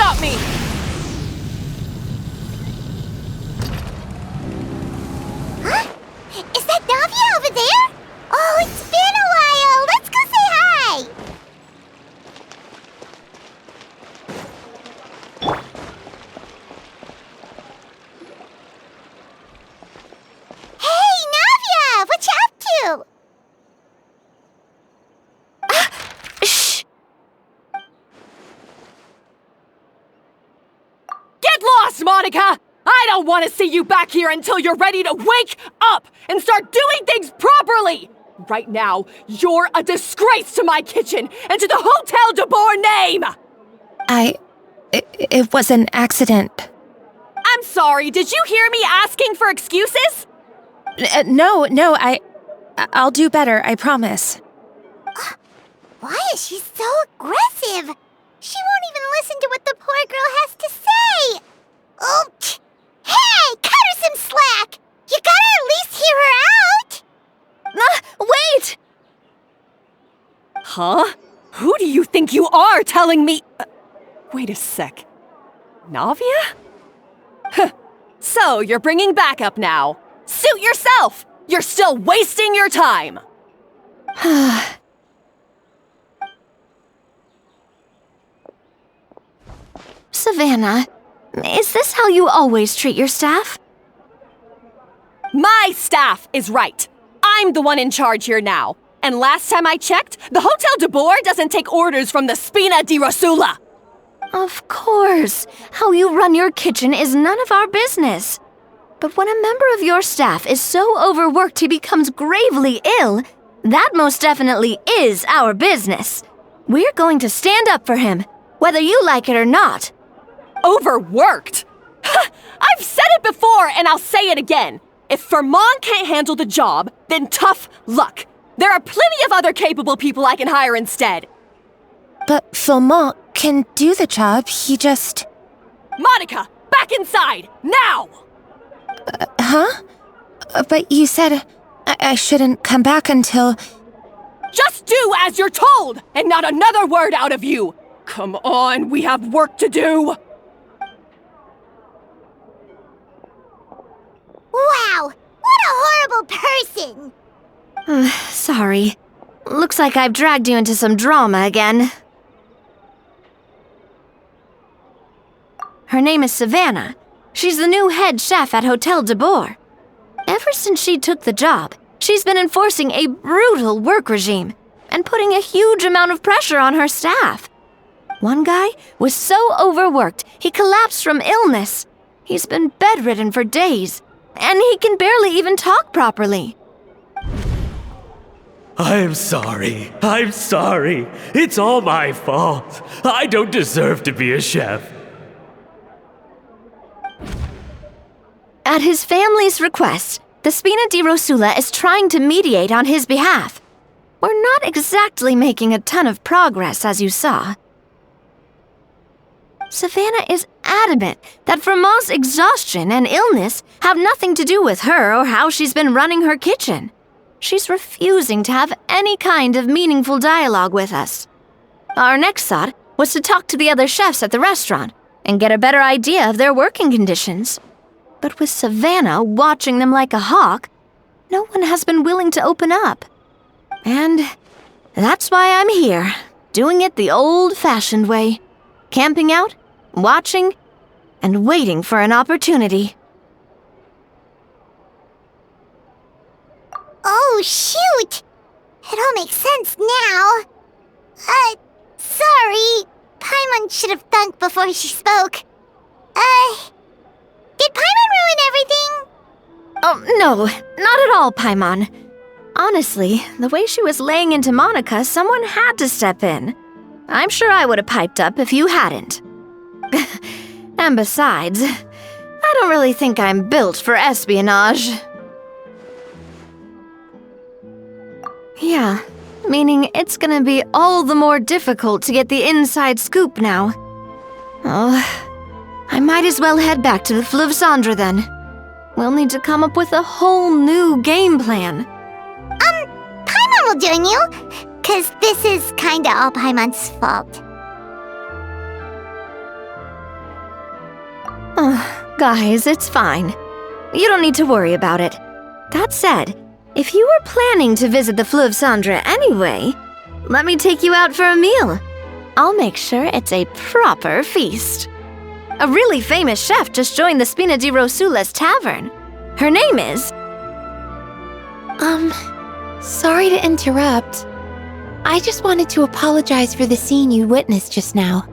stop me! Huh? Is that Navia over there? Oh, it's been a while! Let's go say hi! Hey, Navia! What you up to? Shh! Get lost, Monica! I don't want to see you back here until you're ready to wake up and start doing things properly! Right now, you're a disgrace to my kitchen and to the Hotel de Boer name! It was an accident. I'm sorry, did you hear me asking for excuses? No, I'll do better, I promise. Why is she so aggressive? She won't even listen to what the poor girl has to say! Oh, hey! Cut her some slack! You gotta at least hear her out! Wait! Huh? Who do you think you are telling me? Wait a sec. Navia? So, you're bringing backup now. Suit yourself! You're still wasting your time! Savannah, is this how you always treat your staff? My staff is right. I'm the one in charge here now. And last time I checked, the Hotel de Boer doesn't take orders from the Spina di Rosula. Of course. How you run your kitchen is none of our business. But when a member of your staff is so overworked he becomes gravely ill, that most definitely is our business. We're going to stand up for him, whether you like it or not. Overworked? I've said it before and I'll say it again. If Fermon can't handle the job, then tough luck. There are plenty of other capable people I can hire instead. But Philmont can do the job, he just... Monica, back inside, now! Huh? But you said I shouldn't come back until... Just do as you're told, and not another word out of you! Come on, we have work to do! Wow! What a horrible person! Sorry. Looks like I've dragged you into some drama again. Her name is Savannah. She's the new head chef at Hotel de Boer. Ever since she took the job, she's been enforcing a brutal work regime and putting a huge amount of pressure on her staff. One guy was so overworked, he collapsed from illness. He's been bedridden for days, and he can barely even talk properly. I'm sorry. It's all my fault. I don't deserve to be a chef. At his family's request, the Spina di Rosula is trying to mediate on his behalf. We're not exactly making a ton of progress, as you saw. Savannah is adamant that Vermont's exhaustion and illness have nothing to do with her or how she's been running her kitchen. She's refusing to have any kind of meaningful dialogue with us. Our next thought was to talk to the other chefs at the restaurant and get a better idea of their working conditions. But with Savannah watching them like a hawk, no one has been willing to open up. And that's why I'm here, doing it the old-fashioned way. Camping out, watching, and waiting for an opportunity. Oh, shoot! It all makes sense now. Sorry. Paimon should have thunk before she spoke. Did Paimon ruin everything? Oh, no, not at all, Paimon. Honestly, the way she was laying into Monica, someone had to step in. I'm sure I would have piped up if you hadn't. And besides, I don't really think I'm built for espionage. Yeah, meaning it's gonna be all the more difficult to get the inside scoop now. Oh, I might as well head back to the Fleuve Cendre then. We'll need to come up with a whole new game plan. Paimon will join you, 'cause this is kinda all Paimon's fault. Guys, it's fine. You don't need to worry about it. That said, if you were planning to visit the Fleuve Cendre anyway, let me take you out for a meal. I'll make sure it's a proper feast. A really famous chef just joined the Spina di Rosules tavern. Her name is... Sorry to interrupt. I just wanted to apologize for the scene you witnessed just now.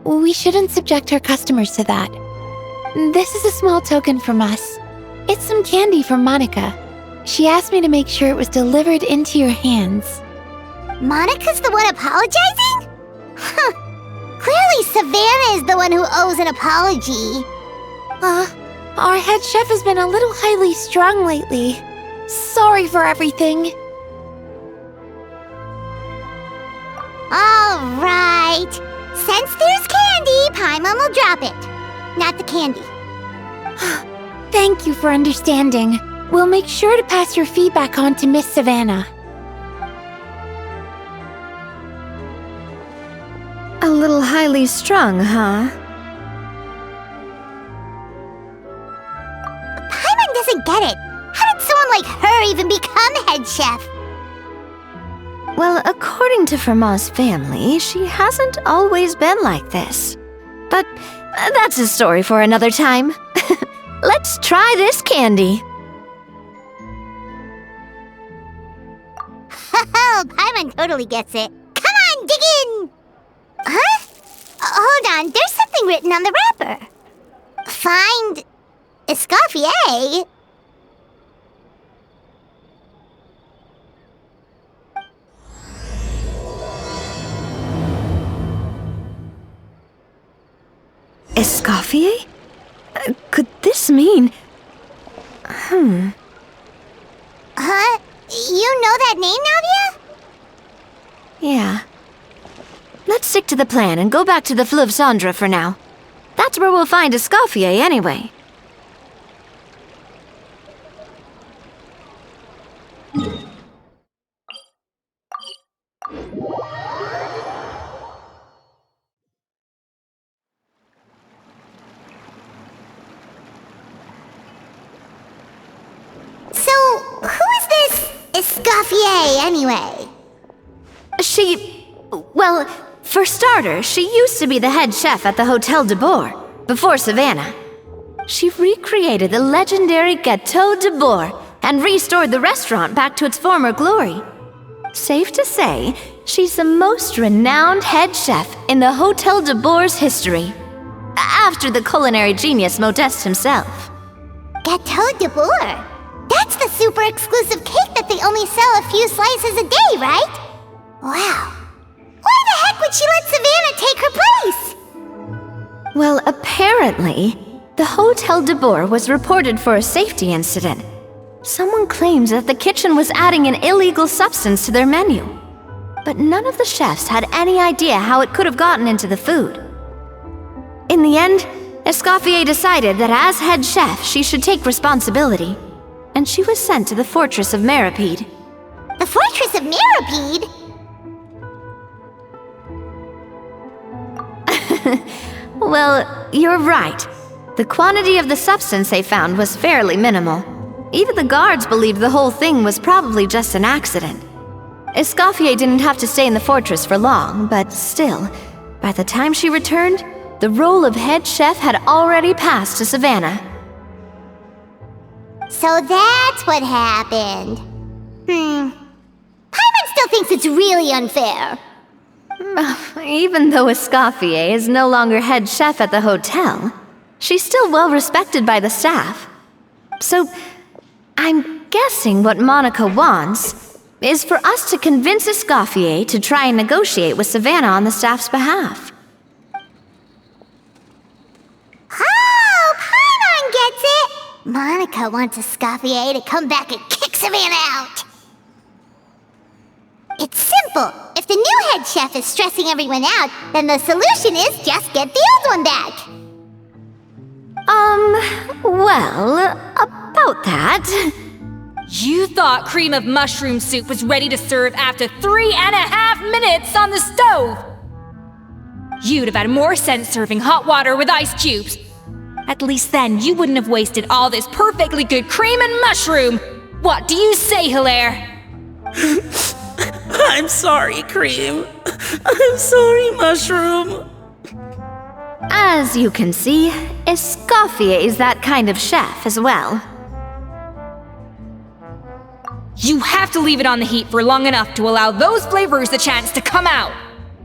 We shouldn't subject our customers to that. This is a small token from us. It's some candy from Monica. She asked me to make sure it was delivered into your hands. Monica's the one apologizing? Huh. Clearly Savannah is the one who owes an apology. Our head chef has been a little highly strung lately. Sorry for everything. All right. Since there's candy, Paimon will drop it. Not the candy. Thank you for understanding. We'll make sure to pass your feedback on to Miss Savannah. A little highly strung, huh? Paimon doesn't get it. How did someone like her even become head chef? Well, according to Fermat's family, she hasn't always been like this. But that's a story for another time. Let's try this candy. Oh, Paimon totally gets it. Come on, dig in! Huh? Hold on, there's something written on the wrapper. Find... Escoffier? Escoffier? Could this mean... Huh? You know that name, Navia? Yeah. Let's stick to the plan and go back to the Fleuve Cendre for now. That's where we'll find Escoffier anyway. So, who is this Escoffier, anyway? Well, for starters, she used to be the head chef at the Hotel de Boer, before Savannah. She recreated the legendary Gâteau de Boer and restored the restaurant back to its former glory. Safe to say, she's the most renowned head chef in the Hotel de Boer's history, after the culinary genius Modeste himself. Gâteau de Boer? That's the super exclusive cake that they only sell a few slices a day, right? Wow. Why the heck would she let Savannah take her place? Well, apparently, the Hotel de Boer was reported for a safety incident. Someone claims that the kitchen was adding an illegal substance to their menu. But none of the chefs had any idea how it could have gotten into the food. In the end, Escoffier decided that as head chef, she should take responsibility. And she was sent to the Fortress of Meripede. The Fortress of Meripede? Well, you're right. The quantity of the substance they found was fairly minimal. Even the guards believed the whole thing was probably just an accident. Escoffier didn't have to stay in the fortress for long, but still, by the time she returned, the role of head chef had already passed to Savannah. So that's what happened. Paimon still thinks it's really unfair. Even though Escoffier is no longer head chef at the hotel, she's still well respected by the staff. So, I'm guessing what Monica wants is for us to convince Escoffier to try and negotiate with Savannah on the staff's behalf. Oh, Paimon gets it! Monica wants Escoffier to come back and kick Savannah out. It's simple. If the new head chef is stressing everyone out, then the solution is just get the old one back. Well, about that... You thought cream of mushroom soup was ready to serve after 3.5 minutes on the stove! You'd have had more sense serving hot water with ice cubes. At least then you wouldn't have wasted all this perfectly good cream and mushroom. What do you say, Hilaire? I'm sorry, Cream. I'm sorry, Mushroom. As you can see, Escoffier is that kind of chef as well. You have to leave it on the heat for long enough to allow those flavors the chance to come out.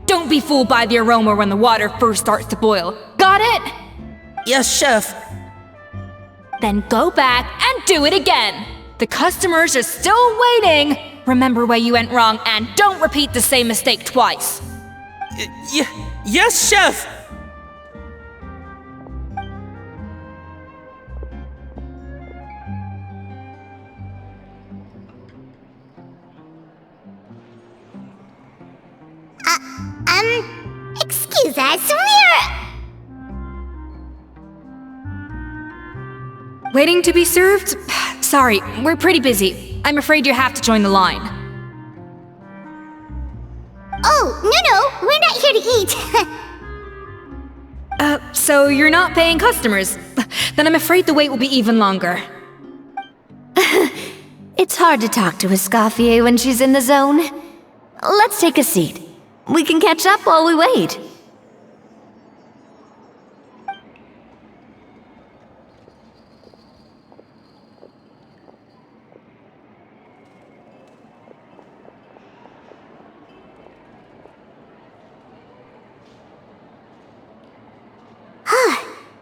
Don't be fooled by the aroma when the water first starts to boil. Got it? Yes, Chef. Then go back and do it again. The customers are still waiting. Remember where you went wrong and don't repeat the same mistake twice. Yes, Chef. Excuse us, Waiting to be served? Sorry, we're pretty busy. I'm afraid you have to join the line. Oh, no, we're not here to eat. So you're not paying customers? Then I'm afraid the wait will be even longer. It's hard to talk to Escoffier when she's in the zone. Let's take a seat. We can catch up while we wait.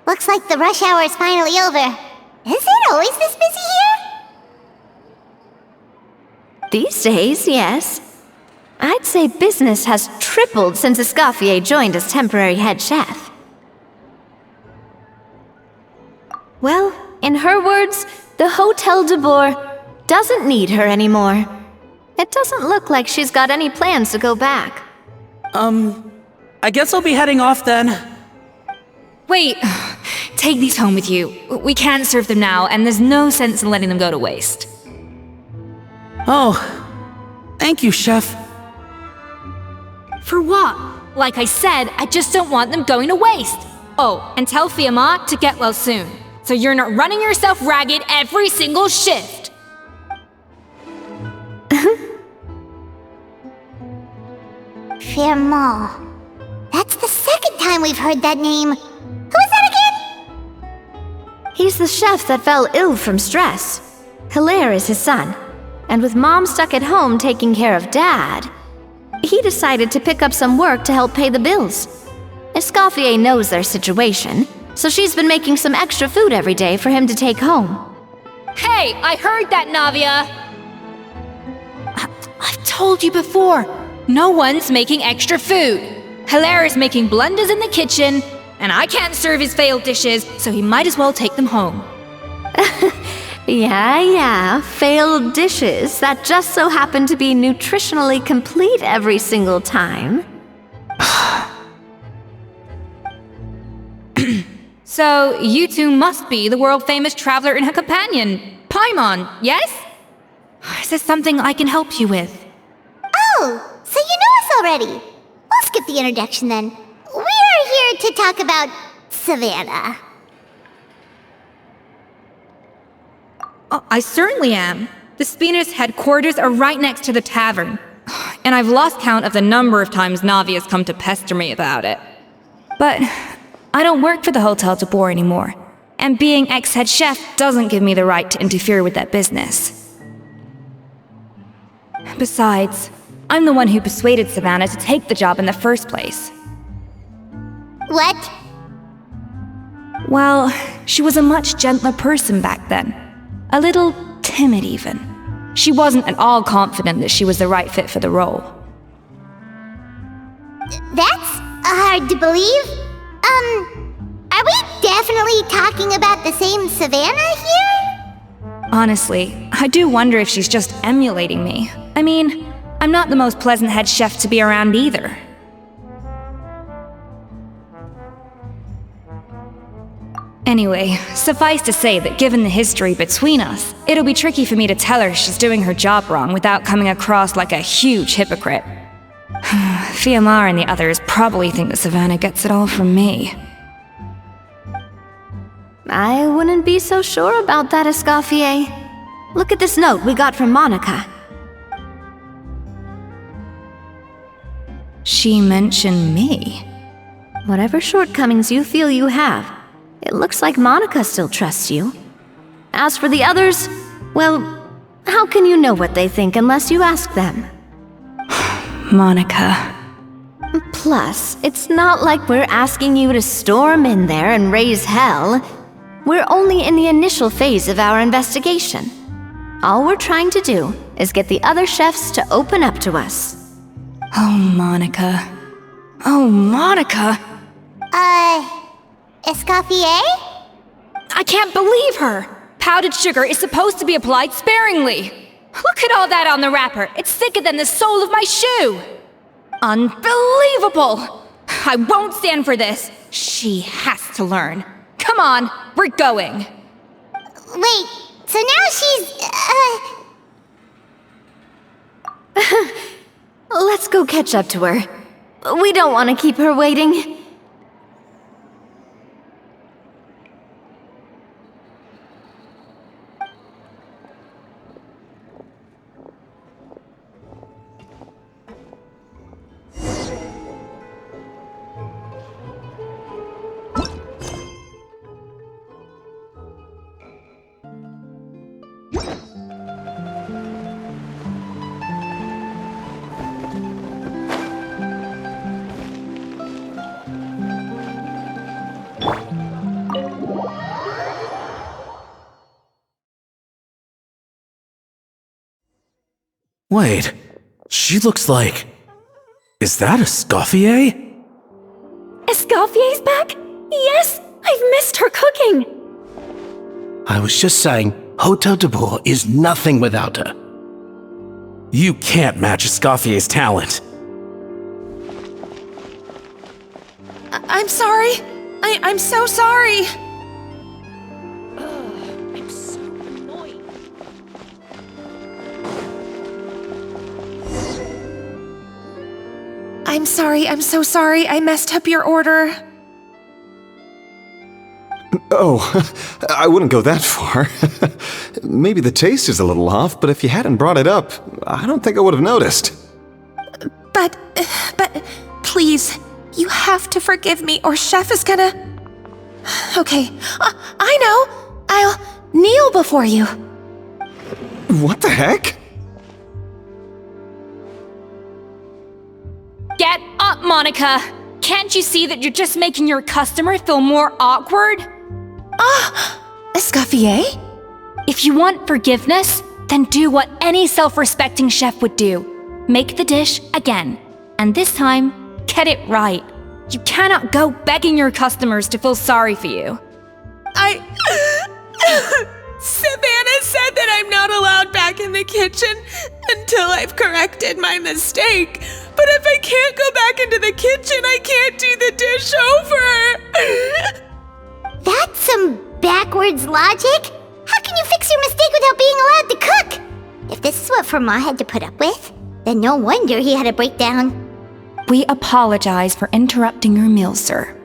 Looks like the rush hour is finally over. Is it always this busy here? These days, yes. I'd say business has tripled since Escoffier joined as temporary head chef. Well, in her words, the Hotel de Bourg doesn't need her anymore. It doesn't look like she's got any plans to go back. I guess I'll be heading off then. Wait, take these home with you. We can't serve them now, and there's no sense in letting them go to waste. Oh, thank you, Chef. For what? Like I said, I just don't want them going to waste. Oh, and tell Fiamma to get well soon, so you're not running yourself ragged every single shift. Fiamma. That's the second time we've heard that name. Who is that again? He's the chef that fell ill from stress. Hilaire is his son, and with Mom stuck at home taking care of Dad, he decided to pick up some work to help pay the bills. Escoffier knows their situation, so she's been making some extra food every day for him to take home. Hey, I heard that, Navia! I've told you before, no one's making extra food. Hilaire is making blunders in the kitchen, and I can't serve his failed dishes, so he might as well take them home. Yeah, failed dishes that just so happen to be nutritionally complete every single time. So, you two must be the world-famous traveler and her companion, Paimon, yes? Is there something I can help you with? Oh, so you know us already. We'll skip the introduction then. We're here to talk about Savannah. I certainly am. The Spina's headquarters are right next to the tavern. And I've lost count of the number of times Navia's come to pester me about it. But I don't work for the Hotel de Bourg anymore. And being ex-head chef doesn't give me the right to interfere with that business. Besides, I'm the one who persuaded Savannah to take the job in the first place. What? Well, she was a much gentler person back then. A little timid, even. She wasn't at all confident that she was the right fit for the role. That's hard to believe. Are we definitely talking about the same Savannah here? Honestly, I do wonder if she's just emulating me. I mean, I'm not the most pleasant head chef to be around either. Anyway, suffice to say that given the history between us, it'll be tricky for me to tell her she's doing her job wrong without coming across like a huge hypocrite. Fiamma and the others probably think that Savannah gets it all from me. I wouldn't be so sure about that, Escoffier. Look at this note we got from Monica. She mentioned me. Whatever shortcomings you feel you have, it looks like Monica still trusts you. As for the others, well, how can you know what they think unless you ask them? Monica. Plus, it's not like we're asking you to storm in there and raise hell. We're only in the initial phase of our investigation. All we're trying to do is get the other chefs to open up to us. Oh, Monica. Oh, Monica! Escoffier? I can't believe her! Powdered sugar is supposed to be applied sparingly. Look at all that on the wrapper. It's thicker than the sole of my shoe. Unbelievable! I won't stand for this. She has to learn. Come on, we're going. Wait, so now she's, Let's go catch up to her. We don't want to keep her waiting. Wait, she looks like... Is that Escoffier? Escoffier's back? Yes! I've missed her cooking! I was just saying, Hotel de Bourg is nothing without her. You can't match Escoffier's talent. I'm sorry. I'm so sorry. I'm so annoyed. I'm sorry. I'm so sorry. I messed up your order. Oh, I wouldn't go that far. Maybe the taste is a little off, but if you hadn't brought it up, I don't think I would have noticed. But, please, you have to forgive me or Chef is gonna... Okay, I know. I'll kneel before you. What the heck? Get up, Monica! Can't you see that you're just making your customer feel more awkward? Escoffier? If you want forgiveness, then do what any self-respecting chef would do. Make the dish again. And this time, get it right. You cannot go begging your customers to feel sorry for you. Savannah said that I'm not allowed back in the kitchen until I've corrected my mistake. But if I can't go back into the kitchen, I can't do the dish over. That's some backwards logic. How can you fix your mistake without being allowed to cook? If this is what Fermat had to put up with, then no wonder he had a breakdown. We apologize for interrupting your meal, sir.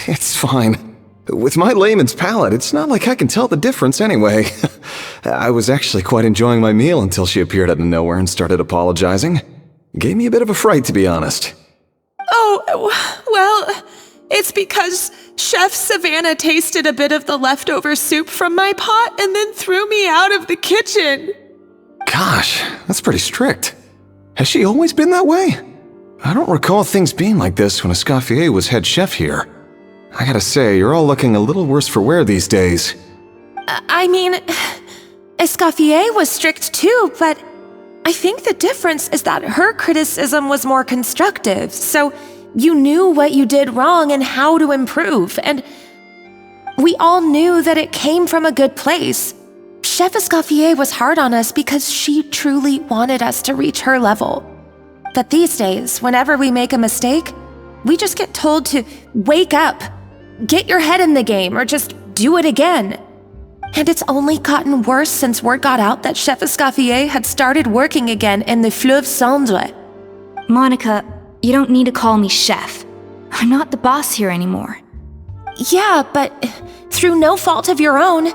It's fine. With my layman's palate, it's not like I can tell the difference anyway. I was actually quite enjoying my meal until she appeared out of nowhere and started apologizing. Gave me a bit of a fright, to be honest. Oh, well, it's because Chef Savannah tasted a bit of the leftover soup from my pot and then threw me out of the kitchen. Gosh, that's pretty strict. Has she always been that way? I don't recall things being like this when Escoffier was head chef here. I gotta say, you're all looking a little worse for wear these days. I mean, Escoffier was strict too, but I think the difference is that her criticism was more constructive, so you knew what you did wrong and how to improve, and we all knew that it came from a good place. Chef Escoffier was hard on us because she truly wanted us to reach her level. But these days, whenever we make a mistake, we just get told to wake up, get your head in the game, or just do it again. And it's only gotten worse since word got out that Chef Escoffier had started working again in the Fleuve Cendre. Monica, you don't need to call me chef. I'm not the boss here anymore. Yeah, but through no fault of your own.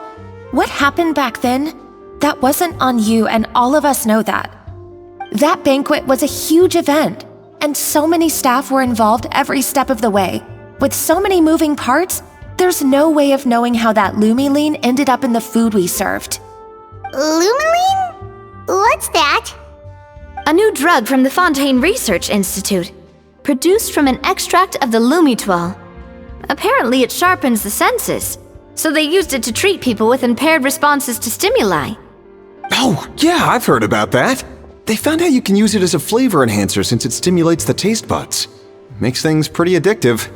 What happened back then, that wasn't on you, and all of us know that. That banquet was a huge event, and so many staff were involved every step of the way. With so many moving parts, there's no way of knowing how that Lumiline ended up in the food we served. Lumiline? What's that? A new drug from the Fontaine Research Institute, produced from an extract of the Lumitwal. Apparently it sharpens the senses, so they used it to treat people with impaired responses to stimuli. Oh, yeah, I've heard about that. They found out you can use it as a flavor enhancer since it stimulates the taste buds. Makes things pretty addictive.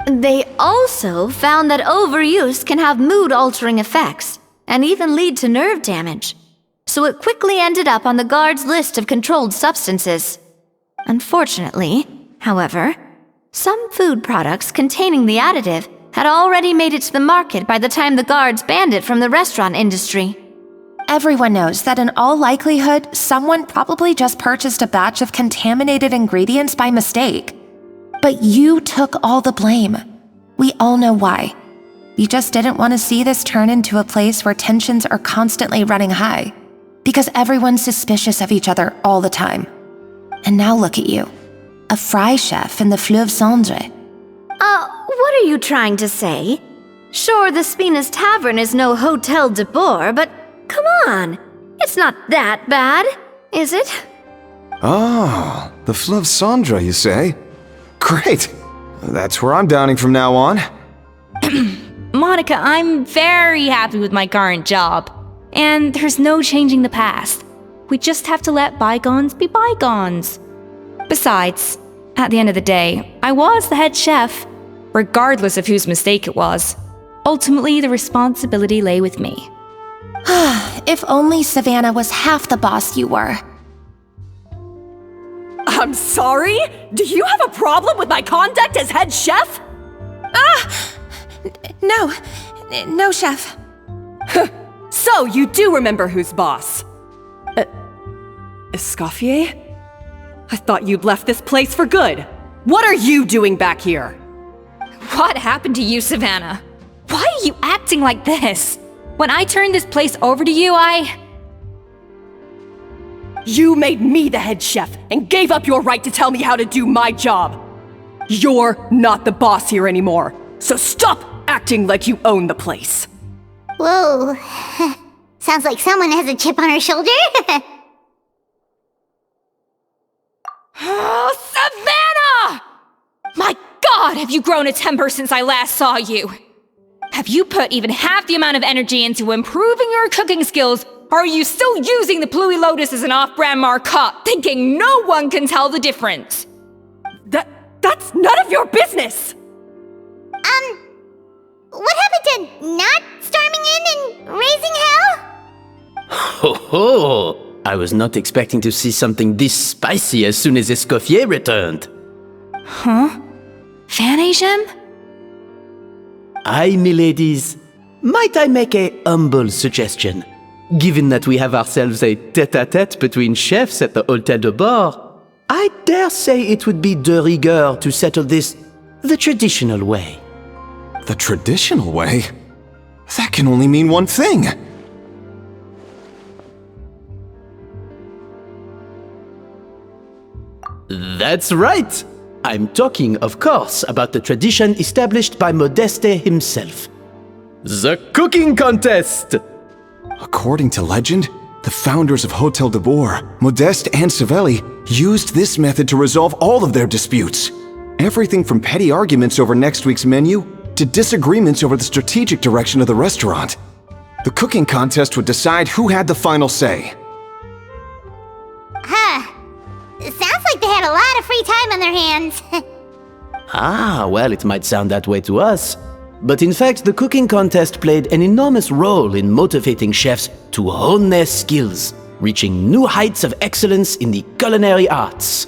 They also found that overuse can have mood-altering effects, and even lead to nerve damage. So it quickly ended up on the guard's list of controlled substances. Unfortunately, however, some food products containing the additive had already made it to the market by the time the guards banned it from the restaurant industry. Everyone knows that in all likelihood, someone probably just purchased a batch of contaminated ingredients by mistake. But you took all the blame. We all know why. You just didn't want to see this turn into a place where tensions are constantly running high, because everyone's suspicious of each other all the time. And now look at you, a fry chef in the Fleuve Cendre. What are you trying to say? Sure, the Spina's Tavern is no Hotel de Boer, but come on, it's not that bad, is it? Ah, the Fleuve Cendre, you say? Great! That's where I'm dining from now on. Monica, I'm very happy with my current job. And there's no changing the past. We just have to let bygones be bygones. Besides, at the end of the day, I was the head chef, regardless of whose mistake it was. Ultimately, the responsibility lay with me. If only Savannah was half the boss you were. I'm sorry? Do you have a problem with my conduct as head chef? No, chef. So you do remember who's boss? Escoffier? I thought you'd left this place for good. What are you doing back here? What happened to you, Savannah? Why are you acting like this? When I turned this place over to you, You made me the head chef and gave up your right to tell me how to do my job. You're not the boss here anymore, so stop acting like you own the place. Whoa. Sounds like someone has a chip on her shoulder. Oh, Savannah! My God, have you grown a temper since I last saw you? Have you put even half the amount of energy into improving your cooking skills, or are you still using the Pluie Lotus as an off-brand marcotte, thinking no one can tell the difference? That's none of your business! What happened to not storming in and raising hell? Ho ho! I was not expecting to see something this spicy as soon as Escoffier returned. Huh? Fanagem? Aye, miladies. Might I make a humble suggestion? Given that we have ourselves a tête-à-tête between chefs at the Hôtel de Bord, I dare say it would be de rigueur to settle this the traditional way. The traditional way? That can only mean one thing. That's right! I'm talking, of course, about the tradition established by Modeste himself. The cooking contest! According to legend, the founders of Hotel de Boer, Modeste and Savelli, used this method to resolve all of their disputes. Everything from petty arguments over next week's menu to disagreements over the strategic direction of the restaurant. The cooking contest would decide who had the final say. It sounds like they had a lot of free time on their hands. Ah, well, it might sound that way to us. But in fact, the cooking contest played an enormous role in motivating chefs to hone their skills, reaching new heights of excellence in the culinary arts.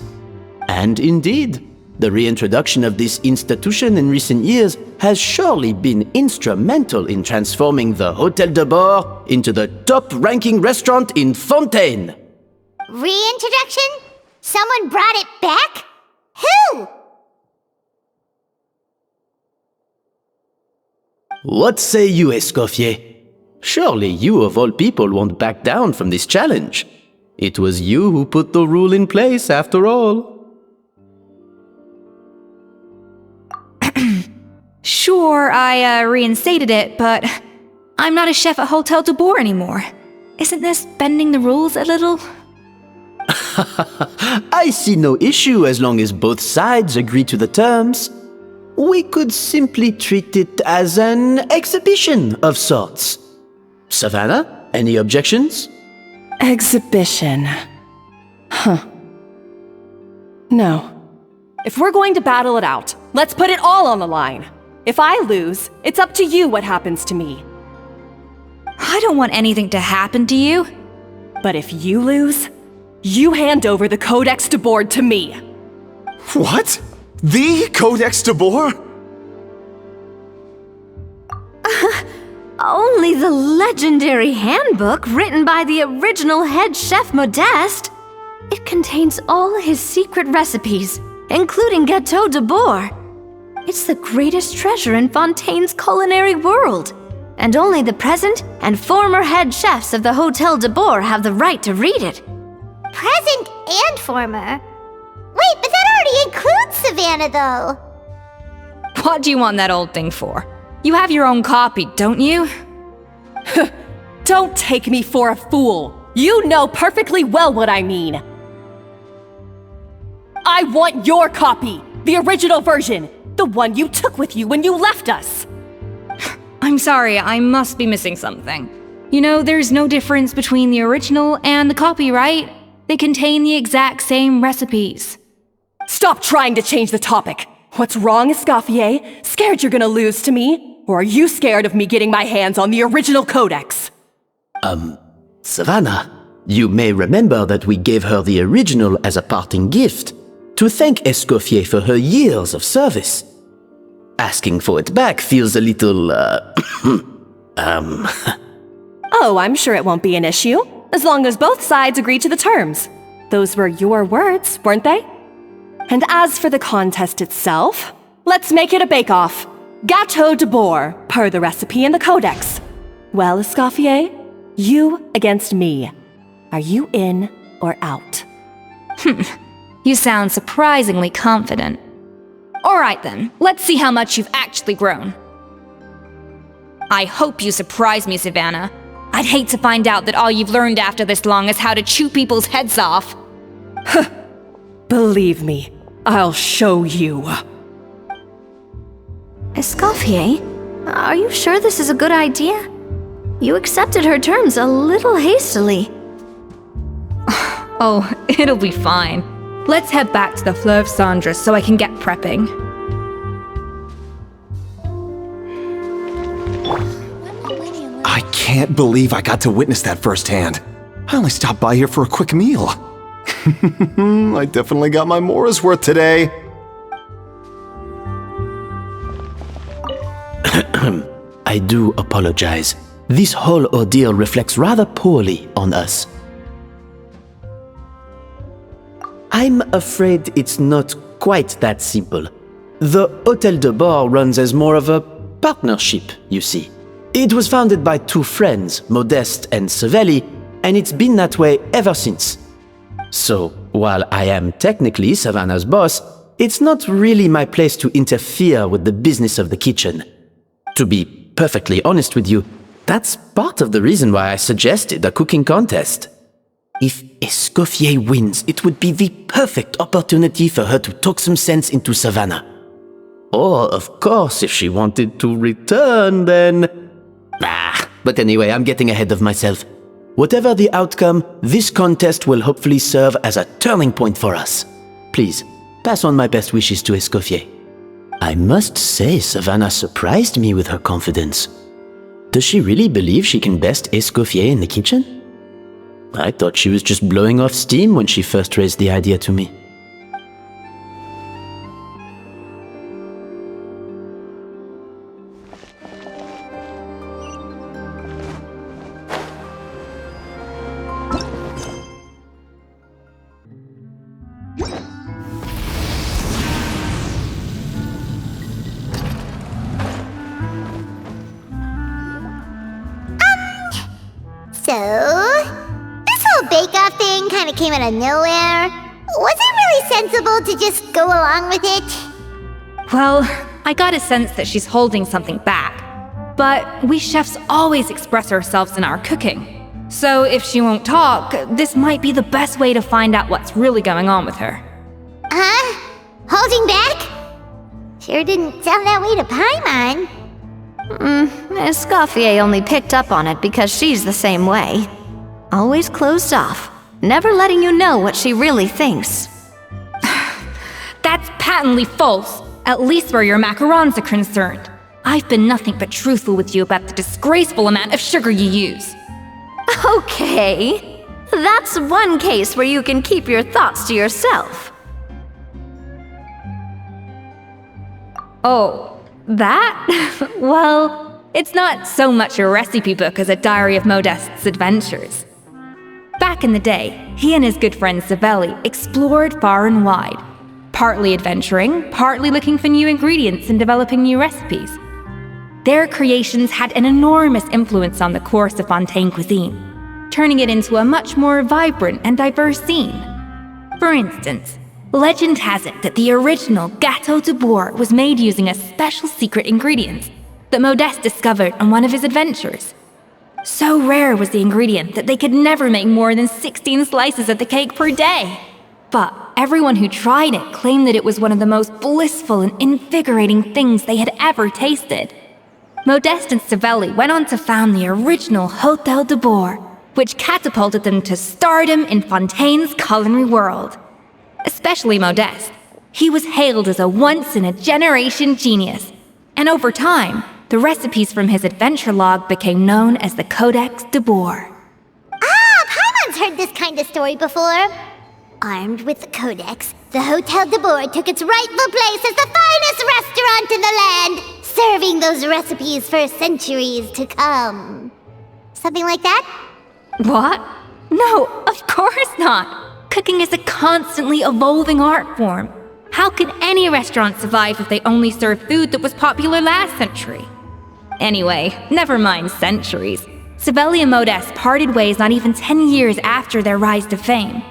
And indeed, the reintroduction of this institution in recent years has surely been instrumental in transforming the Hôtel de Bord into the top-ranking restaurant in Fontaine. Reintroduction? Someone brought it back? Who? What say you, Escoffier? Surely you of all people won't back down from this challenge. It was you who put the rule in place, after all. Sure, I reinstated it, but I'm not a chef at Hotel de Boer anymore. Isn't this bending the rules a little? I see no issue as long as both sides agree to the terms. We could simply treat it as an exhibition of sorts. Savannah, any objections? Exhibition. Huh. No. If we're going to battle it out, let's put it all on the line. If I lose, it's up to you what happens to me. I don't want anything to happen to you. But if you lose, you hand over the Codex de Boer to me. What? The Codex de Boer? Only the legendary handbook written by the original head chef Modeste. It contains all his secret recipes, including Gâteau de Boer. It's the greatest treasure in Fontaine's culinary world, and only the present and former head chefs of the Hotel de Boer have the right to read it. Present and former. Wait, but that already includes Savannah, though. What do you want that old thing for? You have your own copy, don't you? Don't take me for a fool. You know perfectly well what I mean. I want your copy, the original version, the one you took with you when you left us. I'm sorry, I must be missing something. You know, there's no difference between the original and the copy, right? They contain the exact same recipes. Stop trying to change the topic. What's wrong, Escoffier? Scared you're gonna lose to me? Or are you scared of me getting my hands on the original codex? Savannah, you may remember that we gave her the original as a parting gift, to thank Escoffier for her years of service. Asking for it back feels a little, Oh, I'm sure it won't be an issue, as long as both sides agree to the terms. Those were your words, weren't they? And as for the contest itself, let's make it a bake-off. Gâteau de Boer, per the recipe in the codex. Well, Escoffier, you against me. Are you in or out? You sound surprisingly confident. Alright then, let's see how much you've actually grown. I hope you surprise me, Savannah. I'd hate to find out that all you've learned after this long is how to chew people's heads off. Believe me, I'll show you. Escoffier, are you sure this is a good idea? You accepted her terms a little hastily. Oh, it'll be fine. Let's head back to the Fleuve Cendres so I can get prepping. I can't believe I got to witness that firsthand. I only stopped by here for a quick meal. I definitely got my Mora's worth today. I do apologize. This whole ordeal reflects rather poorly on us. I'm afraid it's not quite that simple. The Hotel de Boer runs as more of a partnership, you see. It was founded by two friends, Modeste and Savelli, and it's been that way ever since. So, while I am technically Savannah's boss, it's not really my place to interfere with the business of the kitchen. To be perfectly honest with you, that's part of the reason why I suggested a cooking contest. If Escoffier wins, it would be the perfect opportunity for her to talk some sense into Savannah. Or, of course, if she wanted to return, then... But anyway, I'm getting ahead of myself. Whatever the outcome, this contest will hopefully serve as a turning point for us. Please, pass on my best wishes to Escoffier. I must say, Savannah surprised me with her confidence. Does she really believe she can best Escoffier in the kitchen? I thought she was just blowing off steam when she first raised the idea to me. So, this whole bake-off thing kind of came out of nowhere. Was it really sensible to just go along with it? Well, I got a sense that she's holding something back. But we chefs always express ourselves in our cooking. So if she won't talk, this might be the best way to find out what's really going on with her. Huh? Holding back? Sure didn't sound that way to Paimon. Escoffier only picked up on it because she's the same way. Always closed off, never letting you know what she really thinks. That's patently false, at least where your macarons are concerned. I've been nothing but truthful with you about the disgraceful amount of sugar you use. Okay, that's one case where you can keep your thoughts to yourself. Oh, that? Well, it's not so much a recipe book as a diary of Modeste's adventures. Back in the day, he and his good friend Savelli explored far and wide, partly adventuring, partly looking for new ingredients and developing new recipes. Their creations had an enormous influence on the course of Fontaine cuisine, turning it into a much more vibrant and diverse scene. For instance, legend has it that the original Gâteau de Bourg was made using a special secret ingredient that Modeste discovered on one of his adventures. So rare was the ingredient that they could never make more than 16 slices of the cake per day. But everyone who tried it claimed that it was one of the most blissful and invigorating things they had ever tasted. Modeste and Savelli went on to found the original Hôtel de Bourg, which catapulted them to stardom in Fontaine's culinary world. Especially Modeste. He was hailed as a once-in-a-generation genius, and over time, the recipes from his adventure log became known as the Codex de Bourg. Paimon's heard this kind of story before. Armed with the Codex, the Hôtel de Bourg took its rightful place as the finest restaurant in the land, serving those recipes for centuries to come. Something like that? What? No, of course not! Cooking is a constantly evolving art form. How could any restaurant survive if they only served food that was popular last century? Anyway, never mind centuries. Savelli and Modeste parted ways not even 10 years after their rise to fame.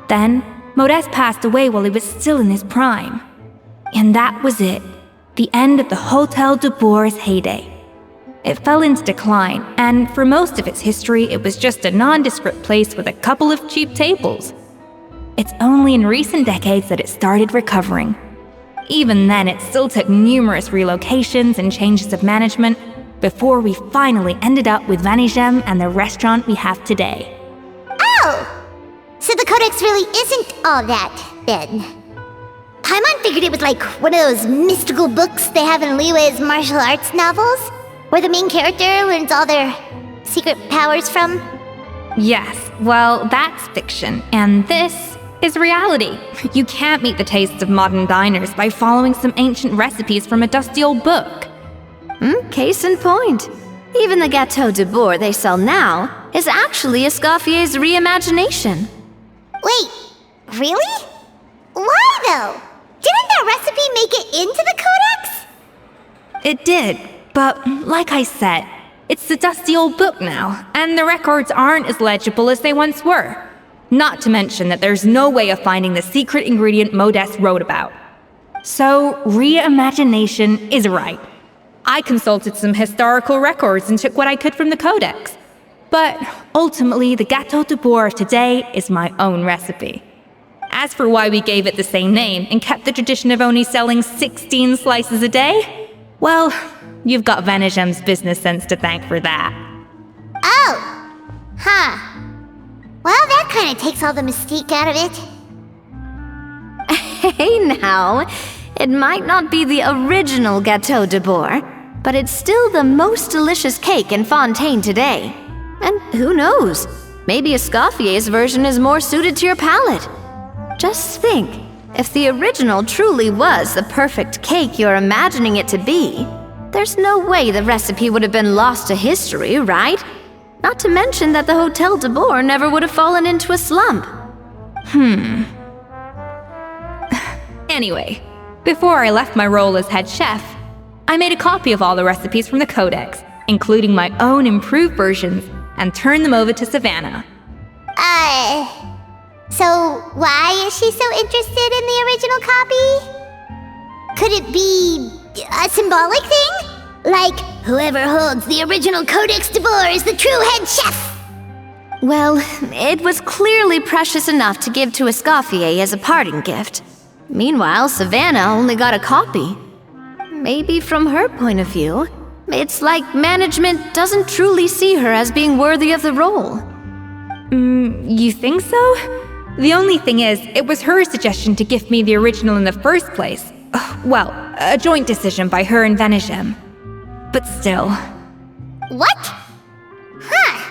Then, Modeste passed away while he was still in his prime. And that was it. The end of the Hôtel de Bourg's heyday. It fell into decline, and for most of its history, it was just a nondescript place with a couple of cheap tables. It's only in recent decades that it started recovering. Even then, it still took numerous relocations and changes of management before we finally ended up with Vanigem and the restaurant we have today. Oh! So the Codex really isn't all that, then. Paimon figured it was like one of those mystical books they have in Liyue's martial arts novels, where the main character learns all their secret powers from. Yes, well, that's fiction, and this is reality. You can't meet the tastes of modern diners by following some ancient recipes from a dusty old book. Case in point. Even the Gâteau de Bourg they sell now is actually Escoffier's reimagination. Wait, really? Why though? Didn't that recipe make it into the Codex? It did, but like I said, it's the dusty old book now, and the records aren't as legible as they once were. Not to mention that there's no way of finding the secret ingredient Modeste wrote about. So, reimagination is right. I consulted some historical records and took what I could from the Codex. But ultimately, the Gâteau de Bourg of today is my own recipe. As for why we gave it the same name and kept the tradition of only selling 16 slices a day, well, you've got Vanigem's business sense to thank for that. Oh! Huh. Well, that kind of takes all the mystique out of it. Hey now, it might not be the original Gâteau de Bourg, but it's still the most delicious cake in Fontaine today. And who knows, maybe Escoffier's version is more suited to your palate. Just think, if the original truly was the perfect cake you're imagining it to be, there's no way the recipe would have been lost to history, right? Not to mention that the Hôtel de Bourg never would have fallen into a slump. Anyway, before I left my role as head chef, I made a copy of all the recipes from the Codex, including my own improved versions, and turn them over to Savannah. So why is she so interested in the original copy? Could it be a symbolic thing? Like, whoever holds the original Codex de Boer is the true head chef? Well, it was clearly precious enough to give to Escoffier as a parting gift. Meanwhile, Savannah only got a copy. Maybe from her point of view, it's like management doesn't truly see her as being worthy of the role. You think so? The only thing is, it was her suggestion to gift me the original in the first place. Well, a joint decision by her and Venegem. But still. What? Huh.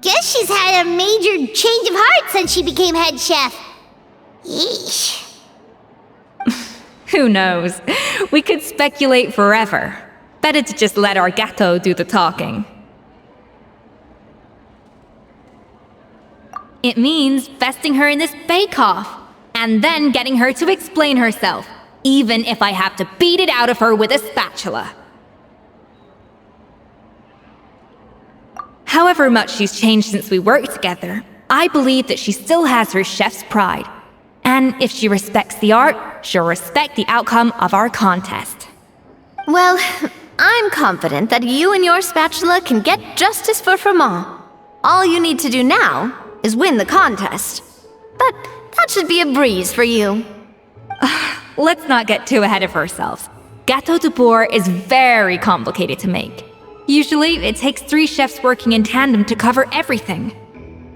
Guess she's had a major change of heart since she became head chef. Yeesh. Who knows? We could speculate forever. Better to just let our Gato do the talking. It means vesting her in this bake-off, and then getting her to explain herself, even if I have to beat it out of her with a spatula. However much she's changed since we worked together, I believe that she still has her chef's pride. And if she respects the art, she'll respect the outcome of our contest. Well, I'm confident that you and your spatula can get justice for Fremont. All you need to do now is win the contest. But that should be a breeze for you. Let's not get too ahead of ourselves. Gâteau de Boer is very complicated to make. Usually, it takes 3 chefs working in tandem to cover everything.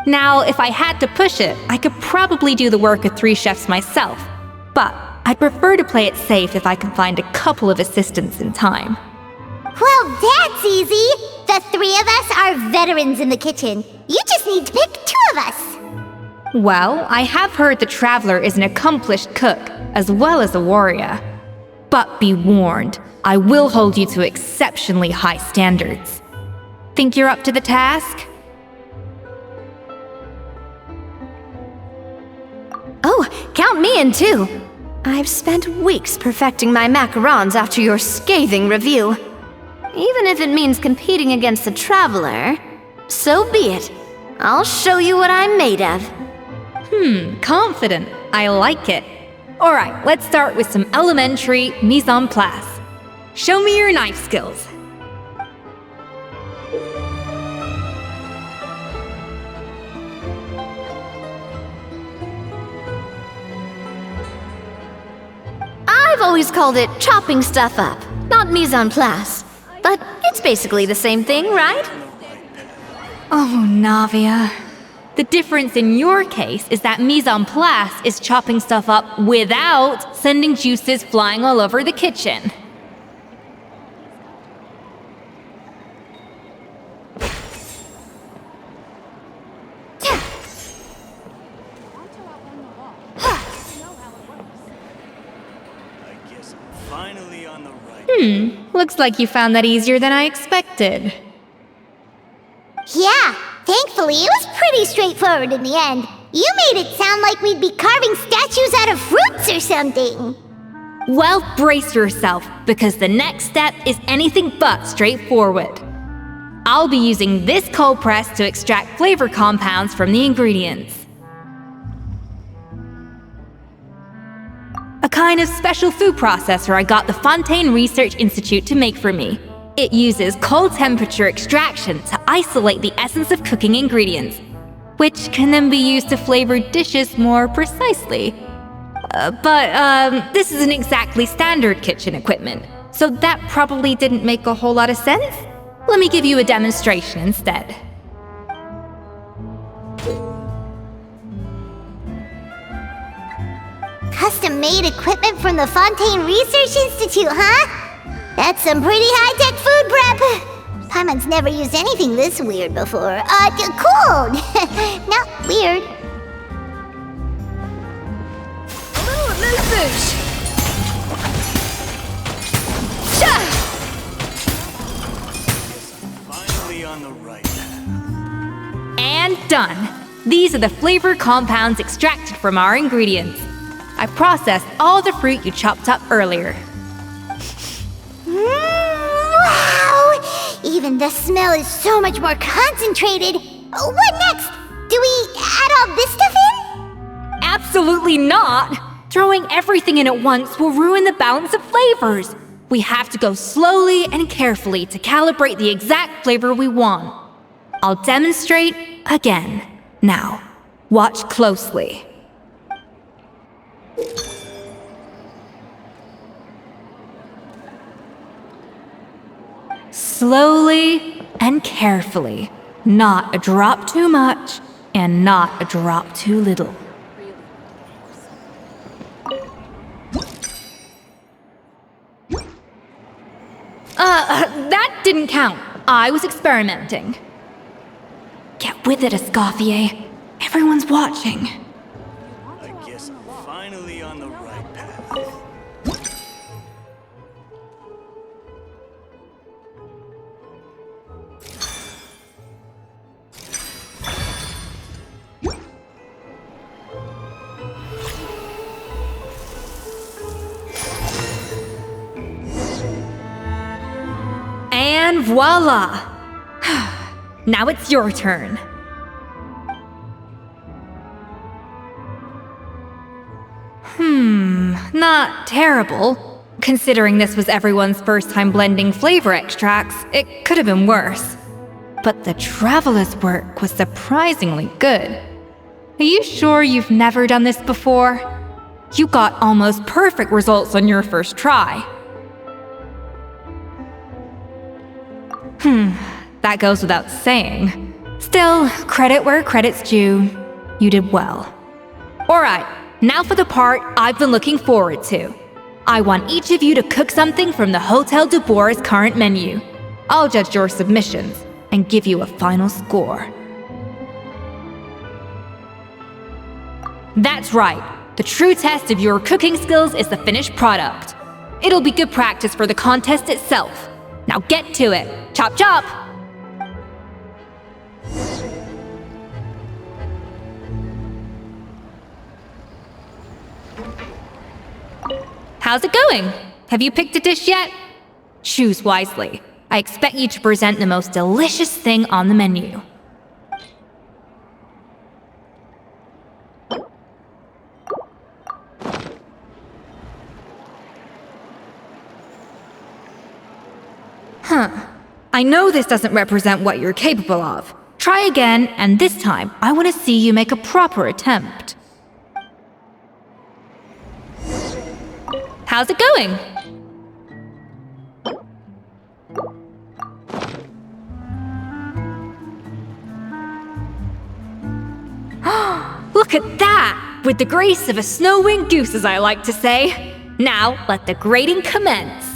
Now, if I had to push it, I could probably do the work of 3 chefs myself. But I'd prefer to play it safe if I can find a couple of assistants in time. Well, that's easy. The 3 of us are veterans in the kitchen. You just need to pick 2 of us. Well, I have heard the Traveler is an accomplished cook, as well as a warrior. But be warned, I will hold you to exceptionally high standards. Think you're up to the task? Oh, count me in too. I've spent weeks perfecting my macarons after your scathing review. Even if it means competing against the Traveler, so be it. I'll show you what I'm made of. Confident. I like it. Alright, let's start with some elementary mise en place. Show me your knife skills. I've always called it chopping stuff up, not mise en place. But it's basically the same thing, right? Oh, Navia. The difference in your case is that mise en place is chopping stuff up without sending juices flying all over the kitchen. Finally on the right. Looks like you found that easier than I expected. Yeah, thankfully it was pretty straightforward in the end. You made it sound like we'd be carving statues out of fruits or something. Well, brace yourself, because the next step is anything but straightforward. I'll be using this cold press to extract flavor compounds from the ingredients. A kind of special food processor I got the Fontaine Research Institute to make for me. It uses cold temperature extraction to isolate the essence of cooking ingredients, which can then be used to flavor dishes more precisely. But this isn't exactly standard kitchen equipment, so that probably didn't make a whole lot of sense. Let me give you a demonstration instead. Custom-made equipment from the Fontaine Research Institute, huh? That's some pretty high-tech food prep. Paimon's never used anything this weird before. Cool! Not weird. Finally on the right. And done! These are the flavor compounds extracted from our ingredients. I processed all the fruit you chopped up earlier. Wow! Even Even the smell is so much more concentrated. What next? Do we add all this stuff in? Absolutely not! Throwing everything in at once will ruin the balance of flavors. We have to go slowly and carefully to calibrate the exact flavor we want. I'll demonstrate again. Now, watch closely. Slowly and carefully. Not a drop too much, and not a drop too little. That didn't count. I was experimenting. Get with it, Escoffier. Everyone's watching. I guess I'm finally on the right path. And voila! Now it's your turn. Not terrible. Considering this was everyone's first time blending flavor extracts, it could have been worse. But the traveler's work was surprisingly good. Are you sure you've never done this before? You got almost perfect results on your first try. That goes without saying. Still, credit where credit's due. You did well. Alright, now for the part I've been looking forward to. I want each of you to cook something from the Hotel de Boer's current menu. I'll judge your submissions and give you a final score. That's right. The true test of your cooking skills is the finished product. It'll be good practice for the contest itself. Now get to it. Chop chop! How's it going? Have you picked a dish yet? Choose wisely. I expect you to present the most delicious thing on the menu. I know this doesn't represent what you're capable of. Try again, and this time, I want to see you make a proper attempt. How's it going? Look at that! With the grace of a snow-winged goose, as I like to say. Now, let the grating commence.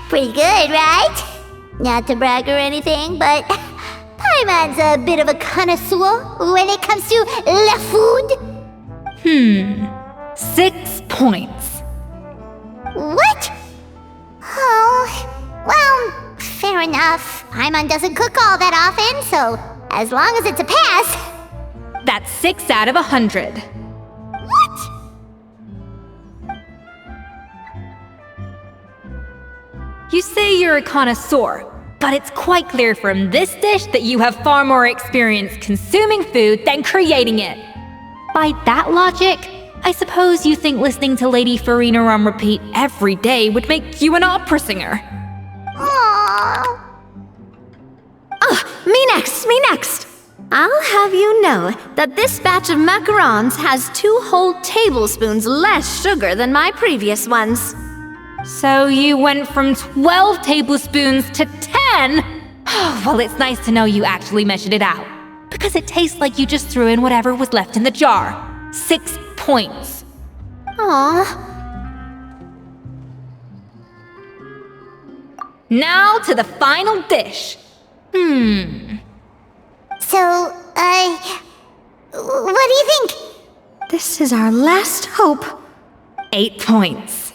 Pretty good, right? Not to brag or anything, but Paimon's a bit of a connoisseur when it comes to la food. 6 points. What? Oh, well, fair enough. Paimon doesn't cook all that often, so as long as it's a pass. That's 6 out of 100. What? You say you're a connoisseur, but it's quite clear from this dish that you have far more experience consuming food than creating it. By that logic, I suppose you think listening to Lady Farina on repeat every day would make you an opera singer. Aww. Me next! I'll have you know that this batch of macarons has 2 whole tablespoons less sugar than my previous ones. So you went from 12 tablespoons to 10? Well, it's nice to know you actually measured it out. Because it tastes like you just threw in whatever was left in the jar. 6 points. Aww. Now to the final dish. So, what do you think? This is our last hope. 8 points.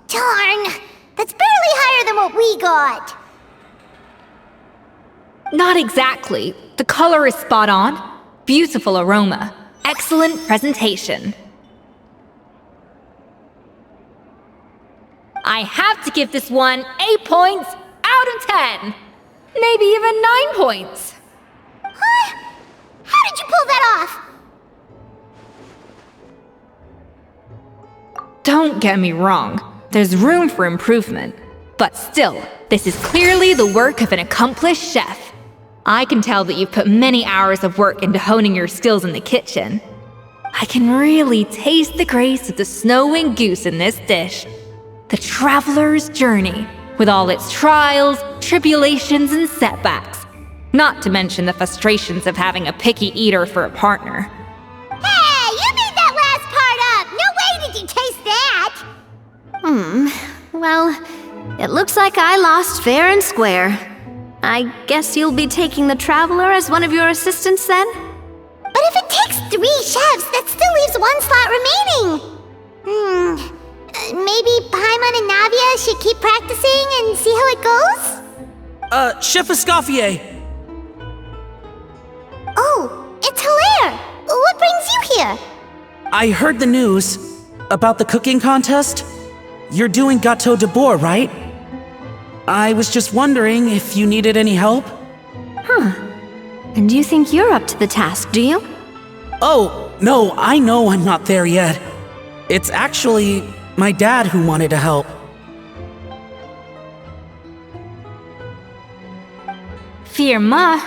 Darn! That's barely higher than what we got. Not exactly. The color is spot on. Beautiful aroma. excellent presentation. I have to give this one 8 points out of 10. Maybe even 9 points. Huh? How did you pull that off? Don't get me wrong, there's room for improvement. But still, this is clearly the work of an accomplished chef. I can tell that you've put many hours of work into honing your skills in the kitchen. I can really taste the grace of the snow-winged goose in this dish. The traveler's journey, with all its trials, tribulations, and setbacks. Not to mention the frustrations of having a picky eater for a partner. Hey, you made that last part up! No way did you taste that! Well, it looks like I lost fair and square. I guess you'll be taking the Traveler as one of your assistants then? But if it takes 3 chefs, that still leaves 1 slot remaining. Maybe Paimon and Navia should keep practicing and see how it goes? Chef Escoffier! Oh, it's Hilaire! What brings you here? I heard the news about the cooking contest. You're doing Gâteau de Bourg, right? I was just wondering if you needed any help? And you think you're up to the task, do you? Oh, no, I know I'm not there yet. It's actually my dad who wanted to help. Firma,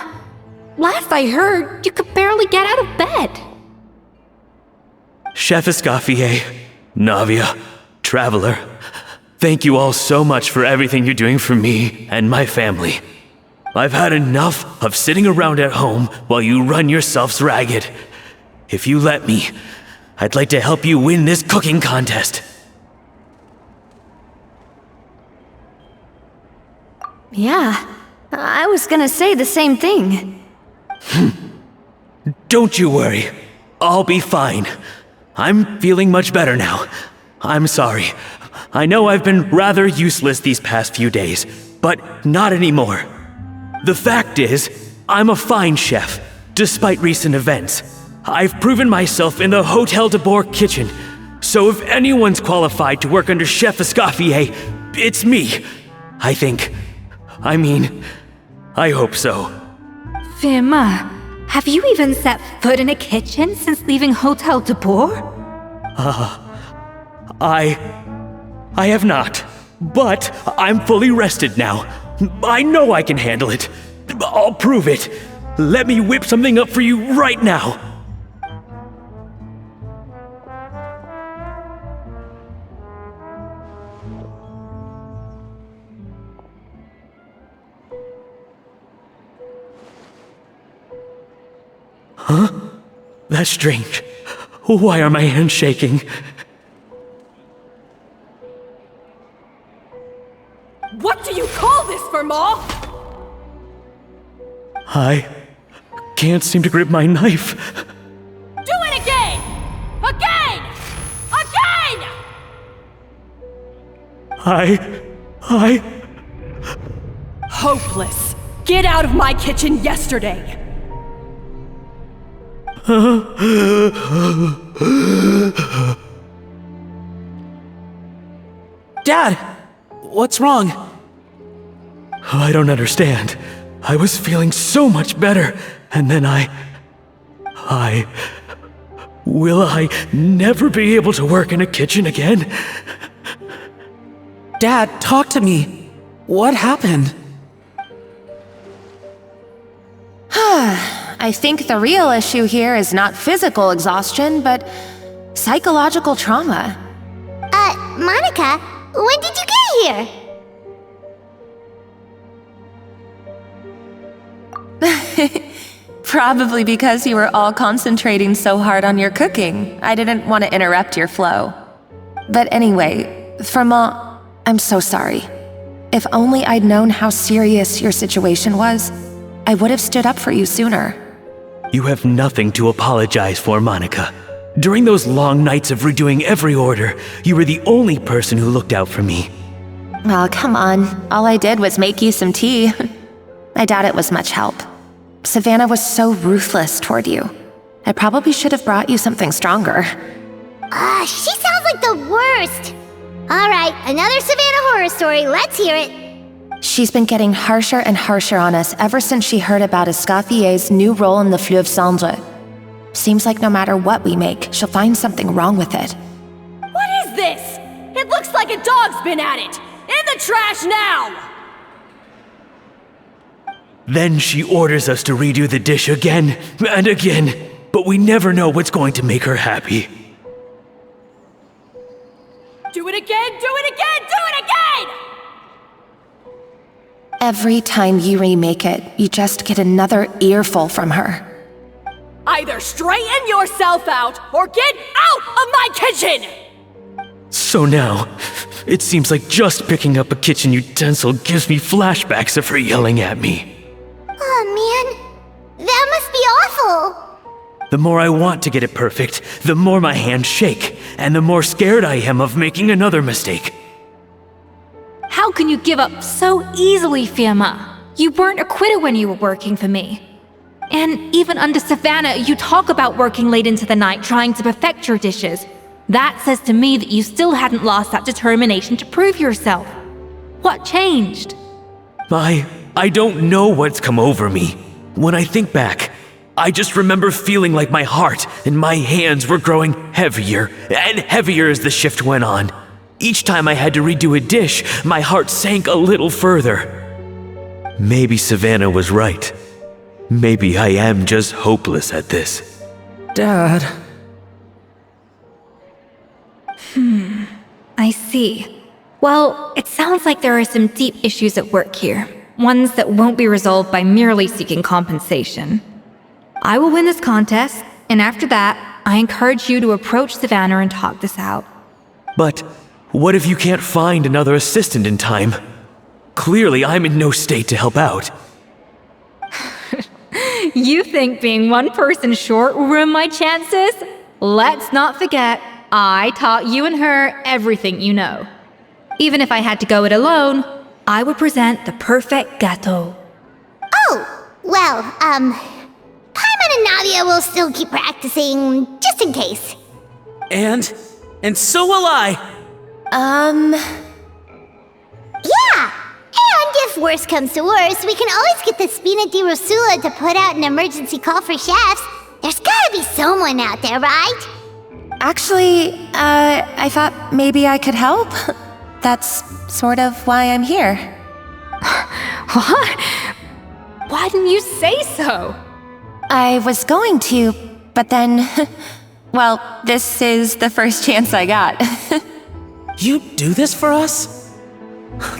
last I heard, you could barely get out of bed. Chef Escoffier, Navia, Traveler, thank you all so much for everything you're doing for me and my family. I've had enough of sitting around at home while you run yourselves ragged. If you let me, I'd like to help you win this cooking contest. Yeah, I was gonna say the same thing. Don't you worry. I'll be fine. I'm feeling much better now. I'm sorry. I know I've been rather useless these past few days, but not anymore. The fact is, I'm a fine chef, despite recent events. I've proven myself in the Hôtel de Bourg kitchen, so if anyone's qualified to work under Chef Escoffier, it's me. I think. I hope so. Firma, have you even set foot in a kitchen since leaving Hôtel de Bourg? I have not, but I'm fully rested now. I know I can handle it. I'll prove it. Let me whip something up for you right now. Huh? That's strange. Why are my hands shaking? What do you call this, Firma? I can't seem to grip my knife. Do it again! Again! Again! Hopeless. Get out of my kitchen yesterday. Dad, what's wrong? I don't understand. I was feeling so much better, and then Will I never be able to work in a kitchen again? Dad, talk to me. What happened? I think the real issue here is not physical exhaustion, but psychological trauma. Monica, when did you get here? Probably because you were all concentrating so hard on your cooking. I didn't want to interrupt your flow. But anyway, Firma, I'm so sorry. If only I'd known how serious your situation was, I would have stood up for you sooner. You have nothing to apologize for, Monica. During those long nights of redoing every order, you were the only person who looked out for me. Oh, come on. All I did was make you some tea. I doubt it was much help. Savannah was so ruthless toward you. I probably should have brought you something stronger. She sounds like the worst. All right, another Savannah horror story. Let's hear it. She's been getting harsher and harsher on us ever since she heard about Escoffier's new role in the Fleuve Cendre. Seems like no matter what we make, she'll find something wrong with it. What is this? It looks like a dog's been at it! In the trash now! Then she orders us to redo the dish again and again, but we never know what's going to make her happy. Do it again, do it again, do it again! Every time you remake it, you just get another earful from her. Either straighten yourself out, or get out of my kitchen! So now, it seems like just picking up a kitchen utensil gives me flashbacks of her yelling at me. Oh man, that must be awful. The more I want to get it perfect, the more my hands shake, and the more scared I am of making another mistake. How can you give up so easily, Firma? You weren't a quitter when you were working for me. And even under Savannah, you talk about working late into the night trying to perfect your dishes. That says to me that you still hadn't lost that determination to prove yourself. What changed? I don't know what's come over me. When I think back, I just remember feeling like my heart and my hands were growing heavier and heavier as the shift went on. Each time I had to redo a dish, my heart sank a little further. Maybe Savannah was right. Maybe I am just hopeless at this. Dad. I see. Well, it sounds like there are some deep issues at work here. Ones that won't be resolved by merely seeking compensation. I will win this contest, and after that, I encourage you to approach Savannah and talk this out. But what if you can't find another assistant in time? Clearly, I'm in no state to help out. You think being one person short will ruin my chances? Let's not forget, I taught you and her everything you know. Even if I had to go it alone, I would present the perfect gâteau. Oh, well, Paimon and Nadia will still keep practicing, just in case. And so will I. Yeah! And if worse comes to worse, we can always get the Spina di Rosula to put out an emergency call for chefs. There's gotta be someone out there, right? Actually, I thought maybe I could help. That's sort of why I'm here. What? Why didn't you say so? I was going to, but then... well, this is the first chance I got. You do this for us?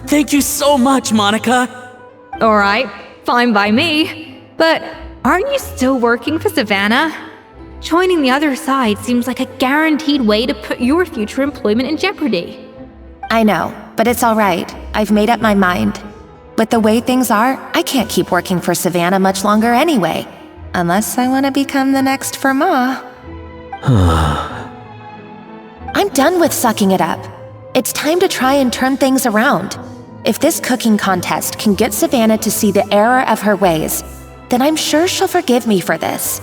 Thank you so much, Monica. Alright, fine by me. But aren't you still working for Savannah? Joining the other side seems like a guaranteed way to put your future employment in jeopardy. I know, but it's alright. I've made up my mind. With the way things are, I can't keep working for Savannah much longer anyway. Unless I want to become the next Firma. I'm done with sucking it up. It's time to try and turn things around. If this cooking contest can get Savannah to see the error of her ways, then I'm sure she'll forgive me for this.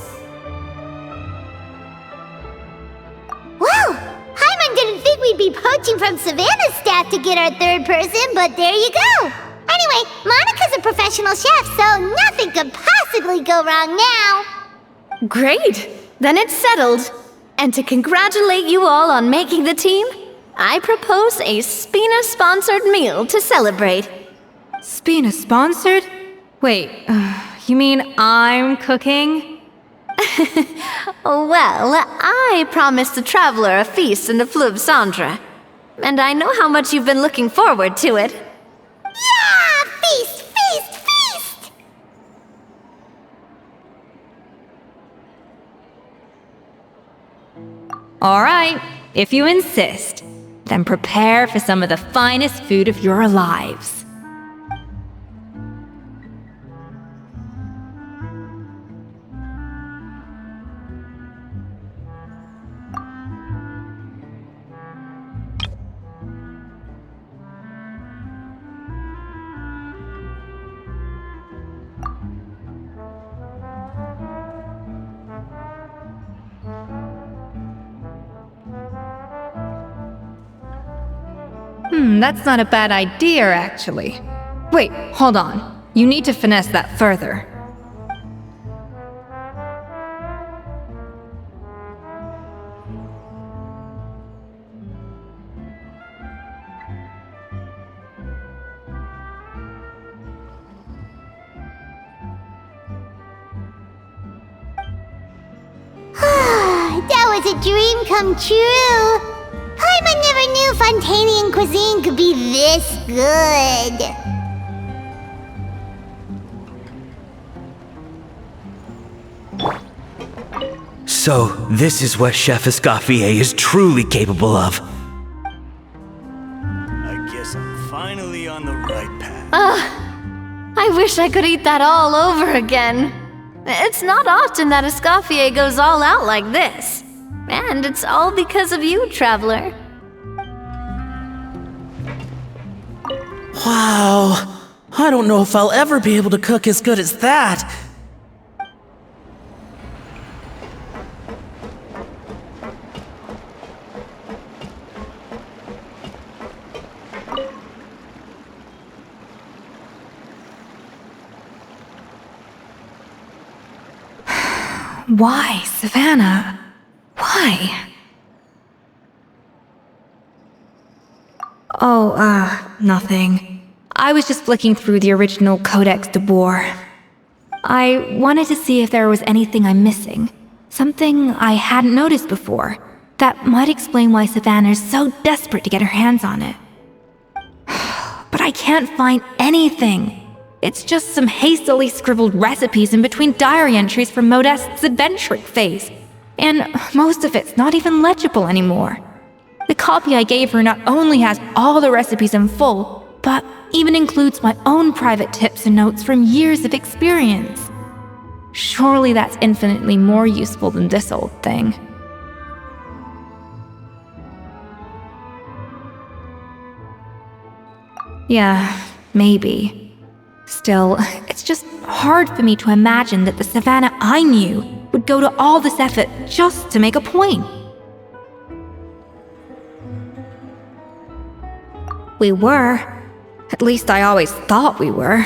Well, Paimon didn't think we'd be poaching from Savannah's staff to get our third person, but there you go. Anyway, Monica's a professional chef, so nothing could possibly go wrong now. Great! Then it's settled. And to congratulate you all on making the team, I propose a Spina-sponsored meal to celebrate. Spina-sponsored? Wait, you mean I'm cooking? Well, I promised the traveler a feast in the Fleuve Cendre. And I know how much you've been looking forward to it. Yeah! Feast, feast, feast! Alright, if you insist, then prepare for some of the finest food of your lives. That's not a bad idea, actually. Wait, hold on. You need to finesse that further. That was a dream come true. Paimon never knew Fontanian cuisine could be this good. So, this is what Chef Escoffier is truly capable of. I guess I'm finally on the right path. I wish I could eat that all over again. It's not often that Escoffier goes all out like this. And it's all because of you, Traveler. Wow. I don't know if I'll ever be able to cook as good as that. Why, Savannah? Why? Oh, nothing. I was just flicking through the original Codex de Boer. I wanted to see if there was anything I'm missing. Something I hadn't noticed before. That might explain why Savannah's so desperate to get her hands on it. But I can't find anything. It's just some hastily scribbled recipes in between diary entries from Modeste's adventuring phase. And most of it's not even legible anymore. The copy I gave her not only has all the recipes in full, but even includes my own private tips and notes from years of experience. Surely that's infinitely more useful than this old thing. Yeah, maybe. Still, it's just hard for me to imagine that the Savannah I knew would go to all this effort just to make a point. We were. At least I always thought we were.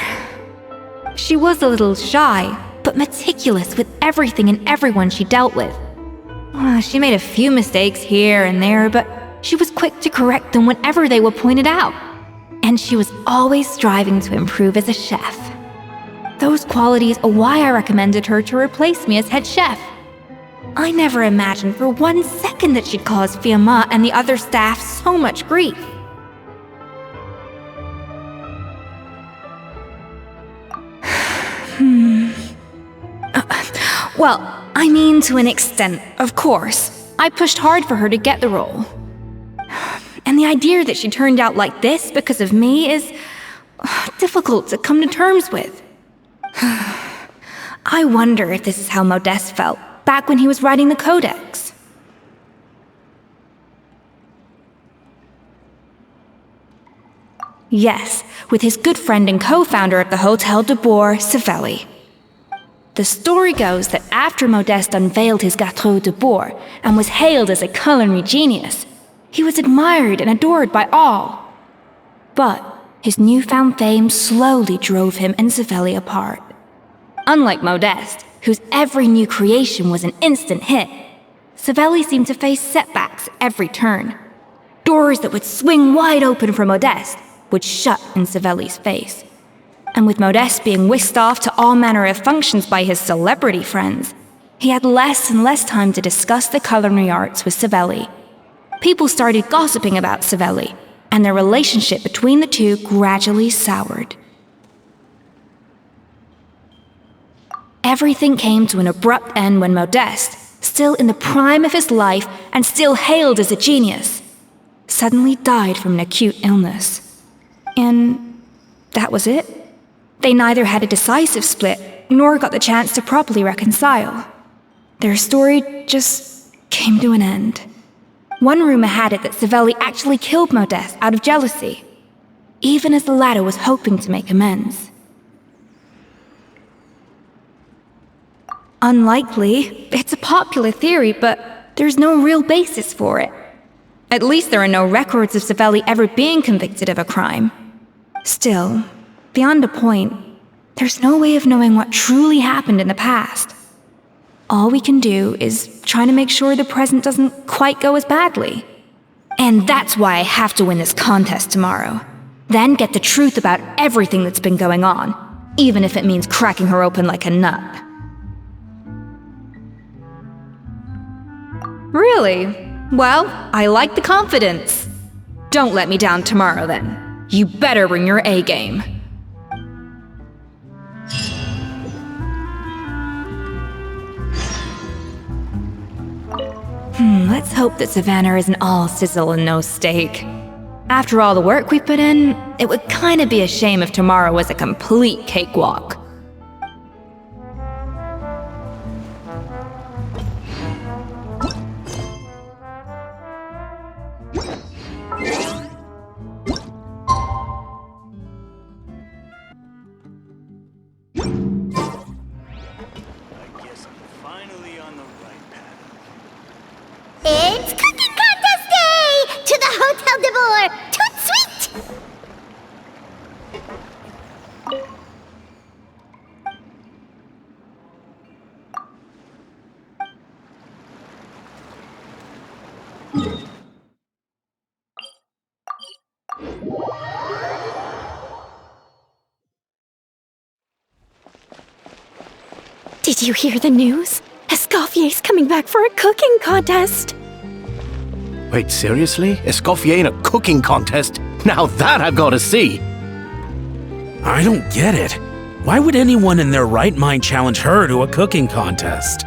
She was a little shy, but meticulous with everything and everyone she dealt with. She made a few mistakes here and there, but she was quick to correct them whenever they were pointed out. And she was always striving to improve as a chef. Those qualities are why I recommended her to replace me as head chef. I never imagined for 1 second that she'd cause Fiamma and the other staff so much grief. Well, I mean to an extent, of course. I pushed hard for her to get the role. And the idea that she turned out like this because of me is difficult to come to terms with. I wonder if this is how Modeste felt back when he was writing the Codex. Yes, with his good friend and co-founder of the Hotel de Boer, Savelli. The story goes that after Modeste unveiled his Gâteau de Boer and was hailed as a culinary genius, he was admired and adored by all. But his newfound fame slowly drove him and Savelli apart. Unlike Modeste, whose every new creation was an instant hit, Savelli seemed to face setbacks at every turn. Doors that would swing wide open for Modeste would shut in Savelli's face. And with Modeste being whisked off to all manner of functions by his celebrity friends, he had less and less time to discuss the culinary arts with Savelli. People started gossiping about Savelli, and their relationship between the two gradually soured. Everything came to an abrupt end when Modeste, still in the prime of his life and still hailed as a genius, suddenly died from an acute illness. And that was it. They neither had a decisive split, nor got the chance to properly reconcile. Their story just came to an end. One rumor had it that Savelli actually killed Modeste out of jealousy, even as the latter was hoping to make amends. Unlikely, it's a popular theory, but there's no real basis for it. At least there are no records of Savelli ever being convicted of a crime. Still, beyond a point, there's no way of knowing what truly happened in the past. All we can do is try to make sure the present doesn't quite go as badly. And that's why I have to win this contest tomorrow. Then get the truth about everything that's been going on, even if it means cracking her open like a nut. Really? Well, I like the confidence. Don't let me down tomorrow, then. You better bring your A game. Let's hope that Savannah isn't all sizzle and no steak. After all the work we put in, it would kinda be a shame if tomorrow was a complete cakewalk. It's Cooking Contest Day! To the Hotel de Boer! Toot sweet! Did you hear the news? Escoffier's coming back for a cooking contest. Wait, seriously? Escoffier in a cooking contest? Now that I've got to see! I don't get it. Why would anyone in their right mind challenge her to a cooking contest?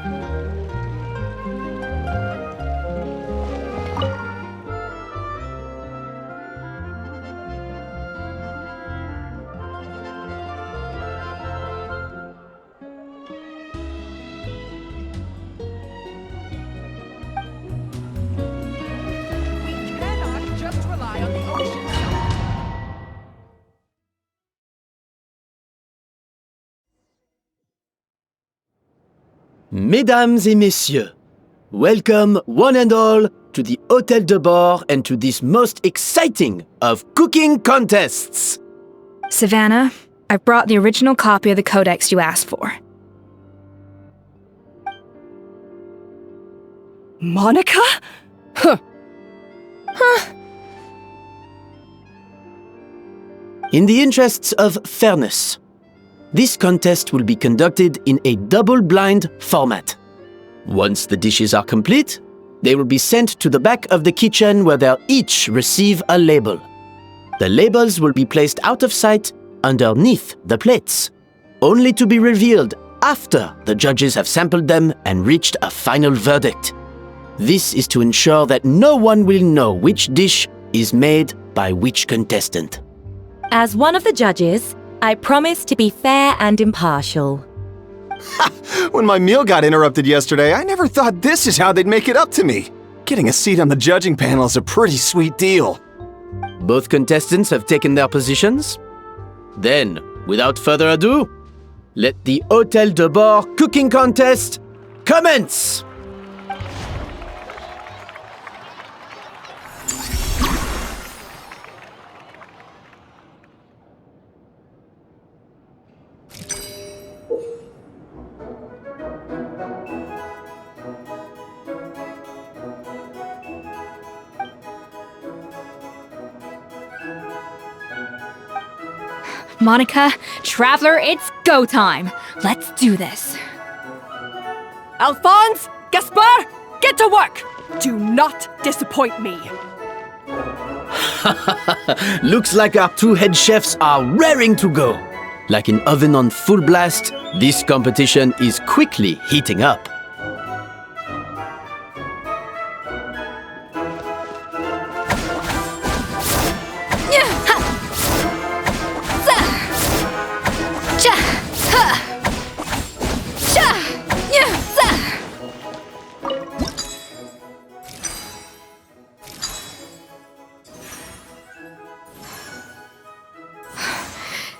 Mesdames et messieurs, welcome one and all to the Hotel de Boer and to this most exciting of cooking contests. Savannah, I've brought the original copy of the codex you asked for. Monica? Huh. In the interests of fairness, this contest will be conducted in a double-blind format. Once the dishes are complete, they will be sent to the back of the kitchen where they'll each receive a label. The labels will be placed out of sight underneath the plates, only to be revealed after the judges have sampled them and reached a final verdict. This is to ensure that no one will know which dish is made by which contestant. As one of the judges, I promise to be fair and impartial. When my meal got interrupted yesterday, I never thought this is how they'd make it up to me. Getting a seat on the judging panel is a pretty sweet deal. Both contestants have taken their positions. Then, without further ado, let the Hotel de Boer cooking contest commence! Monica, Traveler, it's go time. Let's do this. Alphonse, Gaspar, get to work! Do not disappoint me. Looks like our two head chefs are raring to go. Like an oven on full blast, this competition is quickly heating up.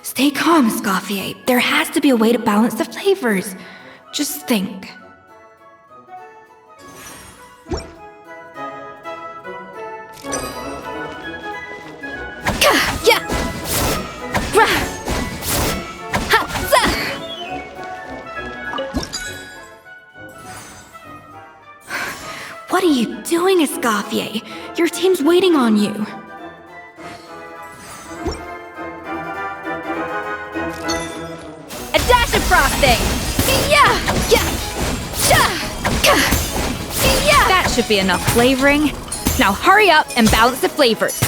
Stay calm, Escoffier. There has to be a way to balance the flavors. Just think. What are you doing, Escoffier? Your team's waiting on you. A dash of frosting! Yeah! That should be enough flavoring. Now hurry up and balance the flavors.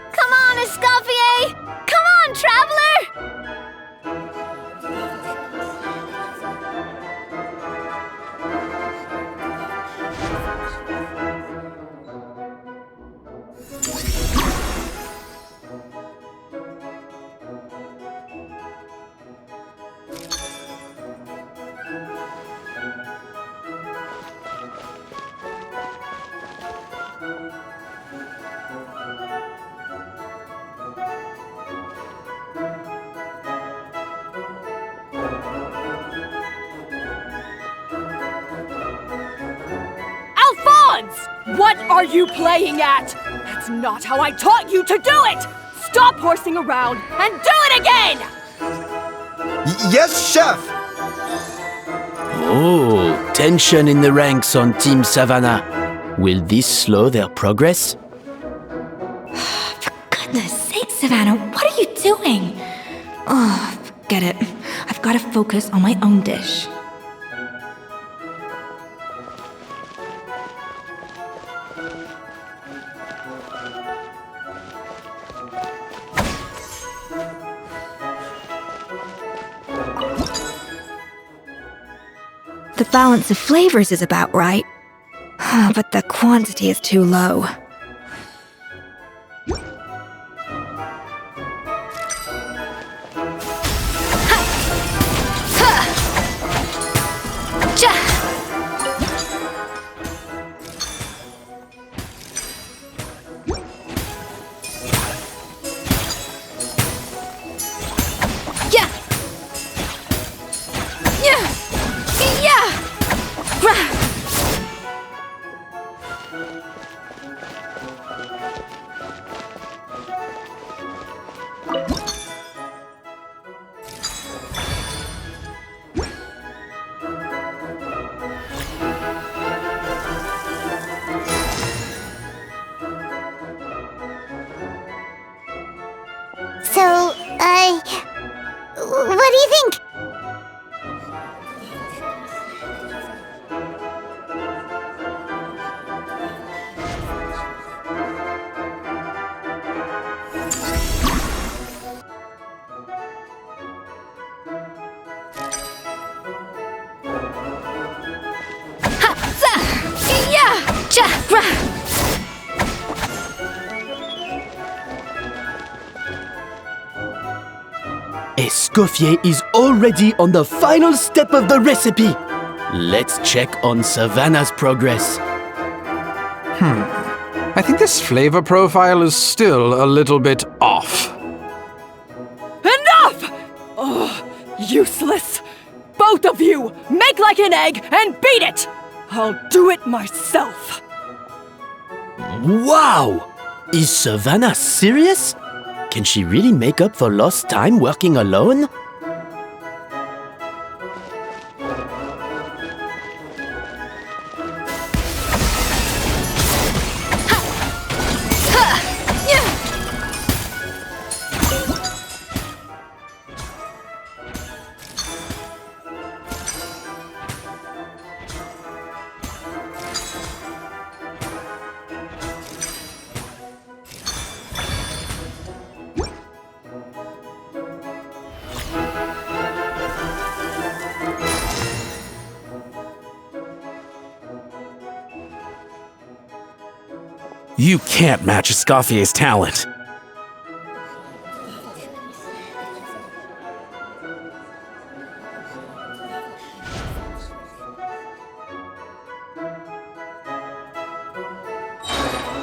Come on, Escoffier! Come on, traveler! Alphonse! What are you playing at? That's not how I taught you to do it! Stop horsing around and do it again! Yes, chef! Oh, tension in the ranks on Team Savannah. Will this slow their progress? For goodness sake, Savannah, what are you doing? Oh, forget it. I've got to focus on my own dish. The balance of flavors is about right, but the quantity is too low. So, what do you think? Escoffier is already on the final step of the recipe. Let's check on Savannah's progress. I think this flavor profile is still a little bit off. Enough! Oh, useless! Both of you, make like an egg and beat it! I'll do it myself. Wow! Is Savannah serious? Can she really make up for lost time working alone? You can't match Escoffier's talent.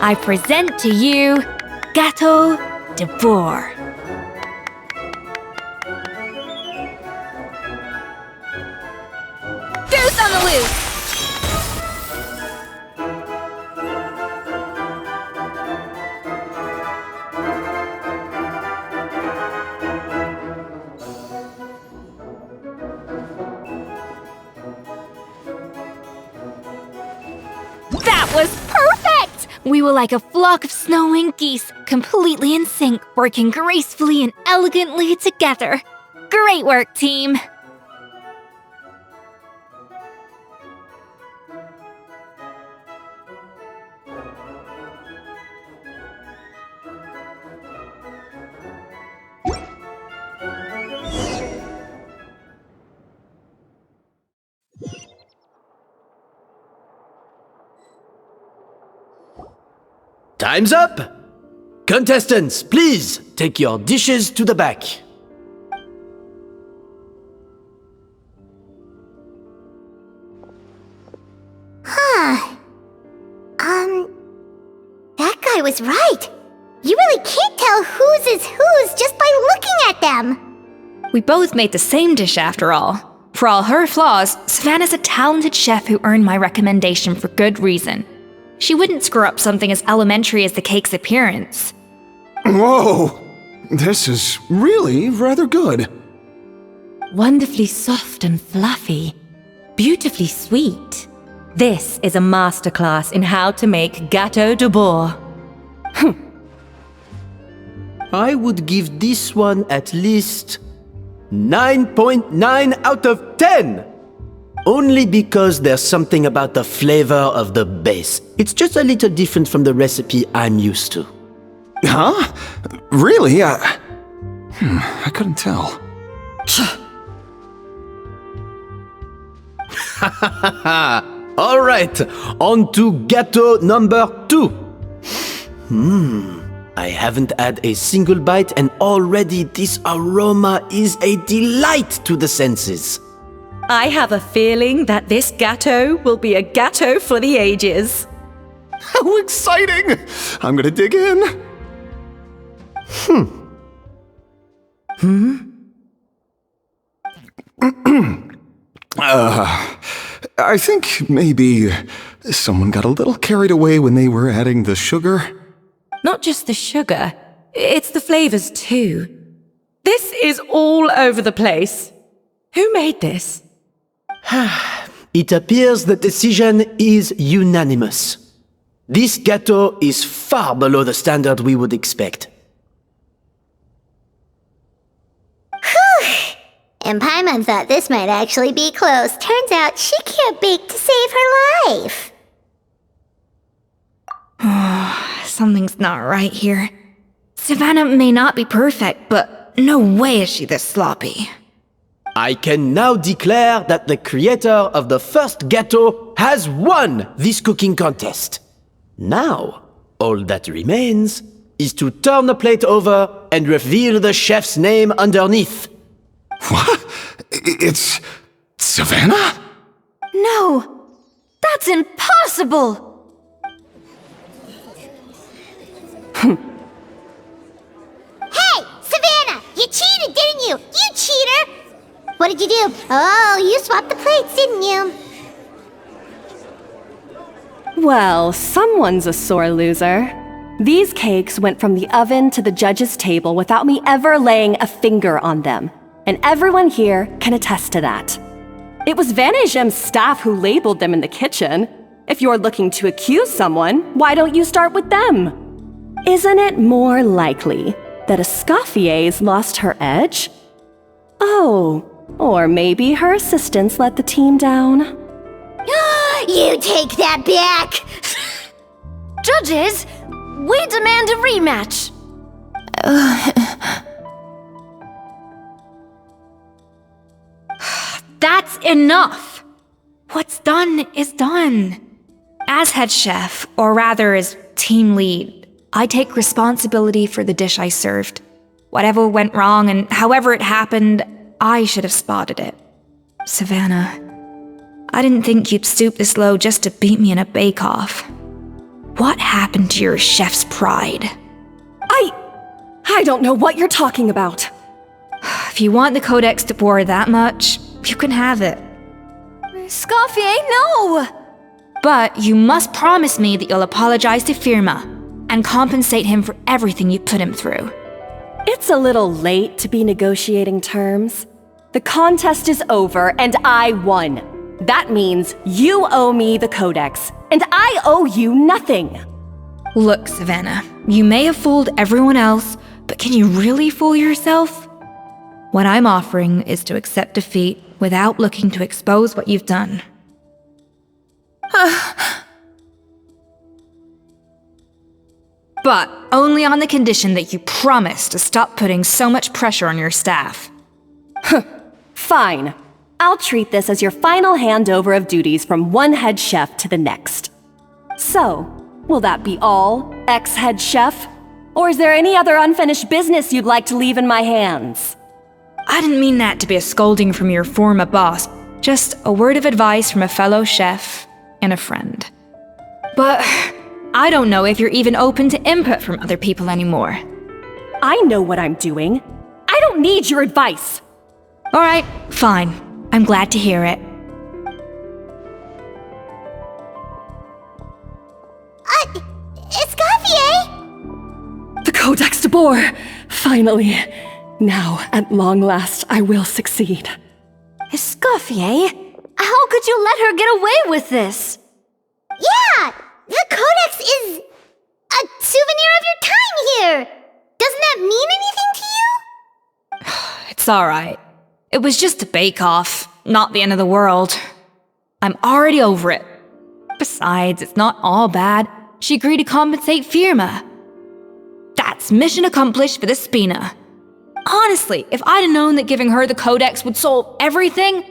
I present to you Gâteau de Bourg. Goose on the loose! That was perfect! We were like a flock of snowing geese, completely in sync, working gracefully and elegantly together. Great work, team! Time's up! Contestants, please take your dishes to the back. That guy was right. You really can't tell whose is whose just by looking at them. We both made the same dish after all. For all her flaws, Savannah's a talented chef who earned my recommendation for good reason. She wouldn't screw up something as elementary as the cake's appearance. Whoa! This is really rather good. Wonderfully soft and fluffy. Beautifully sweet. This is a masterclass in how to make Gâteau de Bourg. I would give this one at least 9.9 out of 10! Only because there's something about the flavor of the base. It's just a little different from the recipe I'm used to. Huh? Really? I couldn't tell. Alright, on to gâteau number 2. I haven't had a single bite and already this aroma is a delight to the senses. I have a feeling that this gâteau will be a gâteau for the ages. How exciting! I'm gonna dig in. I think maybe someone got a little carried away when they were adding the sugar. Not just the sugar, it's the flavors too. This is all over the place. Who made this? It appears the decision is unanimous. This gâteau is far below the standard we would expect. And Paimon thought this might actually be close. Turns out she can't bake to save her life. Something's not right here. Savannah may not be perfect, but no way is she this sloppy. I can now declare that the creator of the first gâteau has won this cooking contest. Now, all that remains is to turn the plate over and reveal the chef's name underneath. What? It's Savannah? No! That's impossible! Hey, Savannah! You cheated, didn't you? You cheater! What did you do? Oh, you swapped the plates, didn't you? Well, someone's a sore loser. These cakes went from the oven to the judge's table without me ever laying a finger on them. And everyone here can attest to that. It was Van Gem's staff who labeled them in the kitchen. If you're looking to accuse someone, why don't you start with them? Isn't it more likely that Escoffier's lost her edge? Oh, or maybe her assistants let the team down. You take that back! Judges, we demand a rematch! That's enough! What's done is done. As head chef, or rather as team lead, I take responsibility for the dish I served. Whatever went wrong and however it happened, I should have spotted it. Savannah, I didn't think you'd stoop this low just to beat me in a bake-off. What happened to your chef's pride? I don't know what you're talking about. If you want the Codex de Boer that much, you can have it. Escoffier, no! But you must promise me that you'll apologize to Firma and compensate him for everything you put him through. It's a little late to be negotiating terms. The contest is over and I won. That means you owe me the Codex, and I owe you nothing. Look, Savannah, you may have fooled everyone else, but can you really fool yourself? What I'm offering is to accept defeat without looking to expose what you've done. But only on the condition that you promise to stop putting so much pressure on your staff. Fine. I'll treat this as your final handover of duties from one head chef to the next. So, will that be all, ex-head chef? Or is there any other unfinished business you'd like to leave in my hands? I didn't mean that to be a scolding from your former boss, just a word of advice from a fellow chef and a friend. But I don't know if you're even open to input from other people anymore. I know what I'm doing. I don't need your advice. All right, fine. I'm glad to hear it. Escoffier? The Codex de Boer! Finally. Now, at long last, I will succeed. Escoffier? How could you let her get away with this? Yeah! The Codex is a souvenir of your time here! Doesn't that mean anything to you? It's alright. It was just a bake-off, not the end of the world. I'm already over it. Besides, it's not all bad. She agreed to compensate Firma. That's mission accomplished for the Spina. Honestly, if I'd have known that giving her the Codex would solve everything,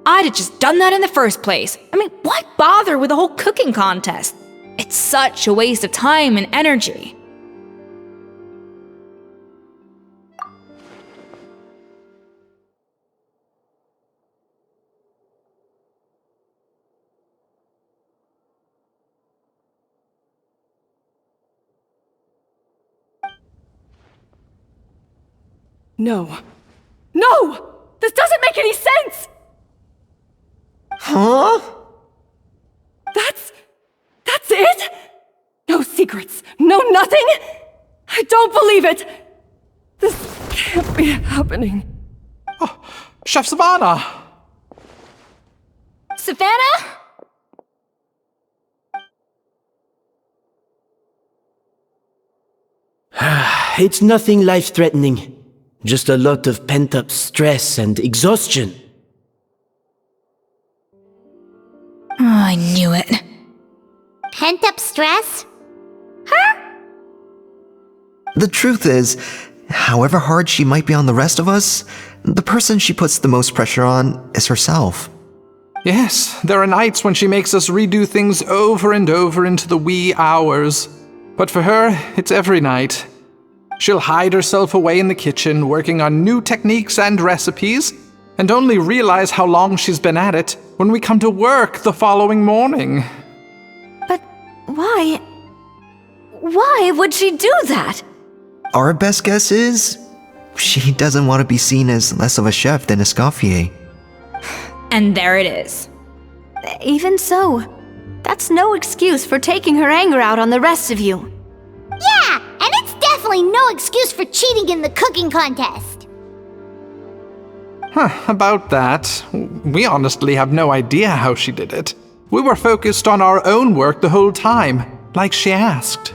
I'd have just done that in the first place. I mean, why bother with the whole cooking contest? It's such a waste of time and energy. No. No! This doesn't make any sense! Huh? That's it? No secrets, no nothing? I don't believe it! This can't be happening. Oh, Chef Savannah! Savannah? It's nothing life-threatening. Just a lot of pent-up stress and exhaustion. Oh, I knew it. Pent-up stress? Her? The truth is, however hard she might be on the rest of us, the person she puts the most pressure on is herself. Yes, there are nights when she makes us redo things over and over into the wee hours. But for her, it's every night. She'll hide herself away in the kitchen, working on new techniques and recipes, and only realize how long she's been at it when we come to work the following morning. But why? Why would she do that? Our best guess is, she doesn't want to be seen as less of a chef than Escoffier. And there it is. Even so, that's no excuse for taking her anger out on the rest of you. Yeah, and it's definitely no excuse for cheating in the cooking contest. About that, we honestly have no idea how she did it. We were focused on our own work the whole time, like she asked.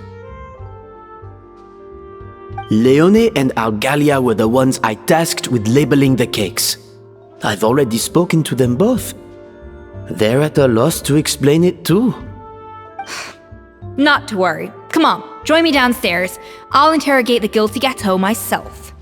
Leone and Algalia were the ones I tasked with labeling the cakes. I've already spoken to them both. They're at a loss to explain it too. Not to worry. Come on, join me downstairs. I'll interrogate the guilty gâteau myself.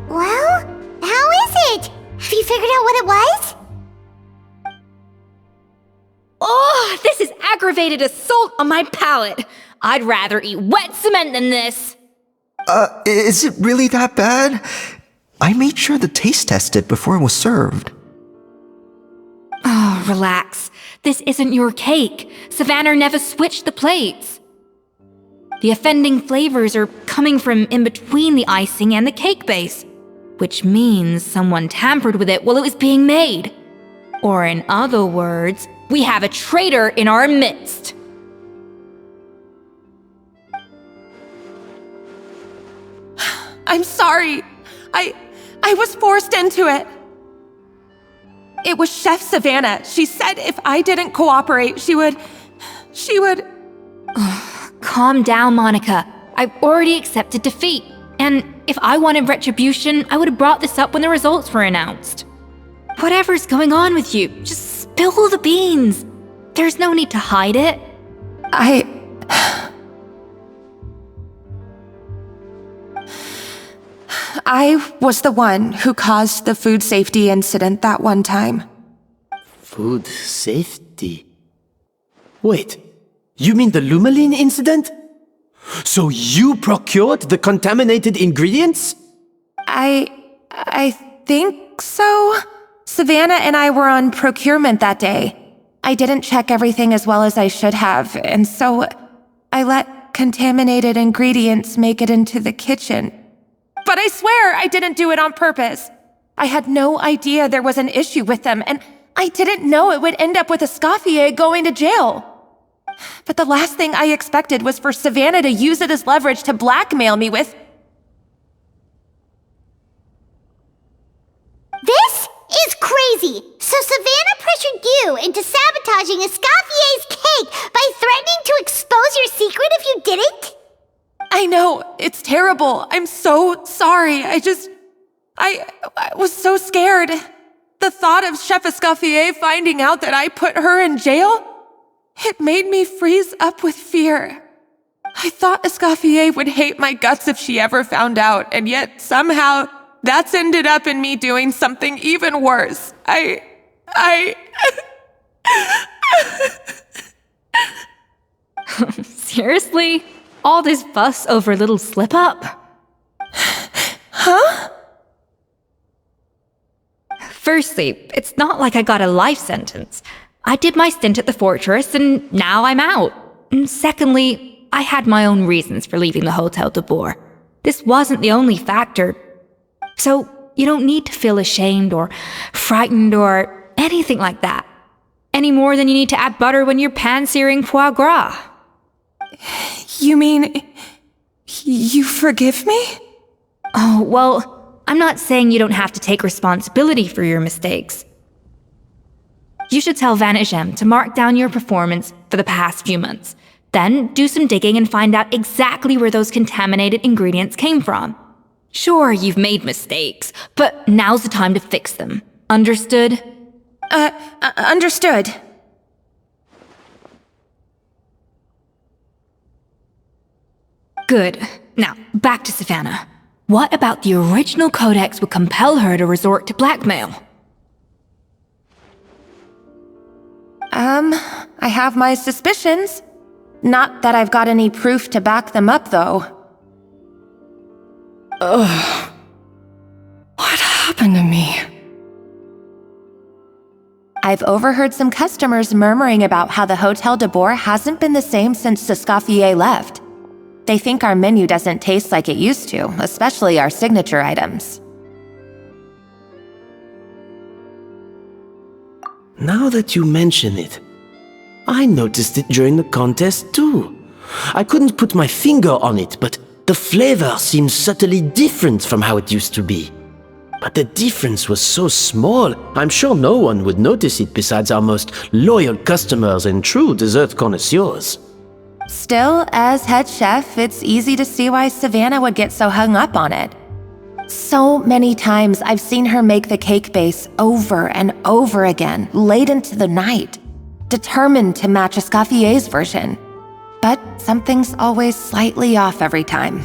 Well, how is it? Have you figured out what it was? This is aggravated assault on my palate. I'd rather eat wet cement than this. Is it really that bad? I made sure to taste test it before it was served. Oh, relax. This isn't your cake. Savannah never switched the plates. The offending flavors are coming from in between the icing and the cake base, which means someone tampered with it while it was being made. Or in other words, we have a traitor in our midst. I'm sorry. I was forced into it. It was Chef Savannah. She said if I didn't cooperate, she would... Calm down, Monica. I've already accepted defeat. And if I wanted retribution, I would have brought this up when the results were announced. Whatever's going on with you, just spill the beans. There's no need to hide it. I was the one who caused the food safety incident that one time. Food safety? Wait, you mean the Lumaline incident? So you procured the contaminated ingredients? I think so. Savannah and I were on procurement that day. I didn't check everything as well as I should have, and so I let contaminated ingredients make it into the kitchen. But I swear I didn't do it on purpose. I had no idea there was an issue with them, and I didn't know it would end up with Escoffier going to jail. But the last thing I expected was for Savannah to use it as leverage to blackmail me with... This is crazy! So Savannah pressured you into sabotaging Escoffier's cake by threatening to expose your secret if you didn't? I know, it's terrible. I'm so sorry. I was so scared. The thought of Chef Escoffier finding out that I put her in jail, it made me freeze up with fear. I thought Escoffier would hate my guts if she ever found out, and yet somehow that's ended up in me doing something even worse. Seriously? All this fuss over a little slip-up? Huh? Firstly, it's not like I got a life sentence. I did my stint at the fortress, and now I'm out. And secondly, I had my own reasons for leaving the Hotel de Boer. This wasn't the only factor. So you don't need to feel ashamed or frightened or anything like that. Any more than you need to add butter when you're pan-searing foie gras. You mean... you forgive me? Oh, well, I'm not saying you don't have to take responsibility for your mistakes. You should tell Vanagem to mark down your performance for the past few months. Then do some digging and find out exactly where those contaminated ingredients came from. Sure, you've made mistakes, but now's the time to fix them. Understood? Understood. Good. Now, back to Savannah. What about the original codex would compel her to resort to blackmail? I have my suspicions. Not that I've got any proof to back them up, though. Ugh. What happened to me? I've overheard some customers murmuring about how the Hotel de Boer hasn't been the same since Escoffier left. They think our menu doesn't taste like it used to, especially our signature items. Now that you mention it, I noticed it during the contest too. I couldn't put my finger on it, but the flavor seems subtly different from how it used to be. But the difference was so small, I'm sure no one would notice it besides our most loyal customers and true dessert connoisseurs. Still, as head chef, it's easy to see why Savannah would get so hung up on it. So many times I've seen her make the cake base over and over again, late into the night, determined to match Escoffier's version. But something's always slightly off every time.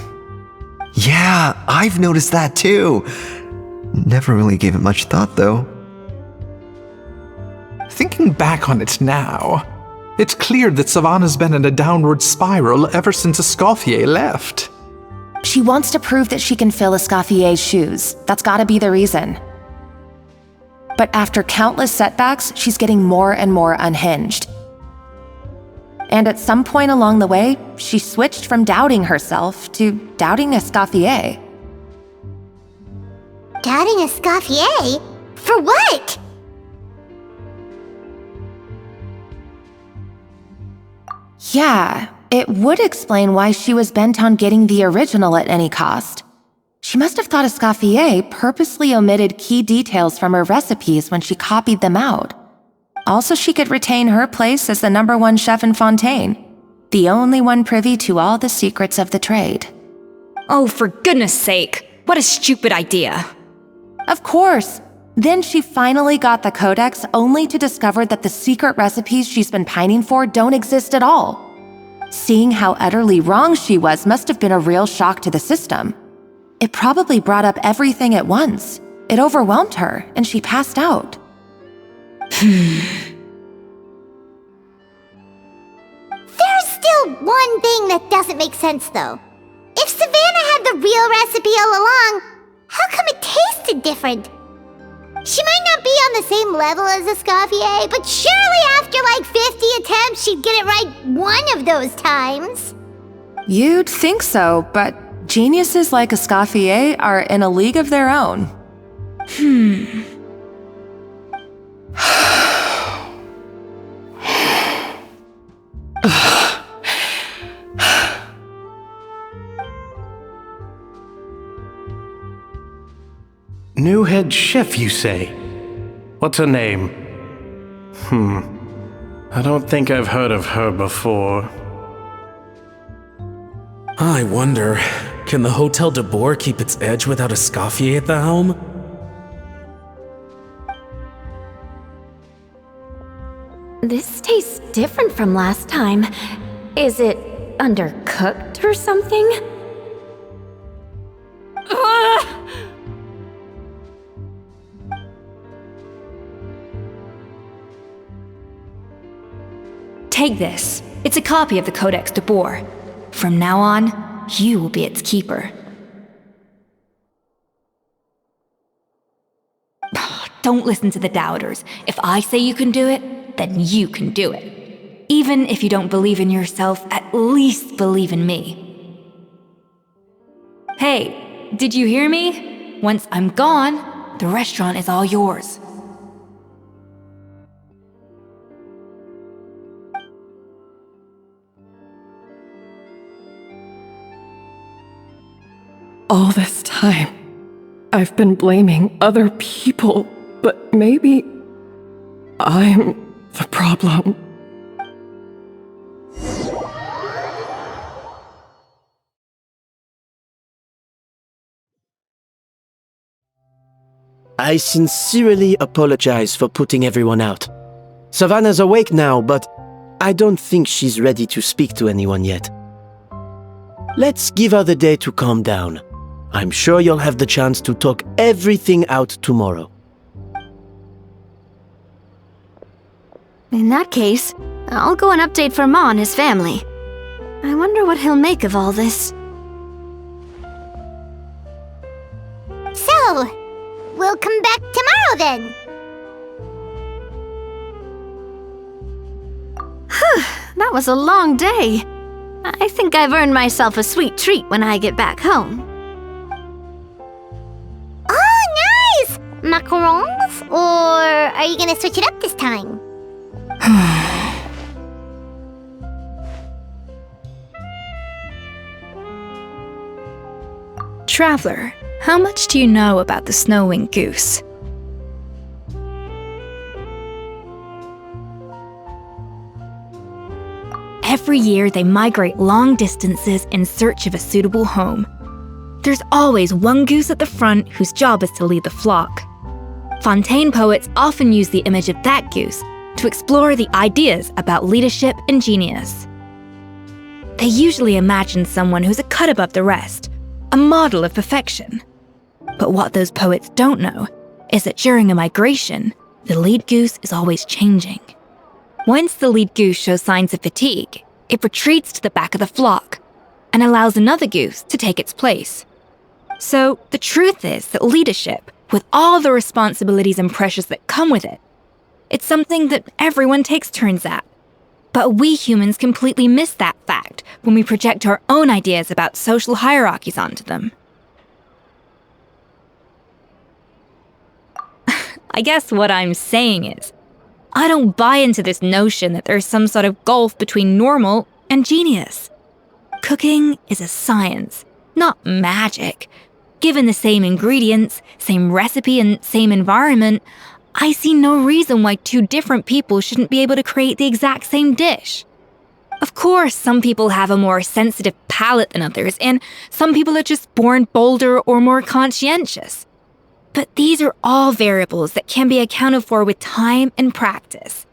Yeah, I've noticed that too. Never really gave it much thought, though. Thinking back on it now, It's clear that Savannah's been in a downward spiral ever since Escoffier left. She wants to prove that she can fill Escoffier's shoes. That's gotta be the reason. But after countless setbacks, she's getting more and more unhinged. And at some point along the way, she switched from doubting herself to doubting Escoffier. Doubting Escoffier? For what? Yeah, it would explain why she was bent on getting the original at any cost. She must have thought Escoffier purposely omitted key details from her recipes when she copied them out. Also, she could retain her place as the #1 chef in Fontaine, the only one privy to all the secrets of the trade. Oh, for goodness sake, what a stupid idea. Of course. Then she finally got the codex only to discover that the secret recipes she's been pining for don't exist at all. Seeing how utterly wrong she was must have been a real shock to the system. It probably brought up everything at once. It overwhelmed her, and she passed out. There's still one thing that doesn't make sense, though. If Savannah had the real recipe all along, how come it tasted different? She might not be on the same level as Escoffier, but surely after like 50 attempts, she'd get it right one of those times. You'd think so, but geniuses like Escoffier are in a league of their own. New head chef, you say? What's her name? I don't think I've heard of her before. I wonder, can the Hotel de Boer keep its edge without Escoffier at the helm? This tastes different from last time. Is it undercooked or something? Take this. It's a copy of the Codex de Boer. From now on, you will be its keeper. Don't listen to the doubters. If I say you can do it, then you can do it. Even if you don't believe in yourself, at least believe in me. Hey, did you hear me? Once I'm gone, the restaurant is all yours. All this time, I've been blaming other people, but maybe I'm the problem. I sincerely apologize for putting everyone out. Savannah's awake now, but I don't think she's ready to speak to anyone yet. Let's give her the day to calm down. I'm sure you'll have the chance to talk everything out tomorrow. In that case, I'll go and update Vermont and his family. I wonder what he'll make of all this. So, we'll come back tomorrow then. That was a long day. I think I've earned myself a sweet treat when I get back home. Oh, nice! Macarons? Or are you gonna switch it up this time? Traveler, how much do you know about the snow-winged goose? Every year, they migrate long distances in search of a suitable home. There's always one goose at the front whose job is to lead the flock. Fontaine poets often use the image of that goose to explore the ideas about leadership and genius. They usually imagine someone who's a cut above the rest, a model of perfection. But what those poets don't know is that during a migration, the lead goose is always changing. Once the lead goose shows signs of fatigue, it retreats to the back of the flock and allows another goose to take its place. So the truth is that leadership, with all the responsibilities and pressures that come with it, it's something that everyone takes turns at. But we humans completely miss that fact when we project our own ideas about social hierarchies onto them. I guess what I'm saying is, I don't buy into this notion that there's some sort of gulf between normal and genius. Cooking is a science, not magic. Given the same ingredients, same recipe, and same environment, I see no reason why two different people shouldn't be able to create the exact same dish. Of course, some people have a more sensitive palate than others, and some people are just born bolder or more conscientious. But these are all variables that can be accounted for with time and practice.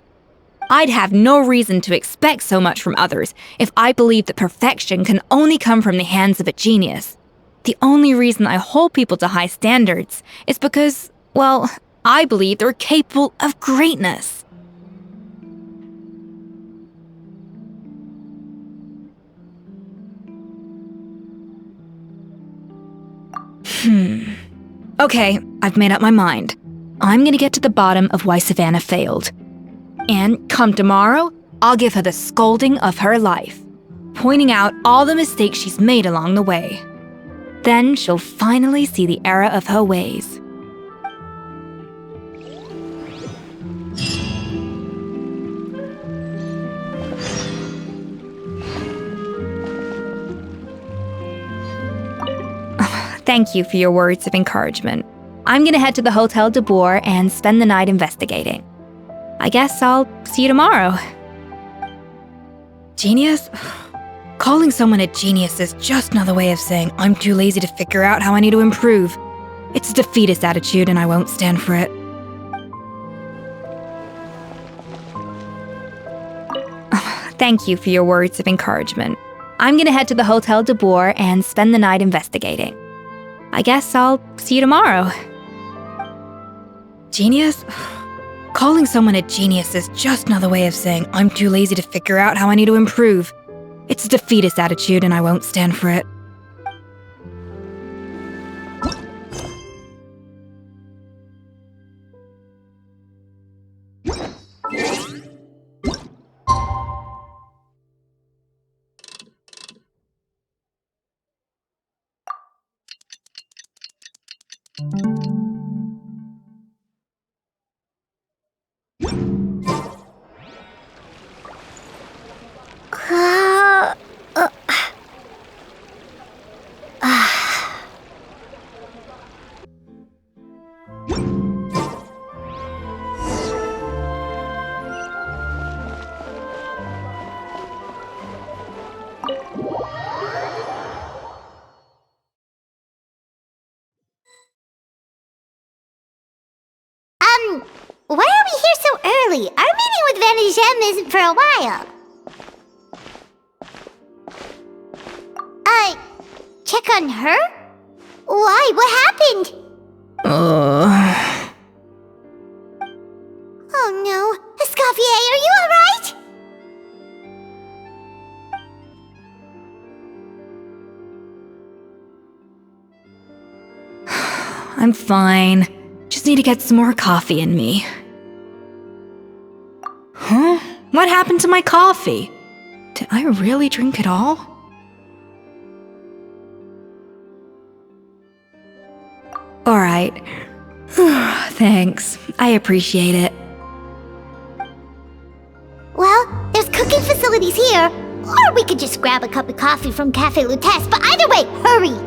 I'd have no reason to expect so much from others if I believed that perfection can only come from the hands of a genius. The only reason I hold people to high standards is because, well, I believe they're capable of greatness. Okay, I've made up my mind. I'm gonna get to the bottom of why Savannah failed. And come tomorrow, I'll give her the scolding of her life, pointing out all the mistakes she's made along the way. Then she'll finally see the error of her ways. Thank you for your words of encouragement. I'm gonna head to the Hotel de Boer and spend the night investigating. I guess I'll see you tomorrow. Genius? Calling someone a genius is just another way of saying I'm too lazy to figure out how I need to improve. It's a defeatist attitude and I won't stand for it. Thank you for your words of encouragement. I'm gonna head to the Hotel de Boer and spend the night investigating. I guess I'll see you tomorrow. Genius? Calling someone a genius is just another way of saying I'm too lazy to figure out how I need to improve. It's a defeatist attitude and I won't stand for it. Why are we here so early? Our meeting with Van isn't for a while. Check on her? Why? What happened? Oh no. Escoffier, are you alright? I'm fine. Just need to get some more coffee in me. Huh? What happened to my coffee? Did I really drink it all? Alright. Thanks. I appreciate it. Well, there's cooking facilities here. Or we could just grab a cup of coffee from Cafe Lutece, but either way, hurry!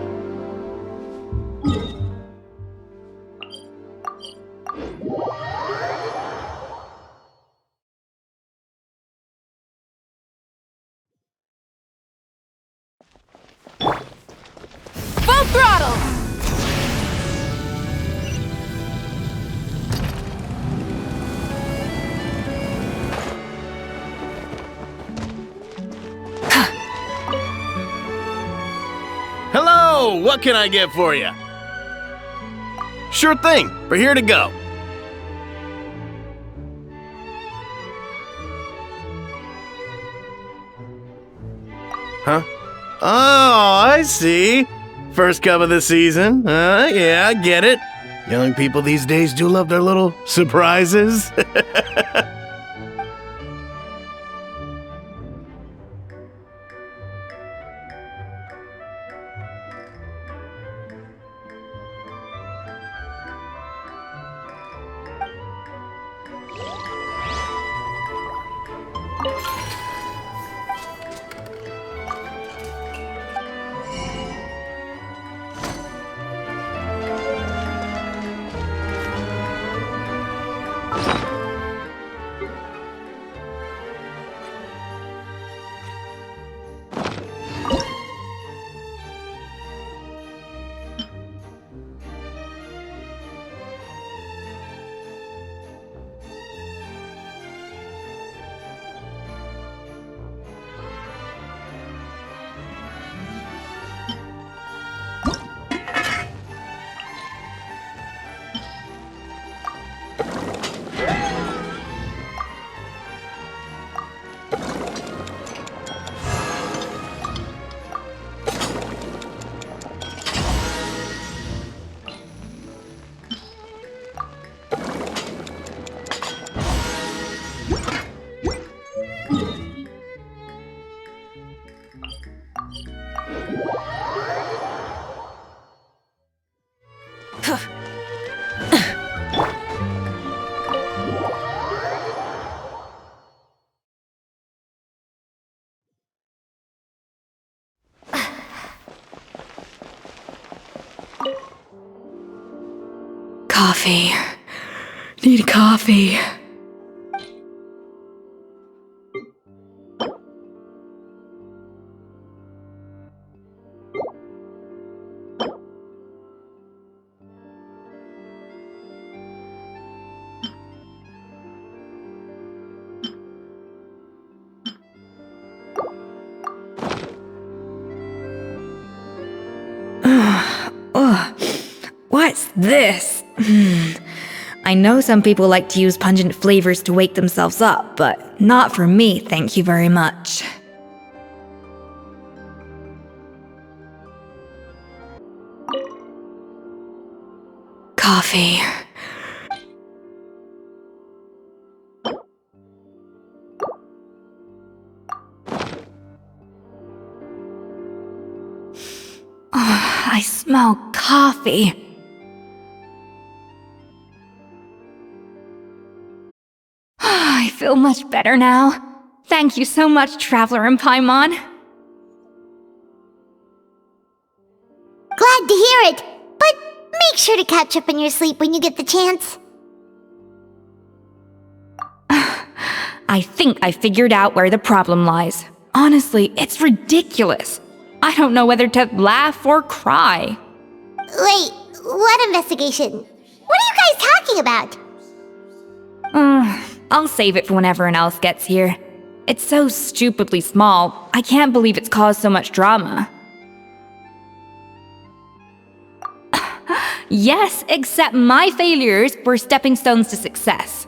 Full throttle! Hello! What can I get for you? Sure thing. We're here to go. Huh? Oh, I see. First cup of the season. Yeah, I get it. Young people these days do love their little surprises. Coffee. Need coffee. What's this? I know some people like to use pungent flavors to wake themselves up, but not for me, thank you very much. Coffee. I smell coffee. I feel much better now. Thank you so much, Traveler and Paimon. Glad to hear it, but make sure to catch up in your sleep when you get the chance. I think I figured out where the problem lies. Honestly, it's ridiculous. I don't know whether to laugh or cry. Wait, what investigation? What are you guys talking about? I'll save it for when everyone else gets here. It's so stupidly small, I can't believe it's caused so much drama. Yes, except my failures were stepping stones to success.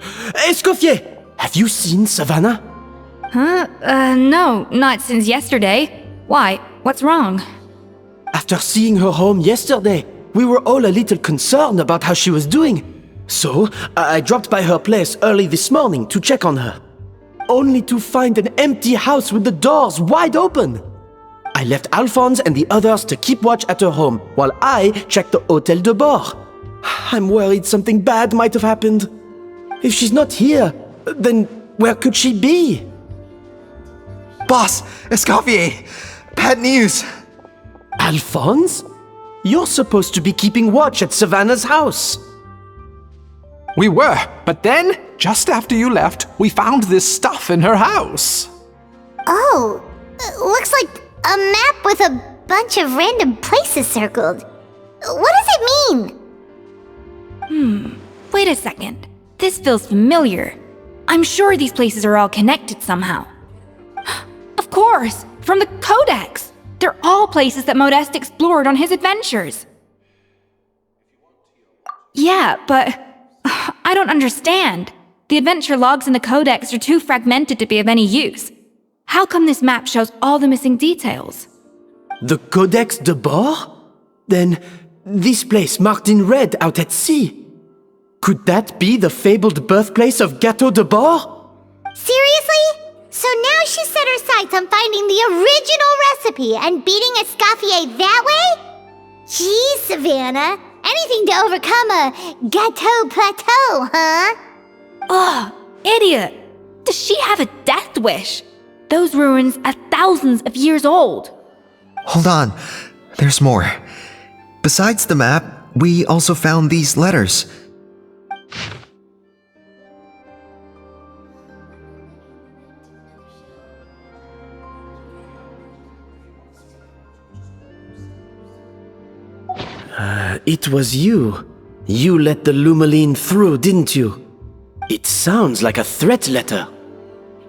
Escoffier! Have you seen Savannah? No, not since yesterday. Why? What's wrong? After seeing her home yesterday, we were all a little concerned about how she was doing. So, I dropped by her place early this morning to check on her. Only to find an empty house with the doors wide open. I left Alphonse and the others to keep watch at her home, while I checked the Hôtel de Bord. I'm worried something bad might have happened. If she's not here, then where could she be? Boss, Escoffier, bad news. Alphonse? You're supposed to be keeping watch at Savannah's house. We were, but then, just after you left, we found this stuff in her house. Oh, looks like a map with a bunch of random places circled. What does it mean? Wait a second. This feels familiar. I'm sure these places are all connected somehow. Of course, from the Codex. They're all places that Modeste explored on his adventures. Yeah, but I don't understand. The adventure logs in the Codex are too fragmented to be of any use. How come this map shows all the missing details? The Codex de Bord? Then this place marked in red out at sea. Could that be the fabled birthplace of Gâteau de Bord? Seriously? So now she set her sights on finding the original recipe and beating Escoffier that way? Geez, Savannah. Anything to overcome a gâteau plateau, huh? Ugh, idiot! Does she have a death wish? Those ruins are thousands of years old. Hold on, there's more. Besides the map, we also found these letters. It was you. You let the Lumaline through, didn't you? It sounds like a threat letter.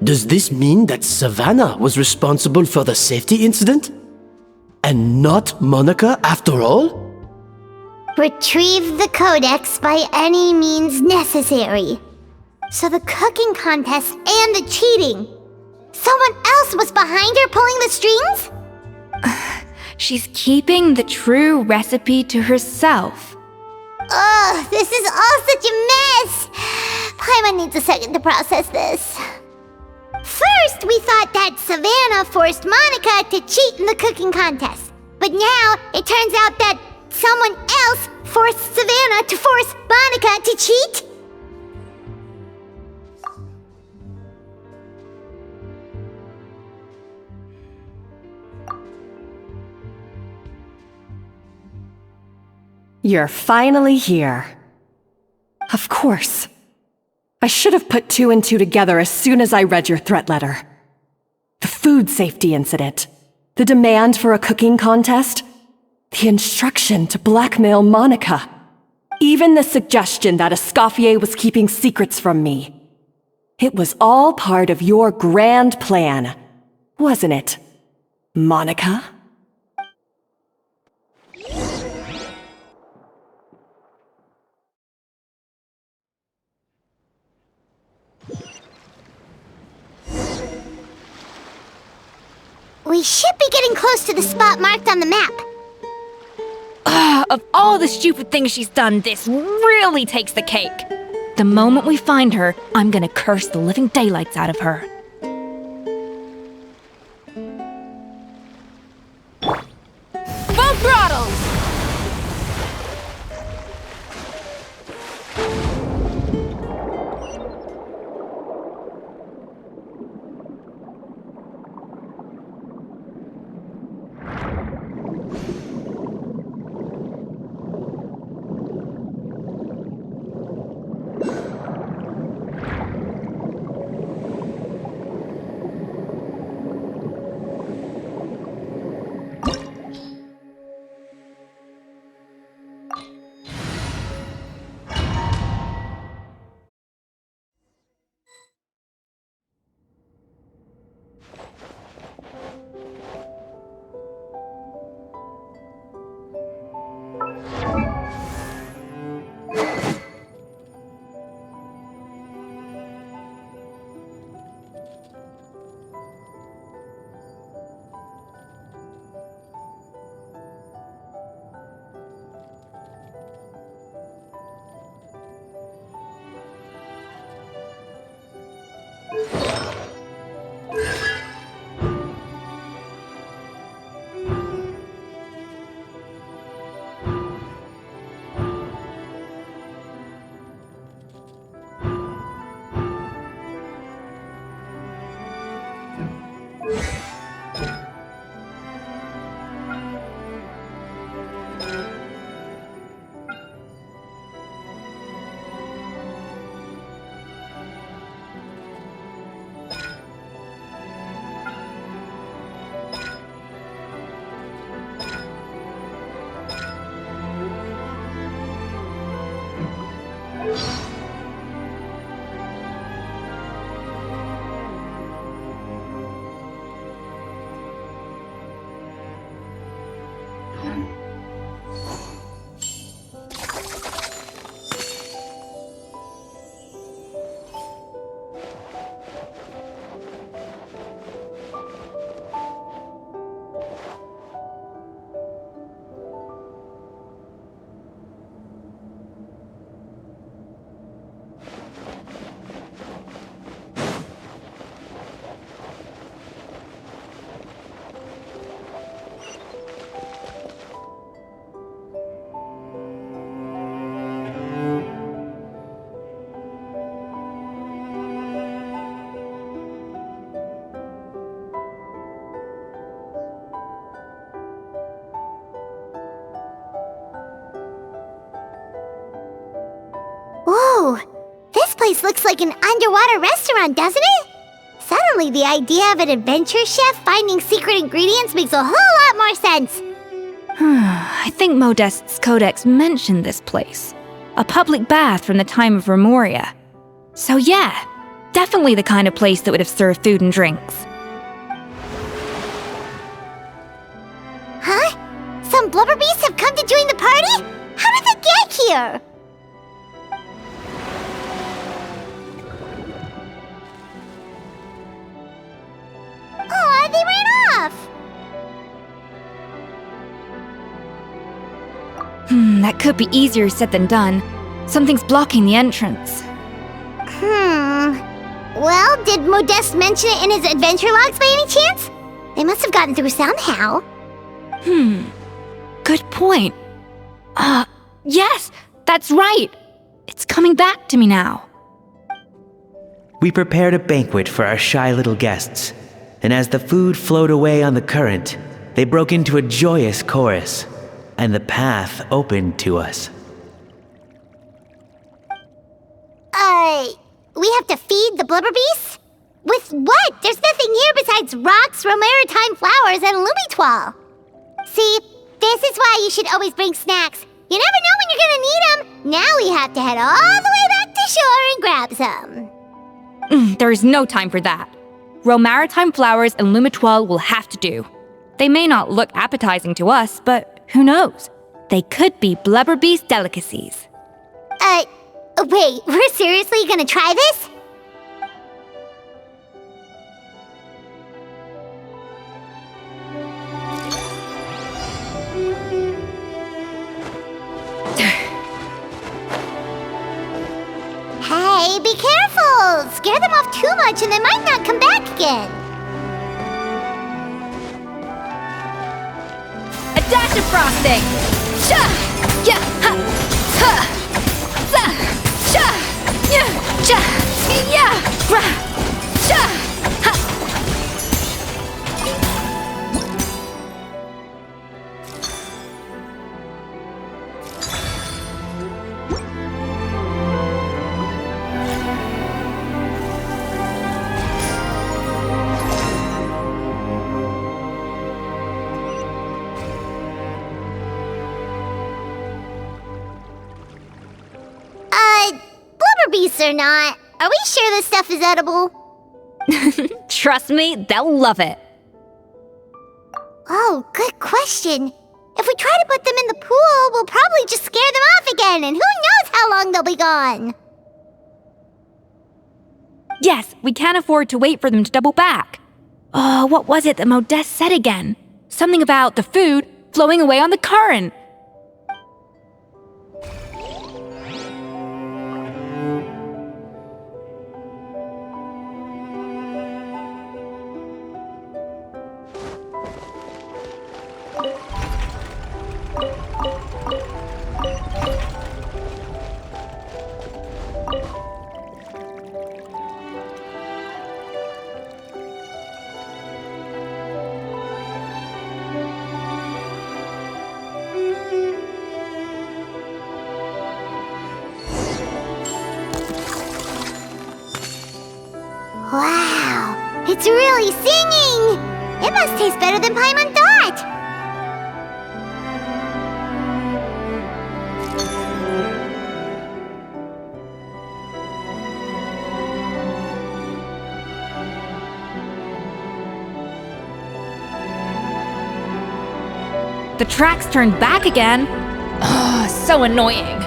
Does this mean that Savannah was responsible for the safety incident? And not Monica after all? Retrieve the Codex by any means necessary. So the cooking contest and the cheating. Someone else was behind her pulling the strings? She's keeping the true recipe to herself. Ugh, this is all such a mess. Paimon needs a second to process this. First, we thought that Savannah forced Monica to cheat in the cooking contest. But now, it turns out that someone else forced Savannah to force Monica to cheat? You're finally here. Of course. I should have put 2 and 2 together as soon as I read your threat letter. The food safety incident, the demand for a cooking contest, the instruction to blackmail Monica, even the suggestion that Escoffier was keeping secrets from me. It was all part of your grand plan, wasn't it, Monica? We should be getting close to the spot marked on the map. Of all the stupid things she's done, this really takes the cake. The moment we find her, I'm gonna curse the living daylights out of her. Full throttle! This looks like an underwater restaurant, doesn't it? Suddenly, the idea of an adventure chef finding secret ingredients makes a whole lot more sense. I think Modest's codex mentioned this place. A public bath from the time of Remoria. So yeah, definitely the kind of place that would have served food and drinks. Huh? Some blubber beasts have come to join the party? How did they get here? Aw, they ran off! That could be easier said than done. Something's blocking the entrance. Well, did Modeste mention it in his adventure logs by any chance? They must have gotten through somehow. Good point. Yes, that's right. It's coming back to me now. We prepared a banquet for our shy little guests, and as the food flowed away on the current, they broke into a joyous chorus, and the path opened to us. We have to feed the blubber beasts? With what? There's nothing here besides rocks, romaritime flowers, and lumitoile. See, this is why you should always bring snacks. You never know when you're gonna need them. Now we have to head all the way back to shore and grab some. There is no time for that. Romaritime flowers and lumitoile will have to do. They may not look appetizing to us, but who knows? They could be blubber beast delicacies. Wait, we're seriously gonna try this? Hey, be careful! Scare them off too much and they might not come back again. A dash of frosting! Sha! Ya! Ha! Ha! Za! Sha! Ya! Cha! Ya! Ra! Sha! Ha! Blubber beasts or not, are we sure this stuff is edible? Trust me, they'll love it. Oh, good question. If we try to put them in the pool, we'll probably just scare them off again, and who knows how long they'll be gone. Yes, we can't afford to wait for them to double back. What was it that Modeste said again? Something about the food flowing away on the current. Wow, it's really singing! It must taste better than Paimon thought! The tracks turned back again. So annoying.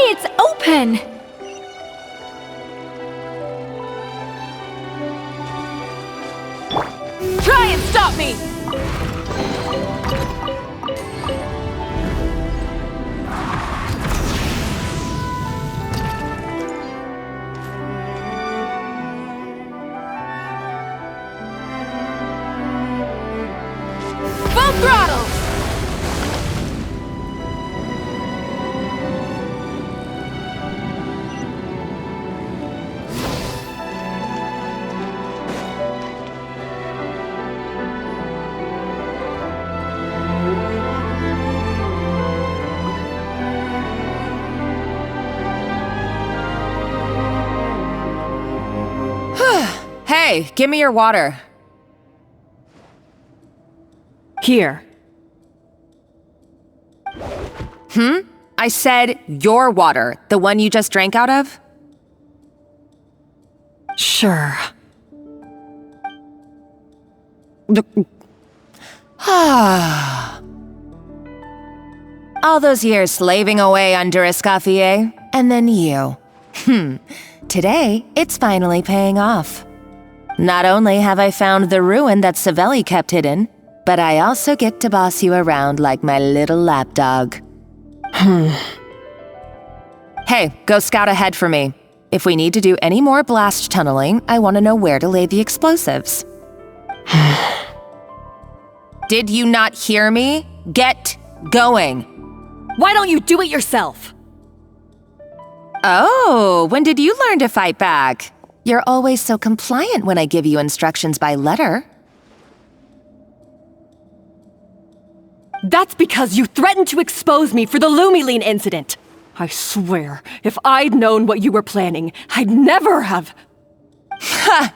it's open! Try and stop me! Full throttle! Hey, give me your water. Here. I said your water, the one you just drank out of? Sure. All those years slaving away under Escoffier, and then you. Today, it's finally paying off. Not only have I found the ruin that Savelli kept hidden, but I also get to boss you around like my little lapdog. Hey, go scout ahead for me. If we need to do any more blast tunneling, I want to know where to lay the explosives. Did you not hear me? Get going. Why don't you do it yourself? Oh, when did you learn to fight back? You're always so compliant when I give you instructions by letter. That's because you threatened to expose me for the Lumiline incident. I swear, if I'd known what you were planning, I'd never have... Ha!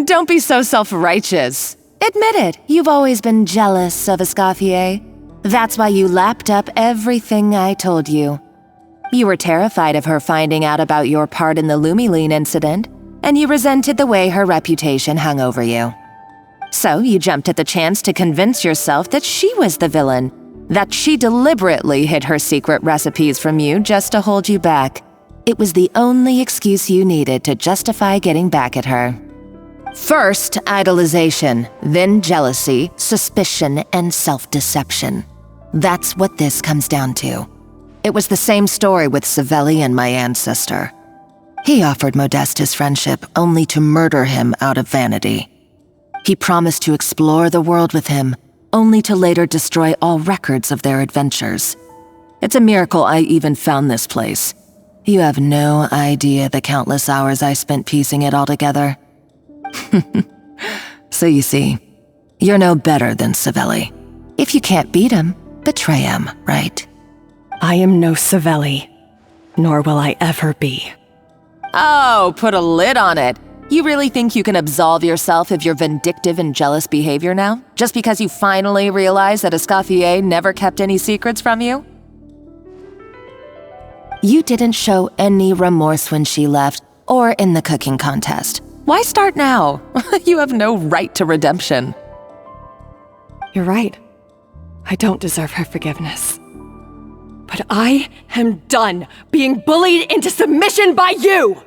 Don't be so self-righteous. Admit it, you've always been jealous of Escoffier. That's why you lapped up everything I told you. You were terrified of her finding out about your part in the Lumiline incident, and you resented the way her reputation hung over you. So you jumped at the chance to convince yourself that she was the villain, that she deliberately hid her secret recipes from you just to hold you back. It was the only excuse you needed to justify getting back at her. First, idolization, then jealousy, suspicion, and self-deception. That's what this comes down to. It was the same story with Savelli and my ancestor. He offered Modeste his friendship only to murder him out of vanity. He promised to explore the world with him, only to later destroy all records of their adventures. It's a miracle I even found this place. You have no idea the countless hours I spent piecing it all together. So you see, you're no better than Savelli. If you can't beat him, betray him, right? I am no Savelli, nor will I ever be. Oh, put a lid on it. You really think you can absolve yourself of your vindictive and jealous behavior now? Just because you finally realized that Escoffier never kept any secrets from you? You didn't show any remorse when she left, or in the cooking contest. Why start now? You have no right to redemption. You're right. I don't deserve her forgiveness. But I am done being bullied into submission by you!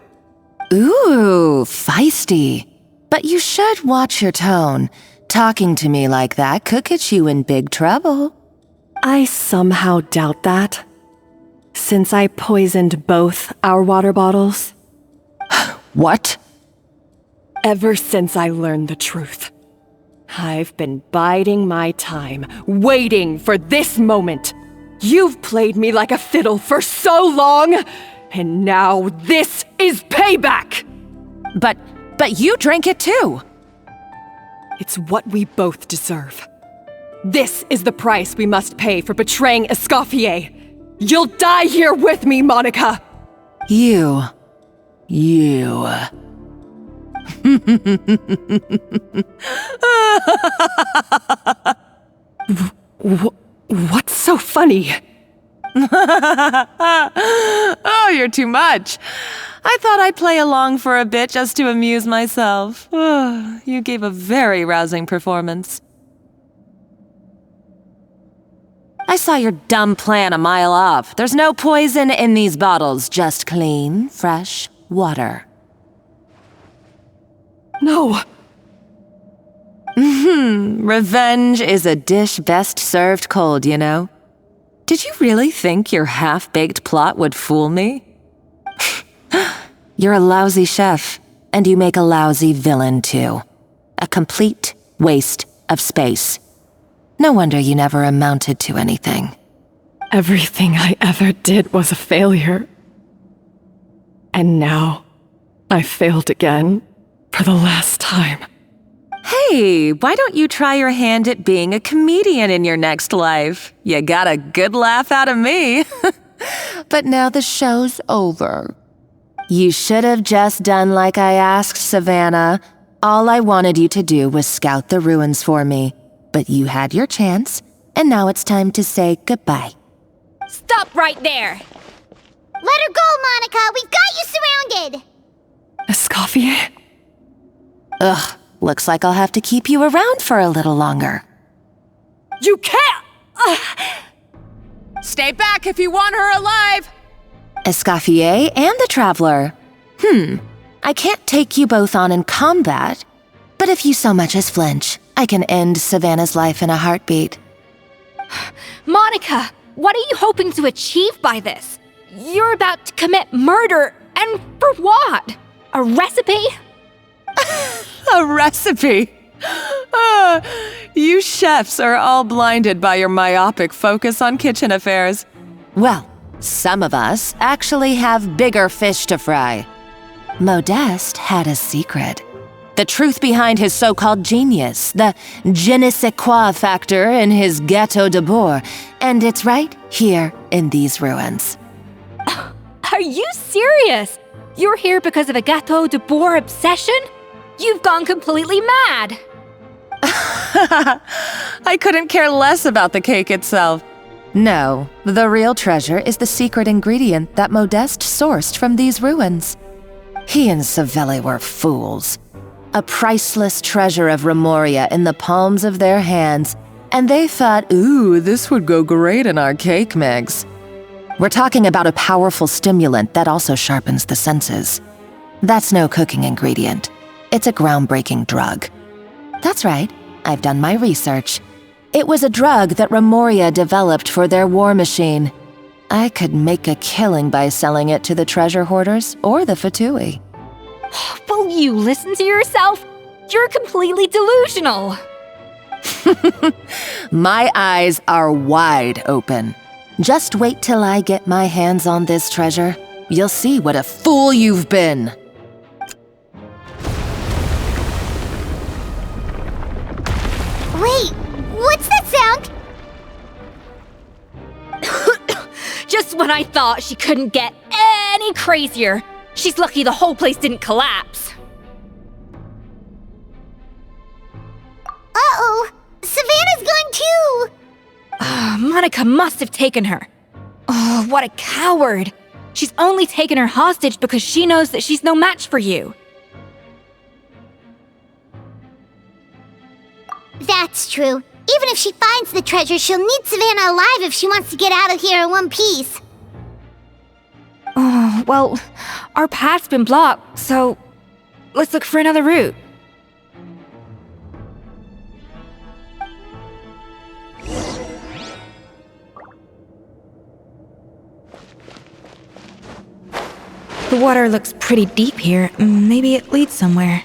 Ooh, feisty. But you should watch your tone. Talking to me like that could get you in big trouble. I somehow doubt that. Since I poisoned both our water bottles. What? Ever since I learned the truth, I've been biding my time, waiting for this moment. You've played me like a fiddle for so long, and now this is payback! But you drank it too! It's what we both deserve. This is the price we must pay for betraying Escoffier. You'll die here with me, Monica! You. What's so funny? Oh, you're too much. I thought I'd play along for a bit just to amuse myself. You gave a very rousing performance. I saw your dumb plan a mile off. There's no poison in these bottles, just clean, fresh water. No. Revenge is a dish best served cold, you know? Did you really think your half-baked plot would fool me? You're a lousy chef, and you make a lousy villain, too. A complete waste of space. No wonder you never amounted to anything. Everything I ever did was a failure. And now, I failed again, for the last time. Hey, why don't you try your hand at being a comedian in your next life? You got a good laugh out of me. But now the show's over. You should have just done like I asked, Savannah. All I wanted you to do was scout the ruins for me. But you had your chance, and now it's time to say goodbye. Stop right there! Let her go, Monica! We've got you surrounded! Escoffier? Ugh, looks like I'll have to keep you around for a little longer. You can't! Stay back if you want her alive! Escoffier and the Traveler. I can't take you both on in combat, but if you so much as flinch, I can end Savannah's life in a heartbeat. Monica, what are you hoping to achieve by this? You're about to commit murder, and for what? A recipe? A recipe? You chefs are all blinded by your myopic focus on kitchen affairs. Well, some of us actually have bigger fish to fry. Modeste had a secret. The truth behind his so-called genius, the je ne sais quoi factor in his Gâteau de Bourg, and it's right here in these ruins. Are you serious? You're here because of a Gâteau de Bourg obsession? You've gone completely mad! I couldn't care less about the cake itself. No, the real treasure is the secret ingredient that Modeste sourced from these ruins. He and Savelli were fools. A priceless treasure of Remoria in the palms of their hands, and they thought, ooh, this would go great in our cake mix. We're talking about a powerful stimulant that also sharpens the senses. That's no cooking ingredient. It's a groundbreaking drug. That's right, I've done my research. It was a drug that Remoria developed for their war machine. I could make a killing by selling it to the treasure hoarders or the Fatui. Will you listen to yourself? You're completely delusional. My eyes are wide open. Just wait till I get my hands on this treasure. You'll see what a fool you've been. Wait, what's that sound? Just when I thought she couldn't get any crazier. She's lucky the whole place didn't collapse. Uh-oh, Savannah's gone too! Monica must have taken her. Oh, what a coward. She's only taken her hostage because she knows that she's no match for you. That's true. Even if she finds the treasure, she'll need Savannah alive if she wants to get out of here in one piece. Oh, well, our path's been blocked, so let's look for another route. The water looks pretty deep here. Maybe it leads somewhere.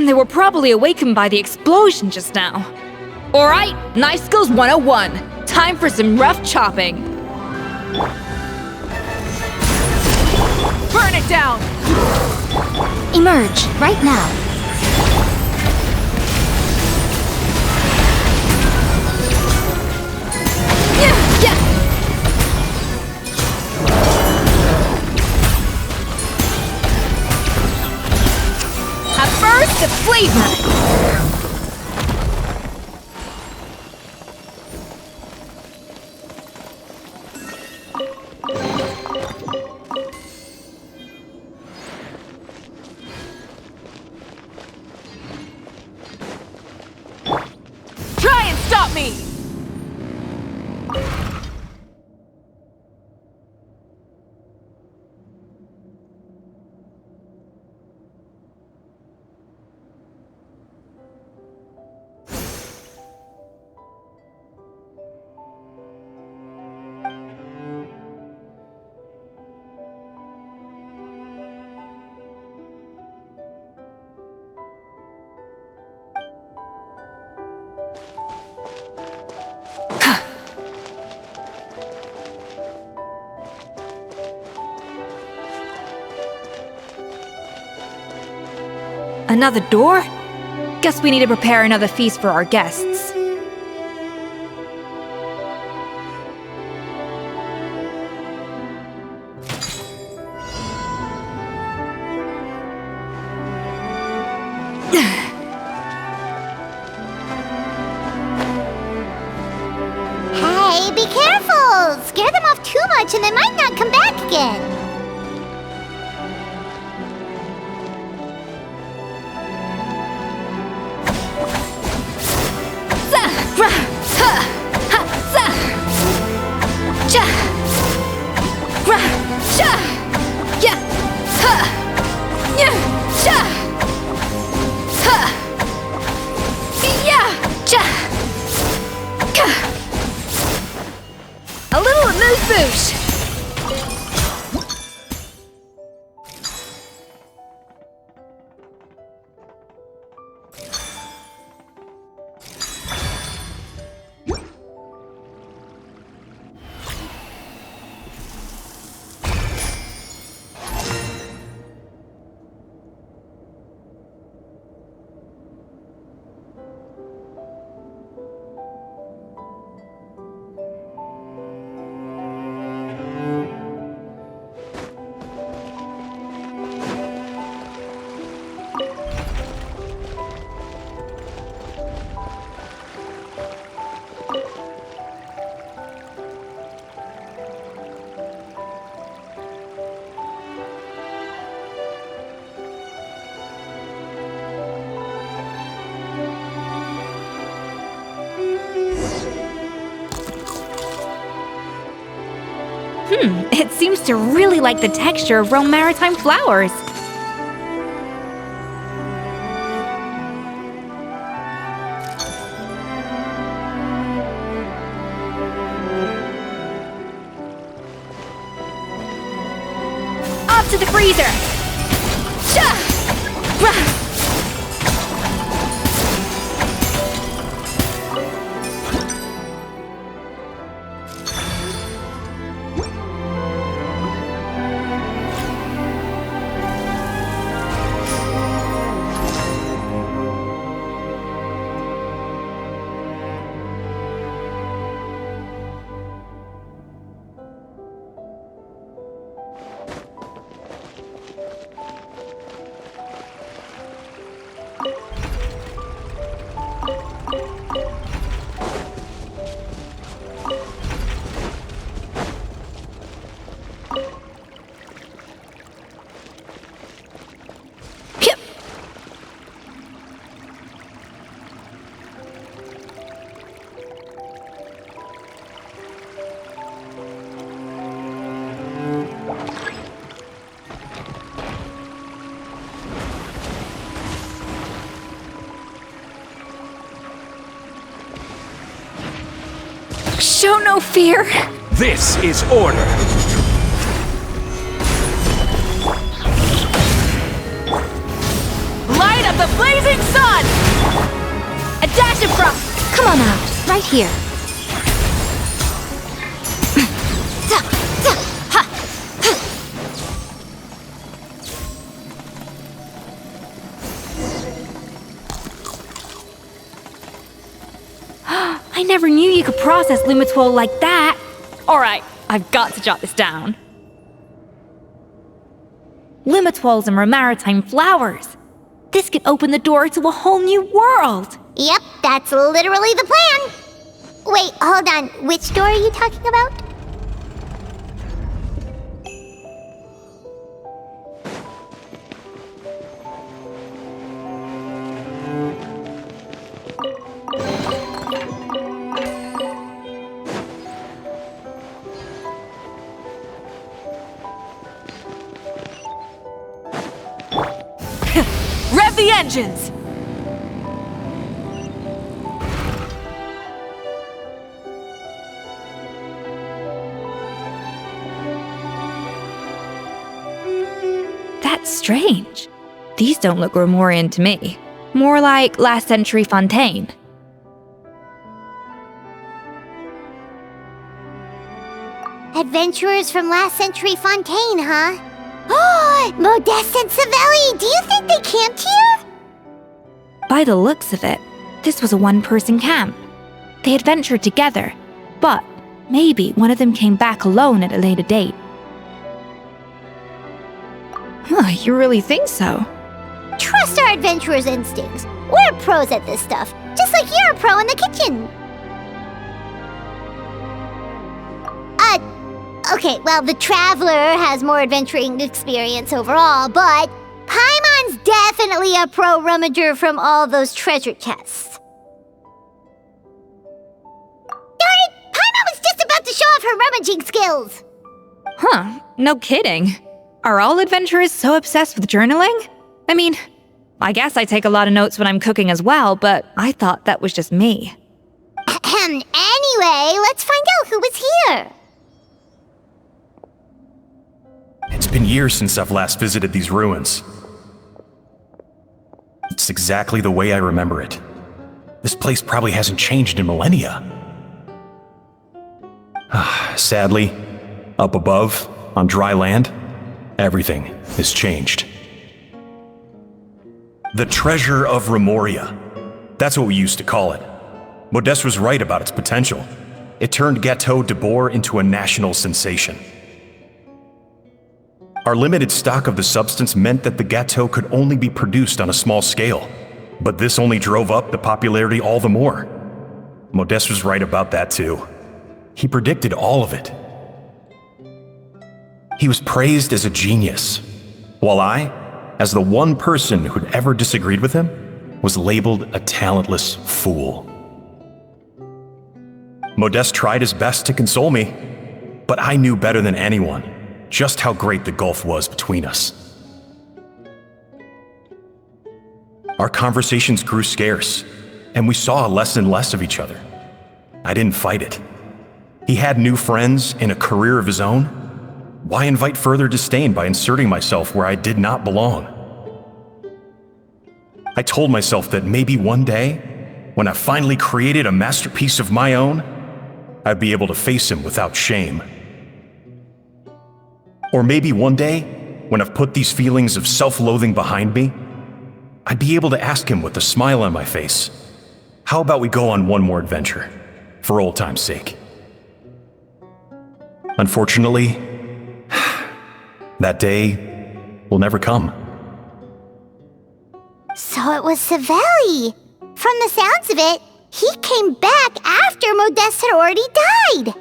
They were probably awakened by the explosion just now. Alright, Knife Skills 101. Time for some rough chopping. Burn it down! Emerge, right now. A burst of flavor! Try and stop me! Another door? Guess we need to prepare another feast for our guests. Hey, be careful! Scare them off too much and they might not come back again. A little amuse-bouche! It seems to really like the texture of Rome maritime flowers. Off to the freezer! Show no fear. This is order. Light up the blazing on out, right here. I never knew you could process Lumitwol like that. Alright, I've got to jot this down. Lumitwols and maritime flowers. This could open the door to a whole new world. Yep, that's literally the plan. Wait, hold on. Which door are you talking about? Rev the engines! That's strange. These don't look Grimoirian to me. More like last century Fontaine. Adventurers from last century Fontaine, huh? Oh, Modeste and Savelli, do you think they camped here? By the looks of it, this was a one-person camp. They adventured together, but maybe one of them came back alone at a later date. Huh, you really think so? Trust our adventurers' instincts. We're pros at this stuff, just like you're a pro in the kitchen. Okay, well, the Traveler has more adventuring experience overall, but Paimon's definitely a pro rummager from all those treasure chests. Darn it! Paimon was just about to show off her rummaging skills! Huh, no kidding. Are all adventurers so obsessed with journaling? I mean, I guess I take a lot of notes when I'm cooking as well, but I thought that was just me. Anyway, let's find out who was here. It's been years since I've last visited these ruins. It's exactly the way I remember it. This place probably hasn't changed in millennia. Sadly, up above, on dry land, everything has changed. The treasure of Grimoria. That's what we used to call it. Modeste was right about its potential. It turned Gateau de Bourg into a national sensation. Our limited stock of the substance meant that the Gateau could only be produced on a small scale, but this only drove up the popularity all the more. Modeste was right about that too. He predicted all of it. He was praised as a genius, while I, as the one person who'd ever disagreed with him, was labeled a talentless fool. Modeste tried his best to console me, but I knew better than anyone just how great the gulf was between us. Our conversations grew scarce, and we saw less and less of each other. I didn't fight it. He had new friends and a career of his own. Why invite further disdain by inserting myself where I did not belong? I told myself that maybe one day, when I finally created a masterpiece of my own, I'd be able to face him without shame. Or maybe one day, when I've put these feelings of self-loathing behind me, I'd be able to ask him with a smile on my face, how about we go on one more adventure, for old time's sake? Unfortunately, that day will never come. So it was Savelli. From the sounds of it, he came back after Modeste had already died.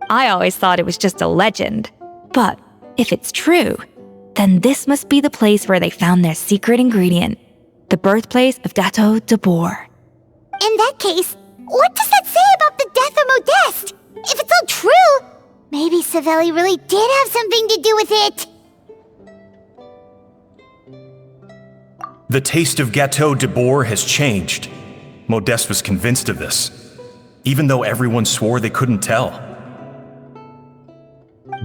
I always thought it was just a legend. But if it's true, then this must be the place where they found their secret ingredient, the birthplace of Gateau de Bourg. In that case, what does that say about the death of Modeste? If it's all true, maybe Savelli really did have something to do with it. The taste of Gateau de Bourg has changed. Modeste was convinced of this, even though everyone swore they couldn't tell.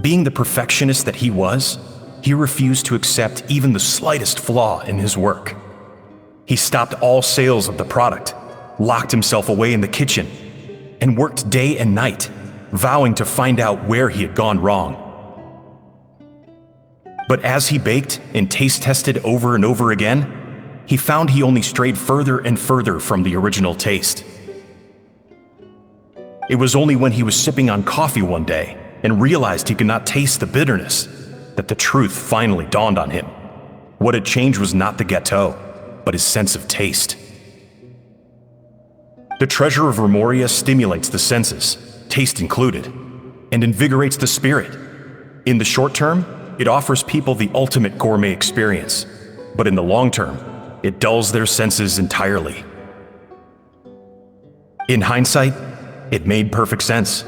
Being the perfectionist that he was, he refused to accept even the slightest flaw in his work. He stopped all sales of the product, locked himself away in the kitchen, and worked day and night, vowing to find out where he had gone wrong. But as he baked and taste tested over and over again, he found he only strayed further and further from the original taste. It was only when he was sipping on coffee one day and realized he could not taste the bitterness that the truth finally dawned on him. What had changed was not the gâteau, but his sense of taste. The treasure of Remoria stimulates the senses, taste included, and invigorates the spirit. In the short term, it offers people the ultimate gourmet experience, but in the long term, it dulls their senses entirely. In hindsight, it made perfect sense.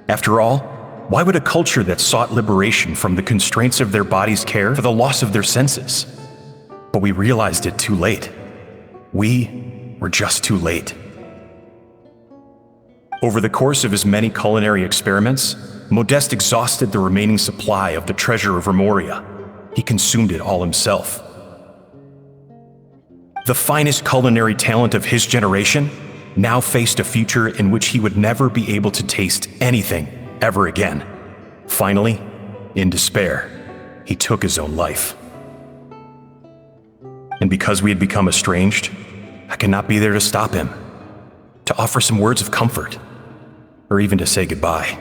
After all, why would a culture that sought liberation from the constraints of their bodies care for the loss of their senses? But we realized it too late. We were just too late. Over the course of his many culinary experiments, Modeste exhausted the remaining supply of the treasure of Remoria. He consumed it all himself. The finest culinary talent of his generation now faced a future in which he would never be able to taste anything ever again. Finally, in despair, he took his own life. And because we had become estranged, I could not be there to stop him, to offer some words of comfort, or even to say goodbye.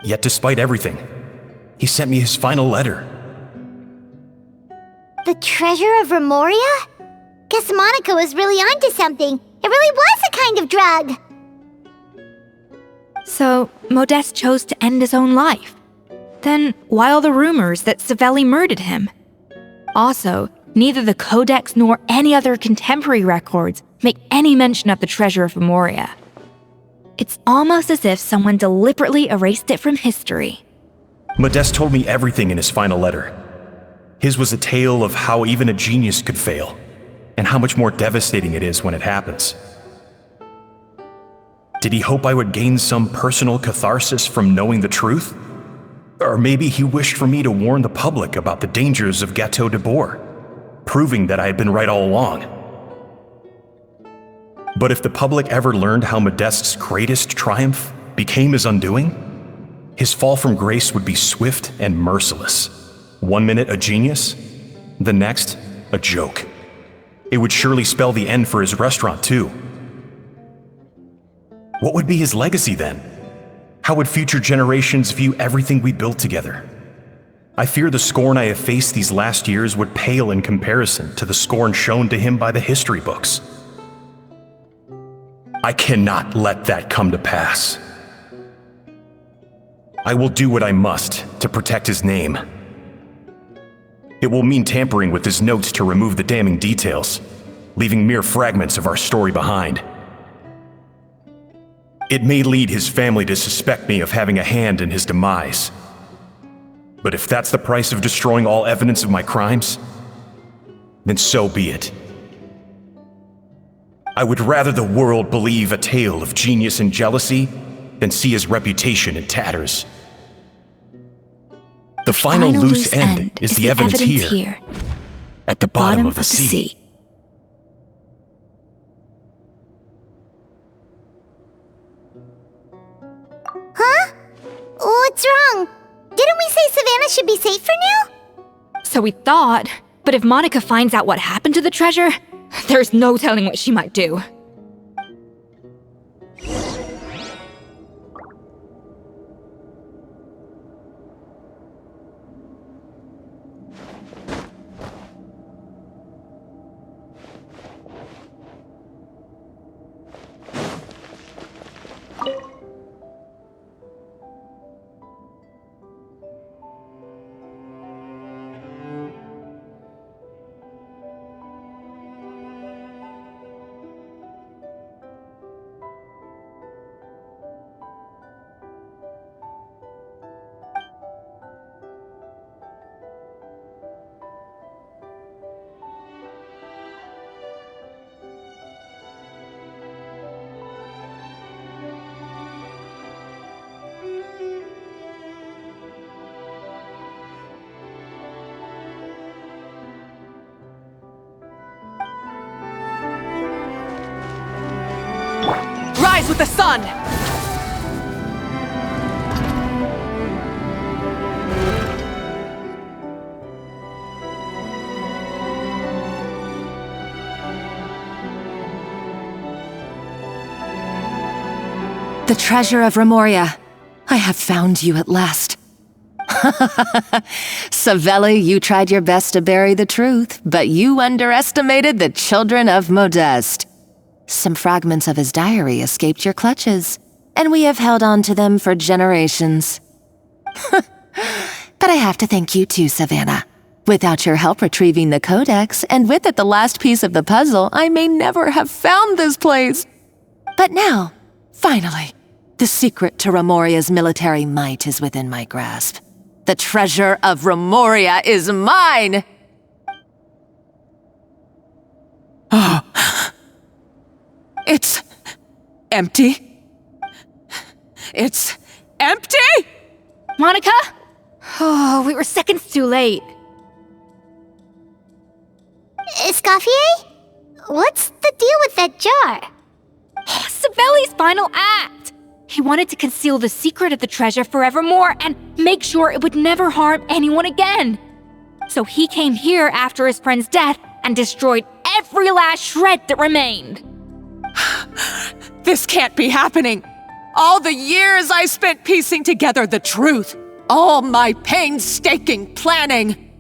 Yet despite everything, he sent me his final letter. The treasure of Remoria? Guess Monica was really onto something. It really was a kind of drug. So, Modeste chose to end his own life. Then, why all the rumors that Savelli murdered him? Also, neither the Codex nor any other contemporary records make any mention of the treasure of Remoria. It's almost as if someone deliberately erased it from history. Modeste told me everything in his final letter. His was a tale of how even a genius could fail, and how much more devastating it is when it happens. Did he hope I would gain some personal catharsis from knowing the truth? Or maybe he wished for me to warn the public about the dangers of Gâteau de Bourg, proving that I had been right all along. But if the public ever learned how Modeste's greatest triumph became his undoing, his fall from grace would be swift and merciless. 1 minute a genius, the next a joke. It would surely spell the end for his restaurant, too. What would be his legacy then? How would future generations view everything we built together? I fear the scorn I have faced these last years would pale in comparison to the scorn shown to him by the history books. I cannot let that come to pass. I will do what I must to protect his name. It will mean tampering with his notes to remove the damning details, leaving mere fragments of our story behind. It may lead his family to suspect me of having a hand in his demise. But if that's the price of destroying all evidence of my crimes, then so be it. I would rather the world believe a tale of genius and jealousy than see his reputation in tatters. The final loose end is the evidence here, at the bottom of the sea. Huh? What's wrong? Didn't we say Savannah should be safe for now? So we thought, but if Monica finds out what happened to the treasure, there's no telling what she might do. with the sun! The treasure of Remoria. I have found you at last. Savelli, you tried your best to bury the truth, but you underestimated the children of Modeste. Some fragments of his diary escaped your clutches, and we have held on to them for generations. But I have to thank you too, Savannah. Without your help retrieving the codex, and with it the last piece of the puzzle, I may never have found this place. But now, finally, the secret to Remoria's military might is within my grasp. The treasure of Remoria is mine! Oh. It's empty. It's empty! Monica? Oh, we were seconds too late. Escoffier? What's the deal with that jar? Savelli's final act! He wanted to conceal the secret of the treasure forevermore and make sure it would never harm anyone again. So he came here after his friend's death and destroyed every last shred that remained. This can't be happening! All the years I spent piecing together the truth, all my painstaking planning,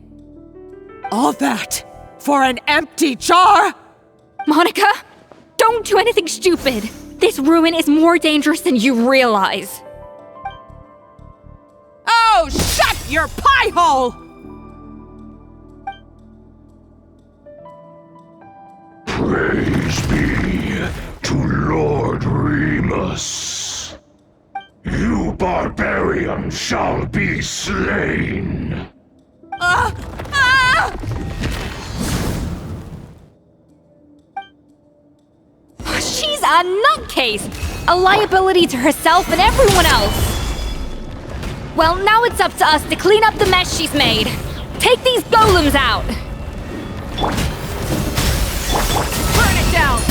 all that for an empty jar? Monica, don't do anything stupid. This ruin is more dangerous than you realize. Oh, shut your pie hole! Praise be to Lord Remus. You barbarians shall be slain. She's a nutcase! A liability to herself and everyone else! Well, now it's up to us to clean up the mess she's made. Take these golems out! Burn it down!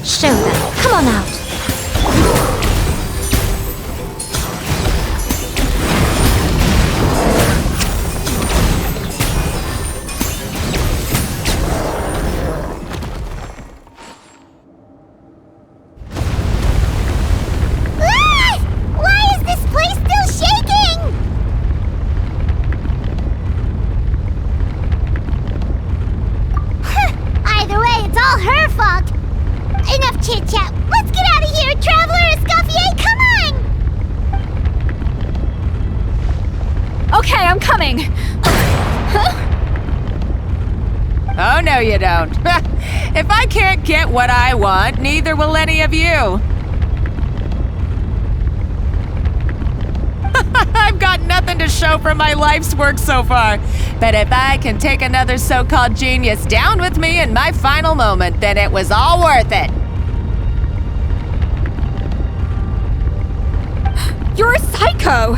Show them. Come on out. Why is this place still shaking? Either way, it's all her fault. Enough chit-chat. Let's get out of here, Traveler Escoffier, come on! Okay, I'm coming. Oh, no you don't. If I can't get what I want, neither will any of you. I've got nothing to show for my life's work so far. But if I can take another so-called genius down with me in my final moment, then it was all worth it. You're a psycho!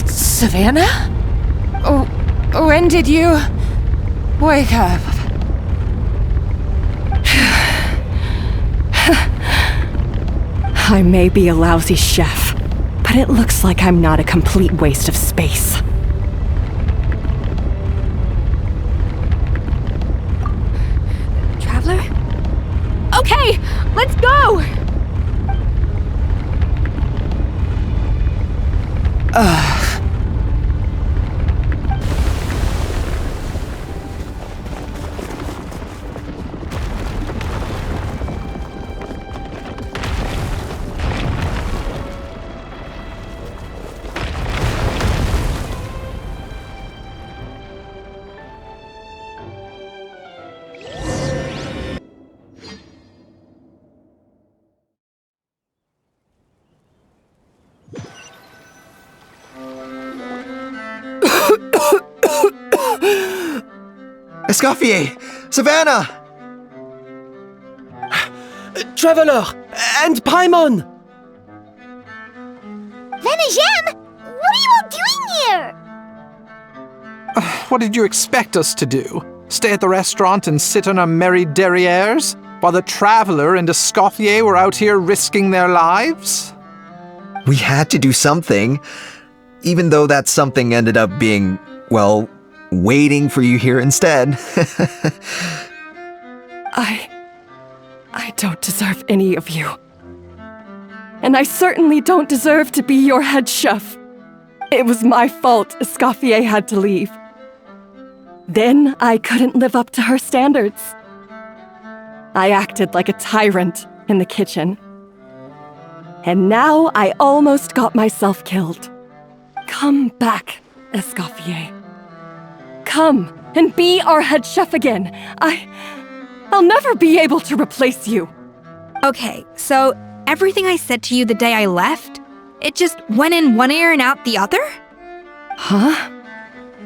Savannah? Oh, when did you wake up? I may be a lousy chef, but it looks like I'm not a complete waste of space. Traveler? Okay, let's go! Escoffier! Savannah! Traveler! And Paimon! Venegem, what are you all doing here? What did you expect us to do? Stay at the restaurant and sit on our merry derrieres while the Traveler and Escoffier were out here risking their lives? We had to do something, even though that something ended up being, well, waiting for you here instead. I don't deserve any of you. And I certainly don't deserve to be your head chef. It was my fault Escoffier had to leave. Then I couldn't live up to her standards. I acted like a tyrant in the kitchen. And now I almost got myself killed. Come back, Escoffier. Come and be our head chef again. I'll never be able to replace you. Okay, so everything I said to you the day I left, it just went in one ear and out the other? Huh?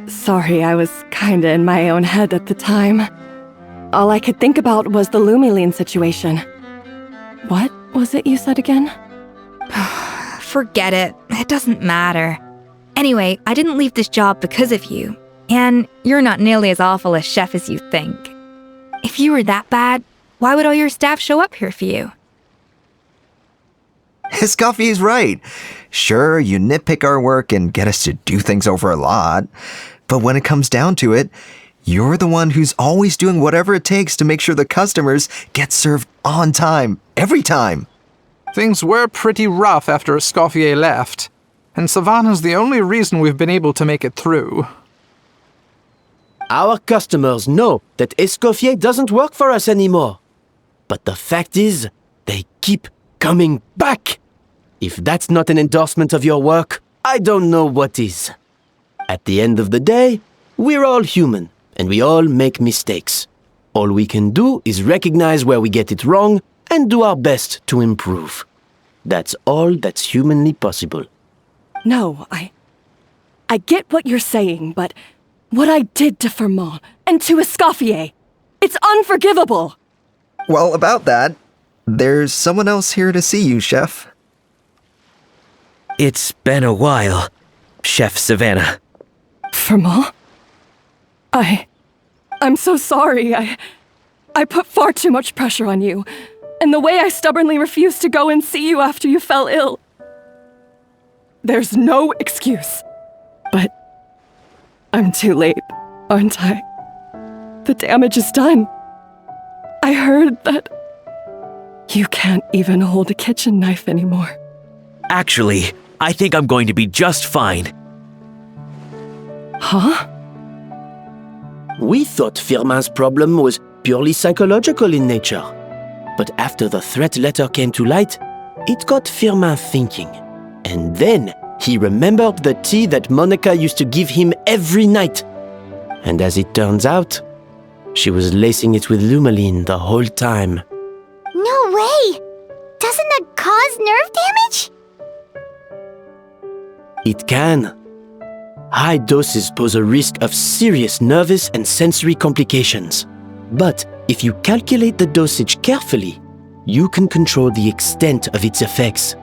Sorry, I was kinda in my own head at the time. All I could think about was the Lumiline situation. What was it you said again? Forget it. It doesn't matter. Anyway, I didn't leave this job because of you. And you're not nearly as awful a chef as you think. If you were that bad, why would all your staff show up here for you? Escoffier's right. Sure, you nitpick our work and get us to do things over a lot. But when it comes down to it, you're the one who's always doing whatever it takes to make sure the customers get served on time, every time. Things were pretty rough after Escoffier left, and Savannah's the only reason we've been able to make it through. Our customers know that Escoffier doesn't work for us anymore. But the fact is, they keep coming back. If that's not an endorsement of your work, I don't know what is. At the end of the day, we're all human, and we all make mistakes. All we can do is recognize where we get it wrong and do our best to improve. That's all that's humanly possible. No, I get what you're saying, but what I did to Firmin and to Escoffier, it's unforgivable. Well, about that, there's someone else here to see you, Chef. It's been a while, Chef Savannah. Firmin? I'm so sorry. I put far too much pressure on you. And the way I stubbornly refused to go and see you after you fell ill. There's no excuse. But I'm too late, aren't I? The damage is done. I heard that you can't even hold a kitchen knife anymore. Actually, I think I'm going to be just fine. Huh? We thought Firmin's problem was purely psychological in nature. But after the threat letter came to light, it got Firmin thinking. And then he remembered the tea that Monica used to give him every night. And as it turns out, she was lacing it with Lumiline the whole time. No way! Doesn't that cause nerve damage? It can. High doses pose a risk of serious nervous and sensory complications. But if you calculate the dosage carefully, you can control the extent of its effects.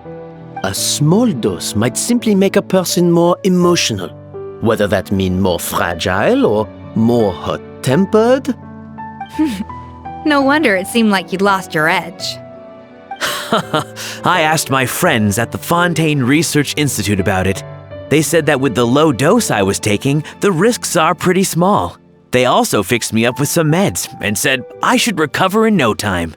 A small dose might simply make a person more emotional, whether that means more fragile or more hot-tempered. No wonder it seemed like you'd lost your edge. I asked my friends at the Fontaine Research Institute about it. They said that with the low dose I was taking, the risks are pretty small. They also fixed me up with some meds and said I should recover in no time.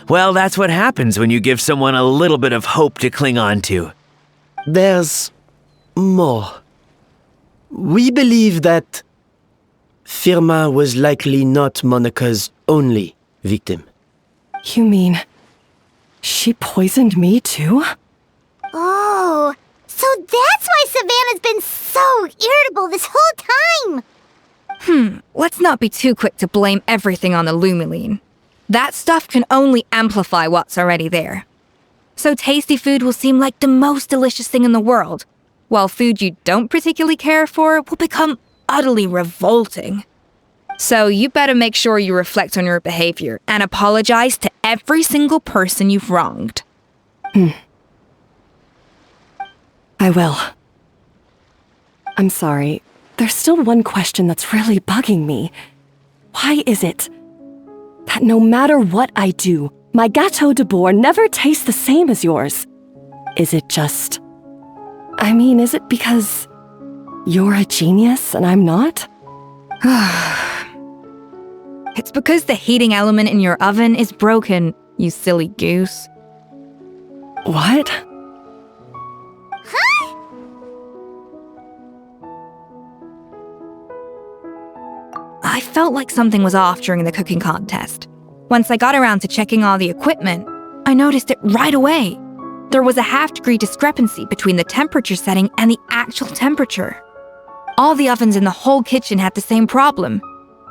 Well, that's what happens when you give someone a little bit of hope to cling on to. There's more. We believe that Firmin was likely not Monica's only victim. You mean she poisoned me too? Oh, so that's why Savannah's been so irritable this whole time! Let's not be too quick to blame everything on the Lumiline. That stuff can only amplify what's already there. So tasty food will seem like the most delicious thing in the world, while food you don't particularly care for will become utterly revolting. So you better make sure you reflect on your behavior and apologize to every single person you've wronged. I will. I'm sorry. There's still one question that's really bugging me. Why is it that no matter what I do, my Gâteau de Bourg never tastes the same as yours? Is it just... is it because you're a genius and I'm not? It's because the heating element in your oven is broken, you silly goose. What? Huh? I felt like something was off during the cooking contest. Once I got around to checking all the equipment, I noticed it right away. There was a half-degree discrepancy between the temperature setting and the actual temperature. All the ovens in the whole kitchen had the same problem,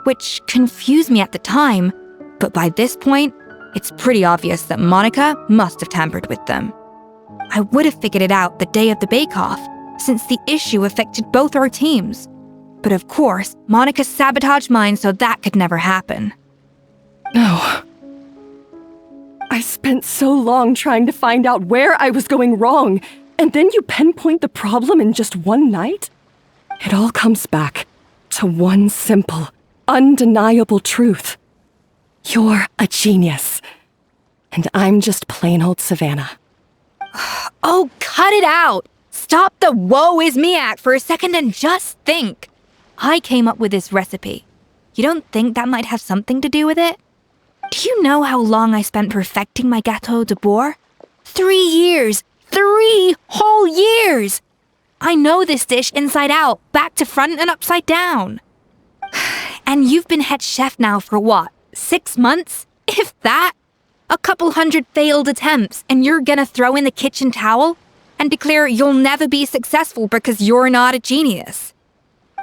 which confused me at the time, but by this point, it's pretty obvious that Monica must have tampered with them. I would have figured it out the day of the bake-off, since the issue affected both our teams. But of course, Monica sabotaged mine so that could never happen. No. I spent so long trying to find out where I was going wrong, and then you pinpoint the problem in just one night? It all comes back to one simple, undeniable truth. You're a genius, and I'm just plain old Savannah. Oh, cut it out! Stop the woe is me act for a second and just think. I came up with this recipe. You don't think that might have something to do with it? Do you know how long I spent perfecting my Gâteau de Bourg? 3 years! 3 whole years! I know this dish inside out, back to front and upside down. And you've been head chef now for what, 6 months? If that? A couple hundred failed attempts, and you're gonna throw in the kitchen towel and declare you'll never be successful because you're not a genius.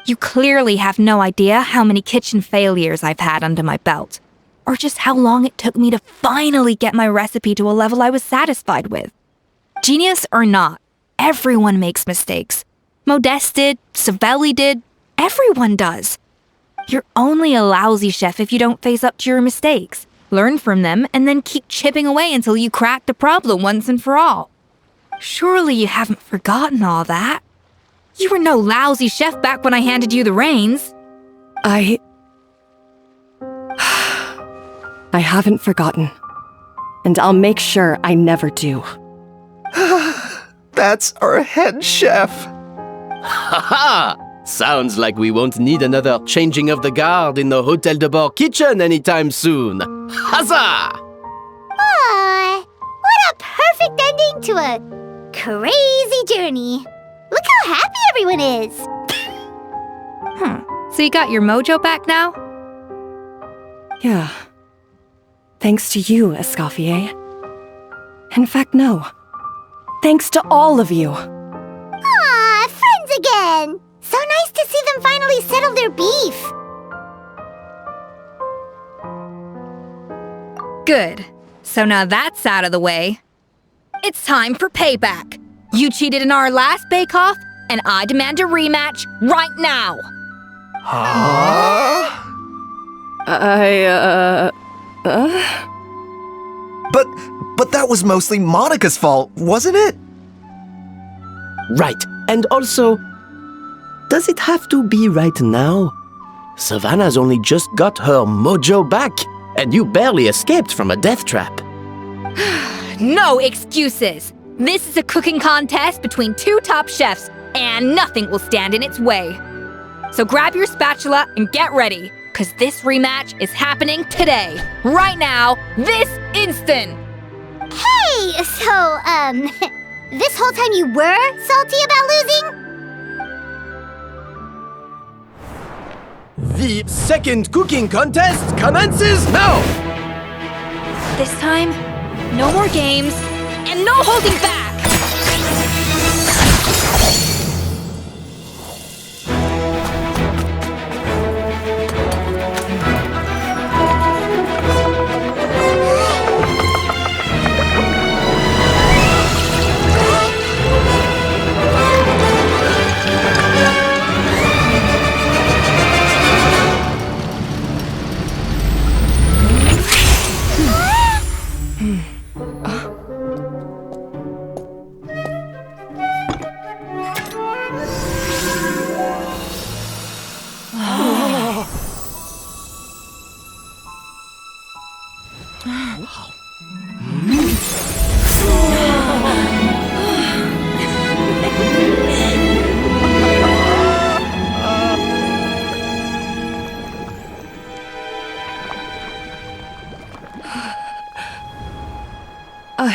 You clearly have no idea how many kitchen failures I've had under my belt, or just how long it took me to finally get my recipe to a level I was satisfied with. Genius or not, everyone makes mistakes. Modeste did, Savelli did, everyone does. You're only a lousy chef if you don't face up to your mistakes, learn from them, and then keep chipping away until you crack the problem once and for all. Surely you haven't forgotten all that. You were no lousy chef back when I handed you the reins. I haven't forgotten. And I'll make sure I never do. That's our head chef. Ha ha! Sounds like we won't need another changing of the guard in the Hôtel de Bord kitchen anytime soon. Huzzah! Aw, what a perfect ending to a crazy journey. Look how happy everyone is. So you got your mojo back now? Yeah. Thanks to you, Escoffier. In fact, no. Thanks to all of you. Aw, friends again. So nice to see them finally settle their beef. Good. So now that's out of the way. It's time for payback. You cheated in our last bake-off, and I demand a rematch right now. Huh? But that was mostly Monica's fault, wasn't it? Right. And also, does it have to be right now? Savannah's only just got her mojo back, and you barely escaped from a death trap. No excuses. This is a cooking contest between 2 top chefs, and nothing will stand in its way. So grab your spatula and get ready, because this rematch is happening today, right now, this instant. Hey, so, this whole time you were salty about losing? The second cooking contest commences now! This time, no more games, and no holding back!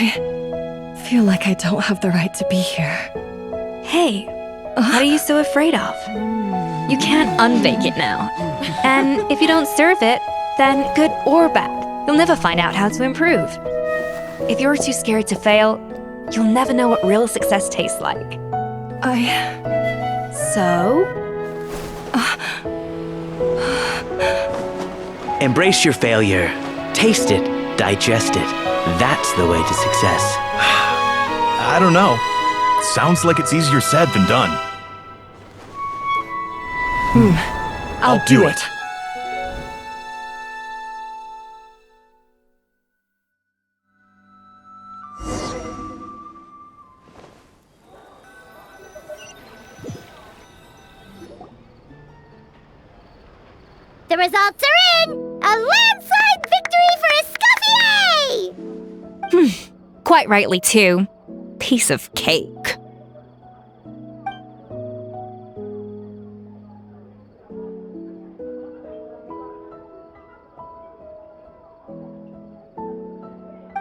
I feel like I don't have the right to be here. Hey, what are you so afraid of? You can't unbake it now. And if you don't serve it, then good or bad, you'll never find out how to improve. If you're too scared to fail, you'll never know what real success tastes like. So? Embrace your failure. Taste it. Digest it. That's the way to success. I don't know. Sounds like it's easier said than done. I'll do it. The results are in! A landslide victory for Escoffier! Quite rightly, too. Piece of cake.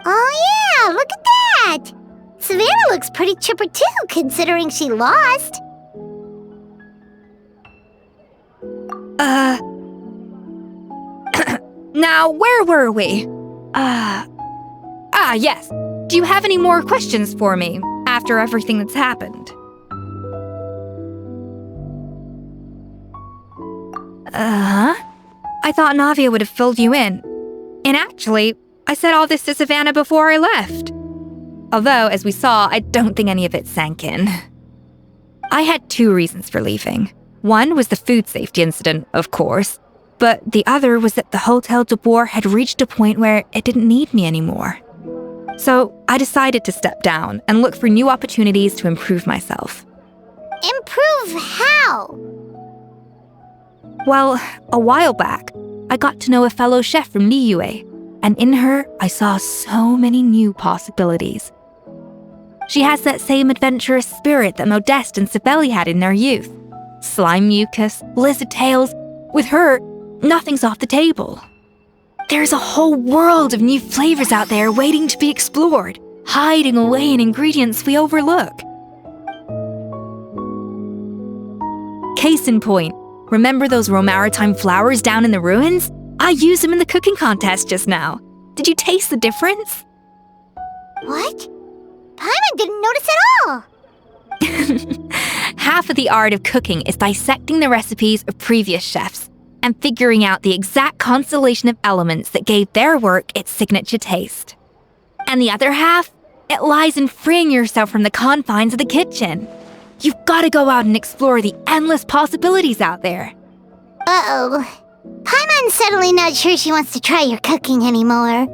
Oh yeah, look at that! Savannah looks pretty chipper too, considering she lost. Now, where were we? Yes. Do you have any more questions for me after everything that's happened? I thought Navia would have filled you in. And actually, I said all this to Savannah before I left. Although, as we saw, I don't think any of it sank in. I had 2 reasons for leaving. One was the food safety incident, of course. But the other was that the Hotel de Boer had reached a point where it didn't need me anymore. So I decided to step down and look for new opportunities to improve myself. Improve how? Well, a while back, I got to know a fellow chef from Liyue, and in her, I saw so many new possibilities. She has that same adventurous spirit that Modeste and Sibeli had in their youth. Slime mucus, lizard tails. With her, nothing's off the table. There's a whole world of new flavors out there waiting to be explored, hiding away in ingredients we overlook. Case in point, remember those Romaritime flowers down in the ruins? I used them in the cooking contest just now. Did you taste the difference? What? Paimon didn't notice at all. Half of the art of cooking is dissecting the recipes of previous chefs and figuring out the exact constellation of elements that gave their work its signature taste. And the other half, it lies in freeing yourself from the confines of the kitchen. You've got to go out and explore the endless possibilities out there. Uh-oh. Paimon's suddenly not sure she wants to try your cooking anymore.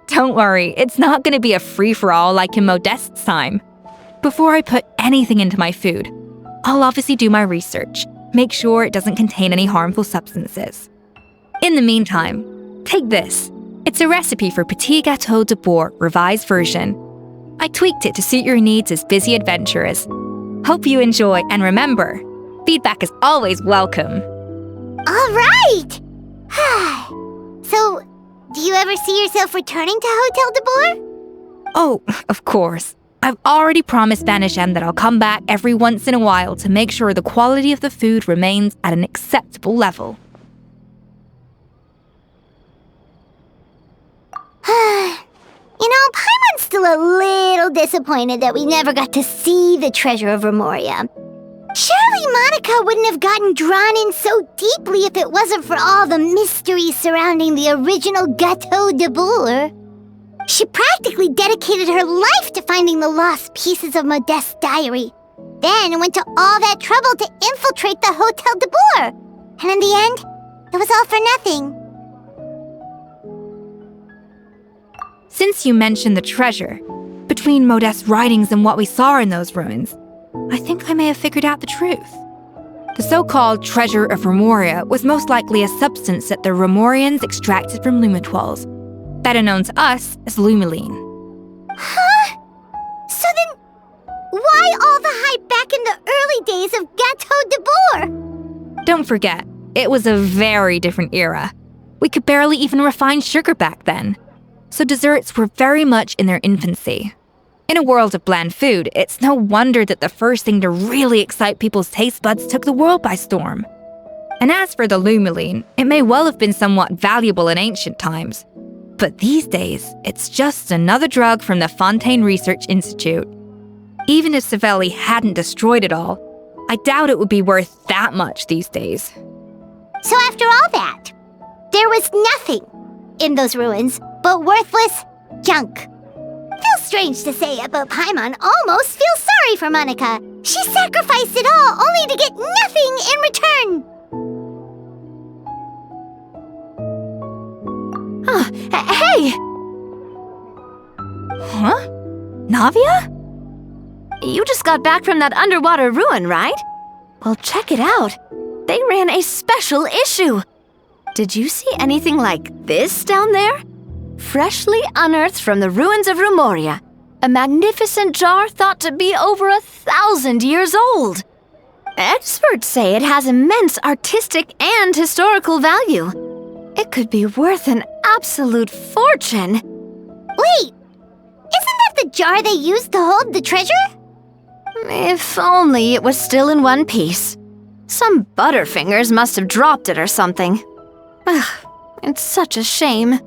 Don't worry, it's not going to be a free-for-all like in Modeste's time. Before I put anything into my food, I'll obviously do my research, make sure it doesn't contain any harmful substances. In the meantime, take this. It's a recipe for Petit Gâteau de Boer revised version. I tweaked it to suit your needs as busy adventurers. Hope you enjoy, and remember, feedback is always welcome. All right! So, do you ever see yourself returning to Hotel de Boer? Oh, of course. I've already promised Vanish M that I'll come back every once in a while to make sure the quality of the food remains at an acceptable level. You know, Paimon's still a little disappointed that we never got to see the treasure of Remoria. Surely Monica wouldn't have gotten drawn in so deeply if it wasn't for all the mystery surrounding the original Gâteau de Boer. She practically dedicated her life to finding the lost pieces of Modeste's diary, then went to all that trouble to infiltrate the Hotel de Boer. And in the end, it was all for nothing. Since you mentioned the treasure, between Modeste's writings and what we saw in those ruins, I think I may have figured out the truth. The so-called treasure of Remoria was most likely a substance that the Remorians extracted from Lumitoiles, better known to us as Lumiline. Huh? So then, why all the hype back in the early days of Gâteau de Boer? Don't forget, it was a very different era. We could barely even refine sugar back then. So desserts were very much in their infancy. In a world of bland food, it's no wonder that the first thing to really excite people's taste buds took the world by storm. And as for the lumoline, it may well have been somewhat valuable in ancient times. But these days, it's just another drug from the Fontaine Research Institute. Even if Savelli hadn't destroyed it all, I doubt it would be worth that much these days. So after all that, there was nothing in those ruins but worthless junk. Feels strange to say it, but Paimon almost feels sorry for Monica. She sacrificed it all only to get nothing in return. Hey! Huh? Navia? You just got back from that underwater ruin, right? Well, check it out. They ran a special issue. Did you see anything like this down there? Freshly unearthed from the ruins of Rumoria, a magnificent jar thought to be over 1,000 years old. Experts say it has immense artistic and historical value. It could be worth an absolute fortune. Wait, isn't that the jar they used to hold the treasure? If only it was still in one piece. Some butterfingers must have dropped it or something. Ugh, it's such a shame.